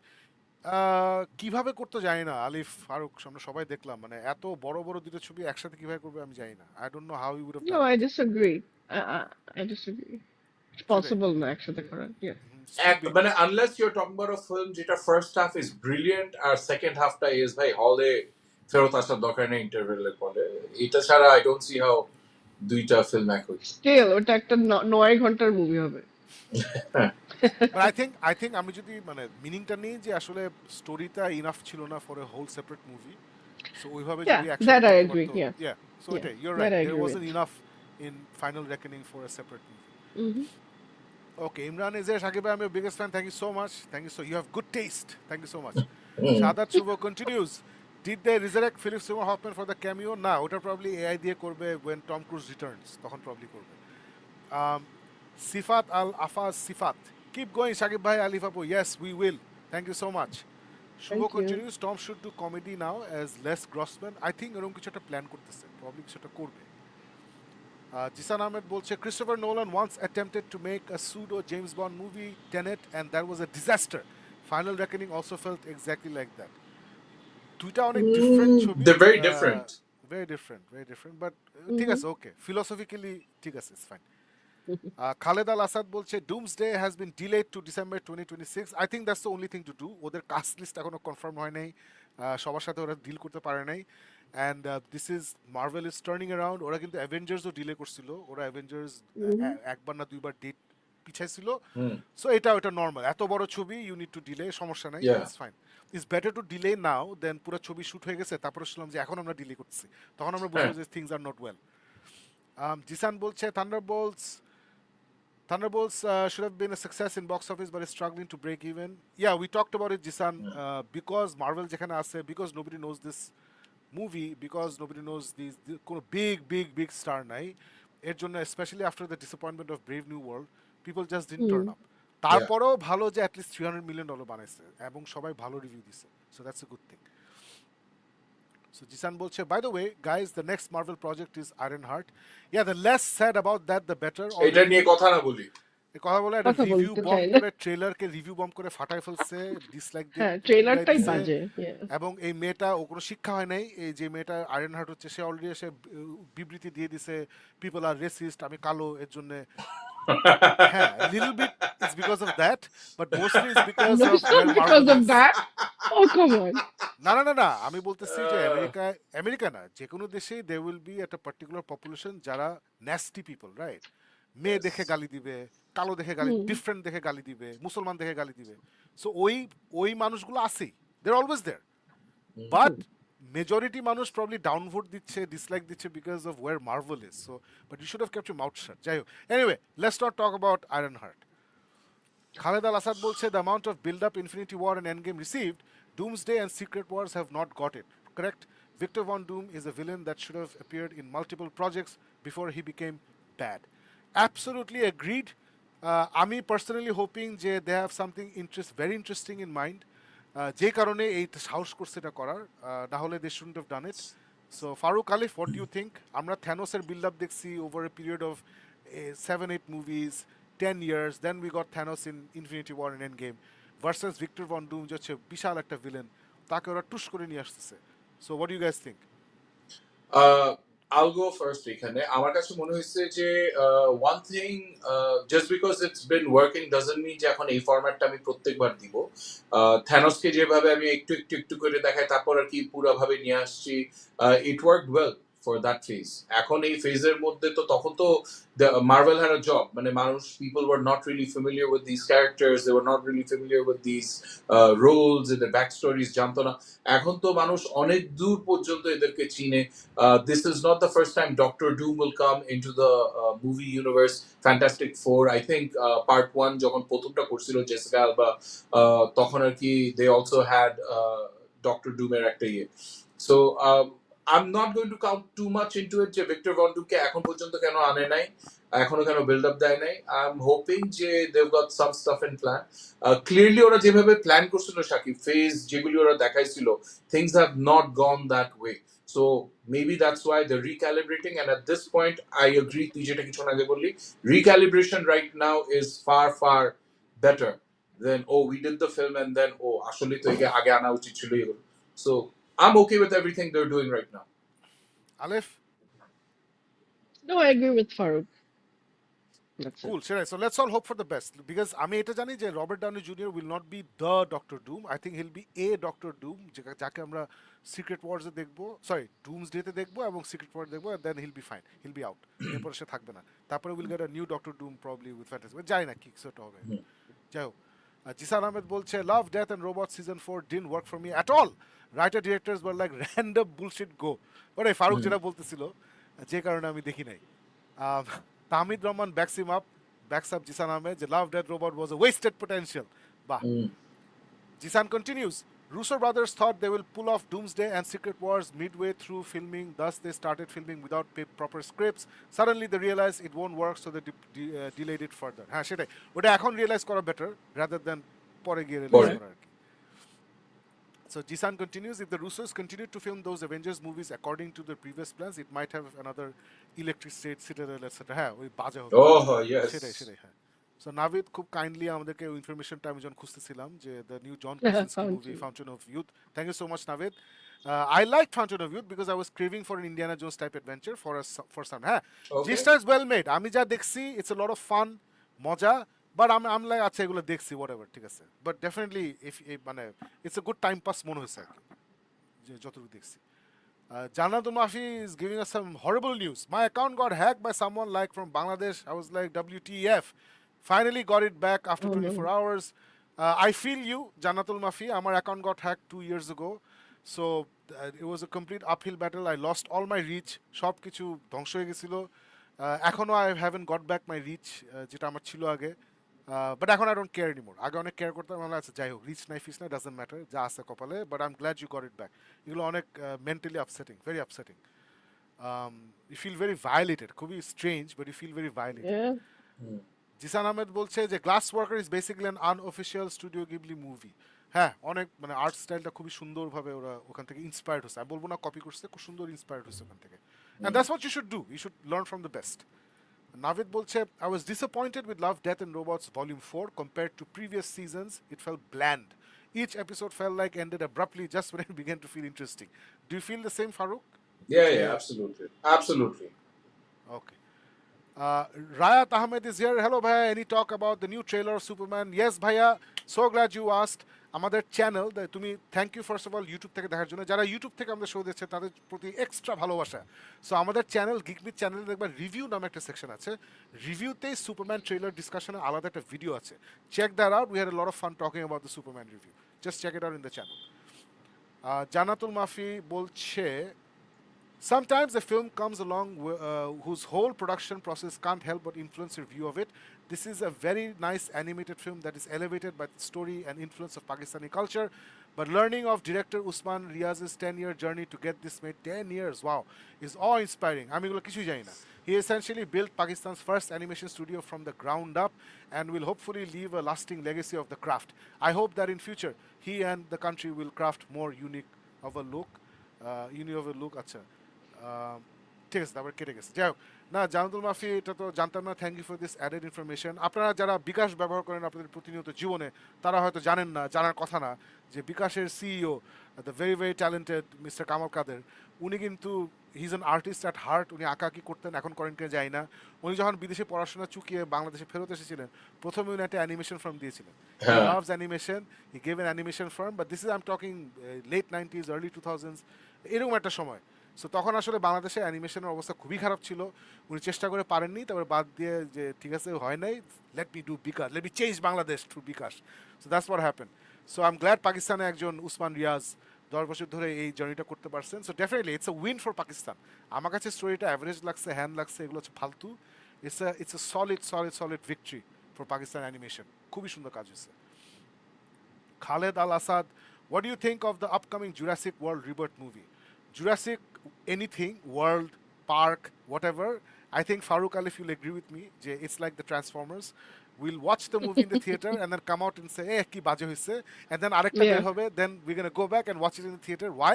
কিভাবে করতে জানি না আলিফ, ফারুক, আমরা সবাই দেখলাম, মানে এত বড় বড় দুটো ছবি একসাথে কিভাবে করবে আমি জানি না। I don't know how he would have No, done I it. disagree. I disagree. It's possible না একসাথে করা। Yeah. মানে unless you're talking about a film যেটা first half is brilliant R second halfটা is ভাই হলে ফেরত আসার দরকার নেই ইন্টারভেলের পরে, এটা ছাড়া I don't see how দুইটা ফিল্ম এক হচ্ছে। Still, ওটা একটা 9 ঘন্টার মুভি হবে। But I think আমি যদি মানে মিনিংটা নেই যে আসলে স্টোরিটা ইনাফ ছিল না for a whole separate movie, so ওইভাবে Yeah, যদি that I করতে agree, পারতো, yeah. yeah, so Yeah, এটাই, you're that right, I there agree wasn't enough in Final Reckoning for a separate movie. Mm-hmm. Okay, Imran is there. Shakib, I'm your biggest fan. Thank you so much. Thank you so. You have good taste. Thank you so much. Mm. Shadat Shubho continues. Did they resurrect Philip Seymour Hoffman for the cameo? না ওটা probably AI দিয়ে করবে when Tom Cruise returns তখন probably করবে. Sifat Al Afaz Sifat. Keep going, Shakib Bhai Alif Apu. Yes, we will. Thank you so much. Shubho Thank you. continues. Tom should do comedy now as Les Grossman. I think এরকম কিছু একটা plan করতেছে. Probably কিছু একটা করবে. Jisan Ahmed বলছে Christopher Nolan once attempted to make a pseudo James Bond movie, Tenet, and that was a disaster. Final Reckoning also felt exactly like that. দুইটা অনেক ডিফারেন্ট ছবি, They're very different. Very different, very different, but ঠিক Mm-hmm. আছে, ওকে, philosophically ঠিক আছে, it's fine. Khaled আল আসাদ বলছে Doomsday has been delayed to December 2026. I think that's the only thing to do. ওদের caste list এখনো কনফার্ম হয় নাই, সবার সাথে ওরা ডিল করতে পারে নাই. And this is Marvel is turning around. ওরা কিন্তু অ্যাভেঞ্জার্সও ডিলে করছিল, ওরা অ্যাভেঞ্জার্স Mm-hmm. একবার না দুইবার ডেট পিছাইছিল. Mm. সো এটা ওটা নর্মাল, এত বড় ছবি ইউ নিড টু ডিলে, সমস্যা নাই, Yeah. It's fine. It's better to delay now than পুরো ছবি শুট হয়ে গেছে তারপরে শুনলাম যে এখন আমরা ডিলে করছি, তখন আমরা বুঝবো যে things are not well. Zisan বলছে Thunderbolts should have been a success in box office but is struggling to break even. Yeah, we talked about it, Jisan. Because Marvel যেখানে আছে, because nobody knows this movie, because nobody knows these কোনো big star নাই এর জন্য, especially after the disappointment of Brave New World, people just didn't turn up. তারপরেও ভালো যে at least $300 million বানাইছে এবং সবাই ভালো রিভিউ দিছে, so that's a good thing. So Jisan bolche, by the way, guys, the next Marvel project is Ironheart. Yeah, the less said about that, the better. এটা নিয়ে কথা না বলি. কথা বলে একটা কথা রিভিউ বলতে বম্ব চাই না। করে, ট্রেলারকে রিভিউ বম্ব করে ফাটায় ফেলছে, ডিসলাইক দিয়ে হ্যাঁ, উড়াই ট্রেলারটাই দিছে। বাজে। Yes. এবং এই মেয়েটা, ও কোনো শিক্ষা হয় নাই, এই যে মেয়েটা আয়রনহার্ট হচ্ছে, সে অলরেডি এসে বিবৃতি দিয়ে দিছে পিপল আর রেসিস্ট, আমি কালো, এর জন্য। হ্যাঁ, little bit is because of that, but mostly is because No, of it's not because of that. Oh, come on. না, আমি বলতেছি যে আমেরিকা না, যে কোনো দেশেই দে উইল বি একটা পার্টিকুলার পপুলেশন যারা ন্যাস্টি পিপল, রাইট? মেয়ে দেখে গালি দিবে, কালো দেখে গালি, ডিফারেন্ট দেখে গালি দিবে, মুসলমান দেখে গালি দিবে। সো ওই মানুষগুলো আছেই, they are always there. But majority মানুষ প্রবলি ডাউনভোট দিচ্ছে, ডিসলাইক দিচ্ছে because of where Marvel is. So but you should have kept your mouth shut. যাই হোক, anyway, let's not talk about Iron Heart. Khaled Al Assad bolche, the amount of build-up Infinity War and Endgame received, Doomsday and Secret Wars have not got it. Correct? Victor Von Doom is a villain that should have appeared in multiple projects before he became bad. Absolutely agreed. আমি personally hoping যে they have something very interesting in mind. যে কারণে এই সাহস করছে এটা করার, না হলে they shouldn't have done it. So Farooq Alif, what do you think? আমরা থ্যানোসের build-up দেখছি over a period of 7-8 movies, 10 years, then we got Thanos in Infinity War and Endgame versus Victor Von Doom, যে হচ্ছে বিশাল একটা villain, তাকে ওরা টুস করে নিয়ে আসতেছে. So what do you guys think? I'll go first এখানে. আমার কাছে মনে হচ্ছে যে one thing, just because it's been working doesn't mean যে এখন এই ফরম্যাটটা আমি প্রত্যেকবার দিব. থ্যানোসকে যেভাবে আমি একটু করে দেখাই তারপর আর কি পুরোভাবে নিয়ে আসছি, it worked well for that phase. এখন এই ফেজের মধ্যে তো তখন তো Marvel had a job, মানে মানুষ, people were not really familiar with these characters, they were not really familiar with these roles and their backstories, জানতো না. এখন তো মানুষ অনেক দূর পর্যন্ত এদেরকে চিনে. This is not the first time Doctor Doom will come into the movie universe. Fantastic Four, I think part 1 যখন প্রথমটা করছিল জেসিকা আলবা, তখন আর কি they also had Doctor Doom এর একটা ইয়ে. So I'm not going to count too much into it যে Victor Von Doom কে এখন পর্যন্ত কেন আনে নাই, এখনো কেন বিল্ড আপ দেয় নাই. I'm hoping যে they've got some stuff in plan. Clearly ওরা যেভাবে প্ল্যান করছিল শাকিব, ফেজ যেগুলি ওরা দেখাইছিল, things have not gone that way. So maybe that's why they're recalibrating, and at this point I agree তুই যেটা কিছু আগে বললি, recalibration right now is far better than we did the film and then আসলে তো একে আগে আনা উচিত ছিল এগুলো. So I'm okay with everything they're doing right now. Alif? No, I agree with Farouk. That's Cool, it. sure. So let's all hope for the best, because আমি এটা জানি যে Robert Downey Junior will not be the Doctor Doom. I think he'll be a Doctor Doom, যাকে আমরা secret ওয়ার্স এ দেখবো, sorry ডুমসডেতে দেখবো এবং secret war দেখবো, and then he'll be fine, he'll be out. এরপর সে থাকবে না, তারপরে we'll get a new Doctor Doom probably with fantasy, যাই না কি সেটা হবে। যাই হোক, জিসান আহমেদ বলছে love death and robot season 4 didn't work for me at all. Writer directors were like random bullshit go. ওরে ফারুক যেটা বলতেছিল, যে কারণে আমি দেখি নাই. তাহমিদ রহমান ব্যাকস হিম up, backs up Jisan Ahmed যে Love Death Robot was a wasted potential. Bah. Jisan continues. Russo brothers thought they will pull off Doomsday and Secret Wars midway through filming, thus they started filming without proper scripts. Suddenly they realized it won't work, so they delayed it further. হ্যাঁ সেটাই, ওটা এখন realise করা better rather than পরে গিয়ে realise করা আর কি। So Jisan continues, if the Russos continued to film those Avengers movies according to their previous plans, it might have another Electric State, Citadel, etc. হ্যাঁ ওই বাজে হবে। Oh yes. সেটাই হ্যাঁ। So Navid খুব kindly আমাদেরকে ইনফরমেশনটা আমি যখন খুঁজতেছিলাম যে the new John Krasinski movie Fountain of Youth. Thank you so much Navid. I liked Fountain of Youth because I was craving for an Indiana Jones type adventure for some. হ্যাঁ G-Star is well made. আমি যা দেখছি it's a lot of fun, মজা, but I'm like আচ্ছা এগুলো দেখছি whatever ঠিক আছে, but definitely if মানে it's a good time pass মনে হয়েছে আর কি যে যতটুকু দেখছি। Janadul Mafi is giving us some horrible news. My account got hacked by someone like from Bangladesh. I was like, WTF. Finally got it back after 24 hours. I feel you, Janatul Mafi. My account got hacked 2 years ago. So it was a complete uphill battle. I lost all my reach. সব কিছু ধ্বংস হয়ে গেছিল। এখনো I haven't got back my reach যেটা আমার ছিল আগে। But এখন I don't care anymore. আগে অনেক কেয়ার করতাম, আমার আচ্ছা যাই হোক রিচ নাই ফিচ নাই ডাজন্ট ম্যাটার, যা আছে কপালে, but I am glad you got it back. এগুলো অনেক mentally upsetting, very upsetting. You feel very violated, খুবই strange but you feel very violated. Zisan Ahmed বলছে যে Glassworker is basically an unofficial studio Ghibli movie. হ্যাঁ অনেক মানে আর্ট স্টাইলটা খুবই সুন্দরভাবে ওরা ওখান থেকে ইন্সপায়ার্ড হচ্ছে, আমি বলবো না কপি করছে, খুব সুন্দর ইন্সপায়ার্ড হচ্ছে ওখান থেকে। And that's what you should do, you should learn from the best. Navid bolche, I was disappointed with Love, Death and Robots Volume 4 compared to previous seasons. It felt bland. Each episode felt like ended abruptly just when it began to feel interesting. Do you feel the same, Farouk? Yeah, absolutely. Okay. Rayat Ahmed is here. Hello, Bhaiya. Any talk about the new trailer of Superman? Yes, Bhaiya. So glad you asked. আমাদের channel তুমি thank you first of all YouTube থেকে দেখার জন্য, যারা YouTube থেকে আমাদের show দিচ্ছে তাদের প্রতি এক্সট্রা ভালোবাসা। সো আমাদের চ্যানেল গিক মিথ চ্যানেলে দেখবার রিভিউ নামে একটা সেকশন আছে, রিভিউতেই সুপারম্যান ট্রেলার ডিসকাশনের আলাদা একটা ভিডিও আছে, check that out, we had a lot of fun talking about the Superman review, just check it out in the channel. Jannatul Mafi বলছে, sometimes a film comes along whose whole production process can't help but influence your view of it. This is a very nice animated film that is elevated by the story and influence of Pakistani culture. But learning of director Usman Riaz's 10-year journey to get this made, 10 years, wow, is awe-inspiring. আমি এগুলো কিছুই জানি না। He essentially built Pakistan's first animation studio from the ground up and will hopefully leave a lasting legacy of the craft. I hope that in future he and the country will craft more unique of a look. আচ্ছা ঠিক আছে, তারপরে কেটে গেছে। যাই হোক, না জানাতুল মাফি এটা তো জানতাম না, thank you for this added information. আপনারা যারা বিকাশ ব্যবহার করেন আপনাদের প্রতিনিয়ত জীবনে, তারা হয়তো জানেন না, জানার কথা না, যে বিকাশের CEO the very very talented mister Kamal Kader, উনি কিন্তু he is an artist at heart. উনি আঁকা কি করতেন, এখন করেন কিনা যাই না। উনি যখন বিদেশে পড়াশোনা চুকিয়ে বাংলাদেশে ফেরত এসেছিলেন, প্রথমে উনি একটা অ্যানিমেশন ফার্ম দিয়েছিলেন। He loves animation, he gave an animation firm, but this is I am talking late 90s early 2000s, এরকম একটা সময়। সো তখন আসলে বাংলাদেশে অ্যানিমেশনের অবস্থা খুবই খারাপ ছিল, উনি চেষ্টা করে পারেননি, তারপরে বাদ দিয়ে যে ঠিক আছে হয় নাই, let me do bKash, let me change Bangladesh through bKash. So that's what happen. So I am glad পাকিস্তানে একজন উসমান রিয়াজ 10 বছর ধরে এই জার্নিটা করতে পারছেন। So definitely it's a win for Pakistan. আমার কাছে স্টোরিটা অ্যাভারেজ লাগছে, হ্যান্ড লাগছে, এগুলো হচ্ছে ফালতু। It's a solid victory for Pakistan animation. খুবই সুন্দর কাজ হয়েছে। Khaled Al Asad, what do you think of the upcoming Jurassic World Rebirth movie? Jurassic anything, world, park, whatever. I think Farooq Alif, you'll agree with me, it's like the Transformers. We'll watch the movie in the theater and then come out and say, ki baje hoise, and then arekta ber hobe, then we're going to go back and watch it in the theater. Why?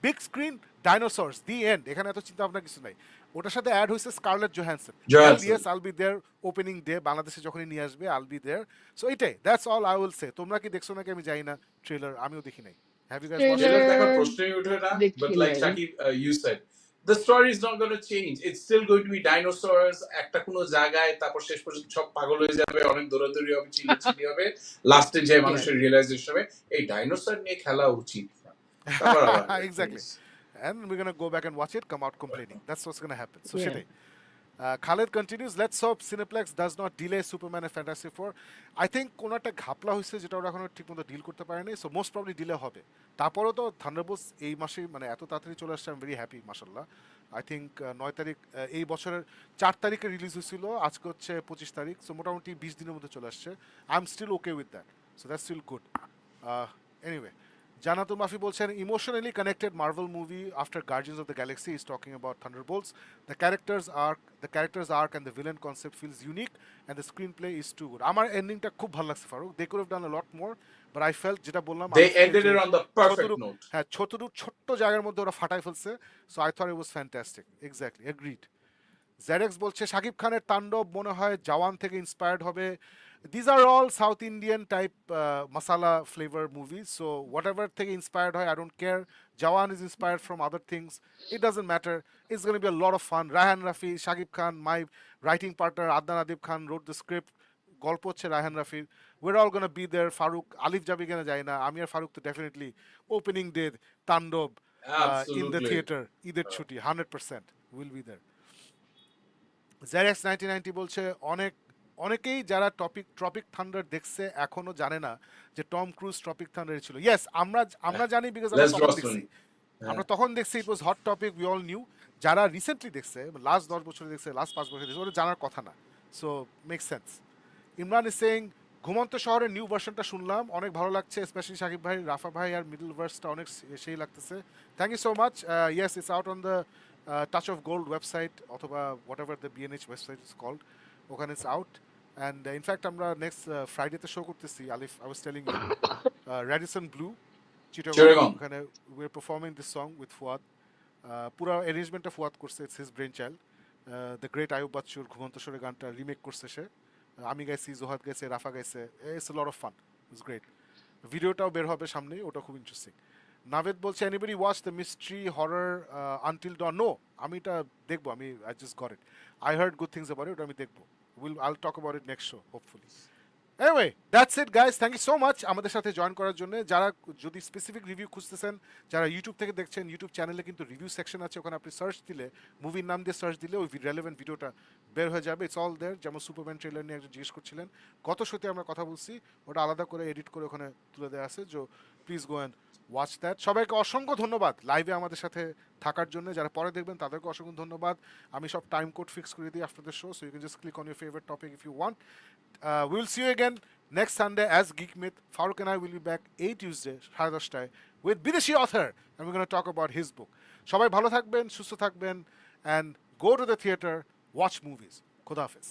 Big screen, dinosaurs, the end. এখানে এত চিন্তা ভাবনা কিছু নাই। ওটার সাথে add হয়েছে Scarlett Johansson. Yes, I'll be there opening day, বাংলাদেশে যখনই নিয়ে আসবে, I'll be there. So এটাই, that's all I will say. তোমরা কি দেখছো নাকি আমি জানি না, ট্রেলার আমিও দেখি নাই। Have you guys watched it? But like Shakib, you said, the story is not going to change. It's still going to be dinosaurs. একটা কোনো জায়গায় তারপর শেষ পর্যন্ত সব পাগল হয়ে যাবে, অনেক দৌড়াদৌড়ি হবে, চিল্লাচিল্লি হবে, লাস্টে যে মানুষের রিয়েলাইজেশন হবে এই ডাইনোসর নিয়ে খেলা উচিত না। Exactly. And we're going to go back and watch it, come out complaining. That's what's going to happen. So সেটাই। Khaled continues, let's hope Cineplex does not delay Superman and Fantastic Four. I think কোনো একটা ঘাপলা হয়েছে যেটা ওরা এখনো ঠিকমতো deal করতে পারেনি, সো মোস্ট প্রবলি ডিলে হবে। তারপরেও তো থান্ডারবোল্টস এই মাসে মানে এত তাড়াতাড়ি চলে আসছে, আই এম ভেরি হ্যাপি মাশাল্লাহ। আই থিঙ্ক 9 তারিখ এই বছরের 4 তারিখে রিলিজ হয়েছিল, আজকে হচ্ছে 25 তারিখ, সো মোটামুটি 20 দিনের মধ্যে চলে আসছে। I am still okay with that, so that's still good. Anyway, Jannatul Mafi বলছেন emotionally connected Marvel movie after Guardians of the Galaxy is talking about Thunderbolts. The characters arc and the villain concept feels unique and the screenplay is too good. আমার এন্ডিংটা খুব ভালো লাগছে Faruk, they could have done a lot more, but I felt যেটা বললাম They ended it on the perfect note. হ্যাঁ ছোট্ট জায়গার মধ্যে ওরা ফাটাই ফেলছে, so I thought it was fantastic. Exactly, agreed. জেডেক্স বলছে শাকিব খানের তাণ্ডব মনে হয় জওয়ান থেকে ইন্সপায়ার্ড হবে। These are all South Indian type masala flavour movies, so whatever থেকে ইন্সপায়ার্ড হয় I don't care. Jawan is inspired from other things, it doesn't matter, it's gonna be a lot of fun. Raihan Rafi, Shakib Khan, my writing partner Adnan Adib Khan wrote the script, গল্প হচ্ছে রায়হান রাফির, we're all gonna be there. Faruk Alif যাবে কিনা যায় না, আমি আর ফারুক তো ডেফিনেটলি ওপেনিং ডে তাণ্ডব ইন দ্য Absolutely. থিয়েটার, ঈদের ছুটি 100% উইল বি দেয়ার। জেরেক্স 1990 বলছে অনেকেই যারা ট্রপিক থান্ডার দেখছে এখনো জানে না যে টম ক্রুজ ট্রপিক থান্ডারে ছিল। ইয়েস, আমরা জানি বিকজ আমরা Les তখন Grossman. দেখছি, Yeah. আমরা তখন দেখছি, it was hot topic, we all knew. যারা রিসেন্টলি দেখছে, লাস্ট 10 বছরে দেখছে, লাস্ট 5 বছরে দেখছে, ওরা জানার কথা না, so make sense. Imran is saying ঘুমন্ত শহরের নিউ ভার্সনটা শুনলাম, অনেক ভালো লাগছে, স্পেশালি শাকিব ভাই, রাফা ভাই আর মিডল ভার্সটা অনেক সেই লাগতেছে। Thank you so much. Yes, it's out on the touch of gold website অথবা whatever the BNH website is called, ওখানে ইটস আউট। অ্যান্ড ইনফ্যাক্ট আমরা নেক্সট ফ্রাইডেতে শো করতেছি, Alif I was telling you, Radisson Blu Chittagong, Chittagong. ওখানে we are performing this song with Fuad. পুরো অ্যারেঞ্জমেন্টটা ফুয়াদ করছে, it's his brain child. The great Ayub বাচ্চুর ঘুমন্ত স্বরে গানটা রিমেক করছে সে, আমি গাইছি, জোহাদ গাইছে, রাফা গাইছে, it's a lot of fun, it's great. ভিডিওটাও বের হবে সামনে, ওটা খুব ইন্টারেস্টিং। নাভেদ বলছে anybody watch the mystery horror Until Dawn? No, আমি এটা দেখবো, আমি I just got it, I heard good things about it, ওটা আমি দেখবো, I'll talk about it next show hopefully. Anyway, that's it guys, thank you so much আমাদের সাথে join করার জন্য। যারা যদি স্পেসিফিক রিভিউ খুঁজতেছেন, যারা ইউটিউব থেকে দেখছেন, ইউটিউব চ্যানেলে কিন্তু রিভিউ সেকশন আছে, ওখানে আপনি সার্চ দিলে, মুভির নাম দিয়ে সার্চ দিলে ওই রেলেভেন্ট ভিডিওটা বের হয়ে যাবে, ইটস অল দেয়ার। যেমন সুপারম্যান ট্রেলার নিয়ে একজন জিজ্ঞেস করছিলেন, গত শোতে আমরা কথা বলছি, ওটা আলাদা করে এডিট করে ওখানে তুলে দেওয়া আছে, যে please go and watch that. সবাইকে অসংখ্য ধন্যবাদ লাইভে আমাদের সাথে থাকার জন্য, যারা পরে দেখবেন তাদেরকে অসংখ্য ধন্যবাদ। আমি সব টাইম কোড ফিক্স করে দিই after the show, so you can just click on your favourite topic if you want. We will see you again next Sunday as Geek Myth. Farooq and I will be back 8 Tuesday, 10:30 with Bideshi author, and we're going to talk about his book. সবাই ভালো থাকবেন, সুস্থ থাকবেন, and go to the theater, watch movies. Khuda Hafiz.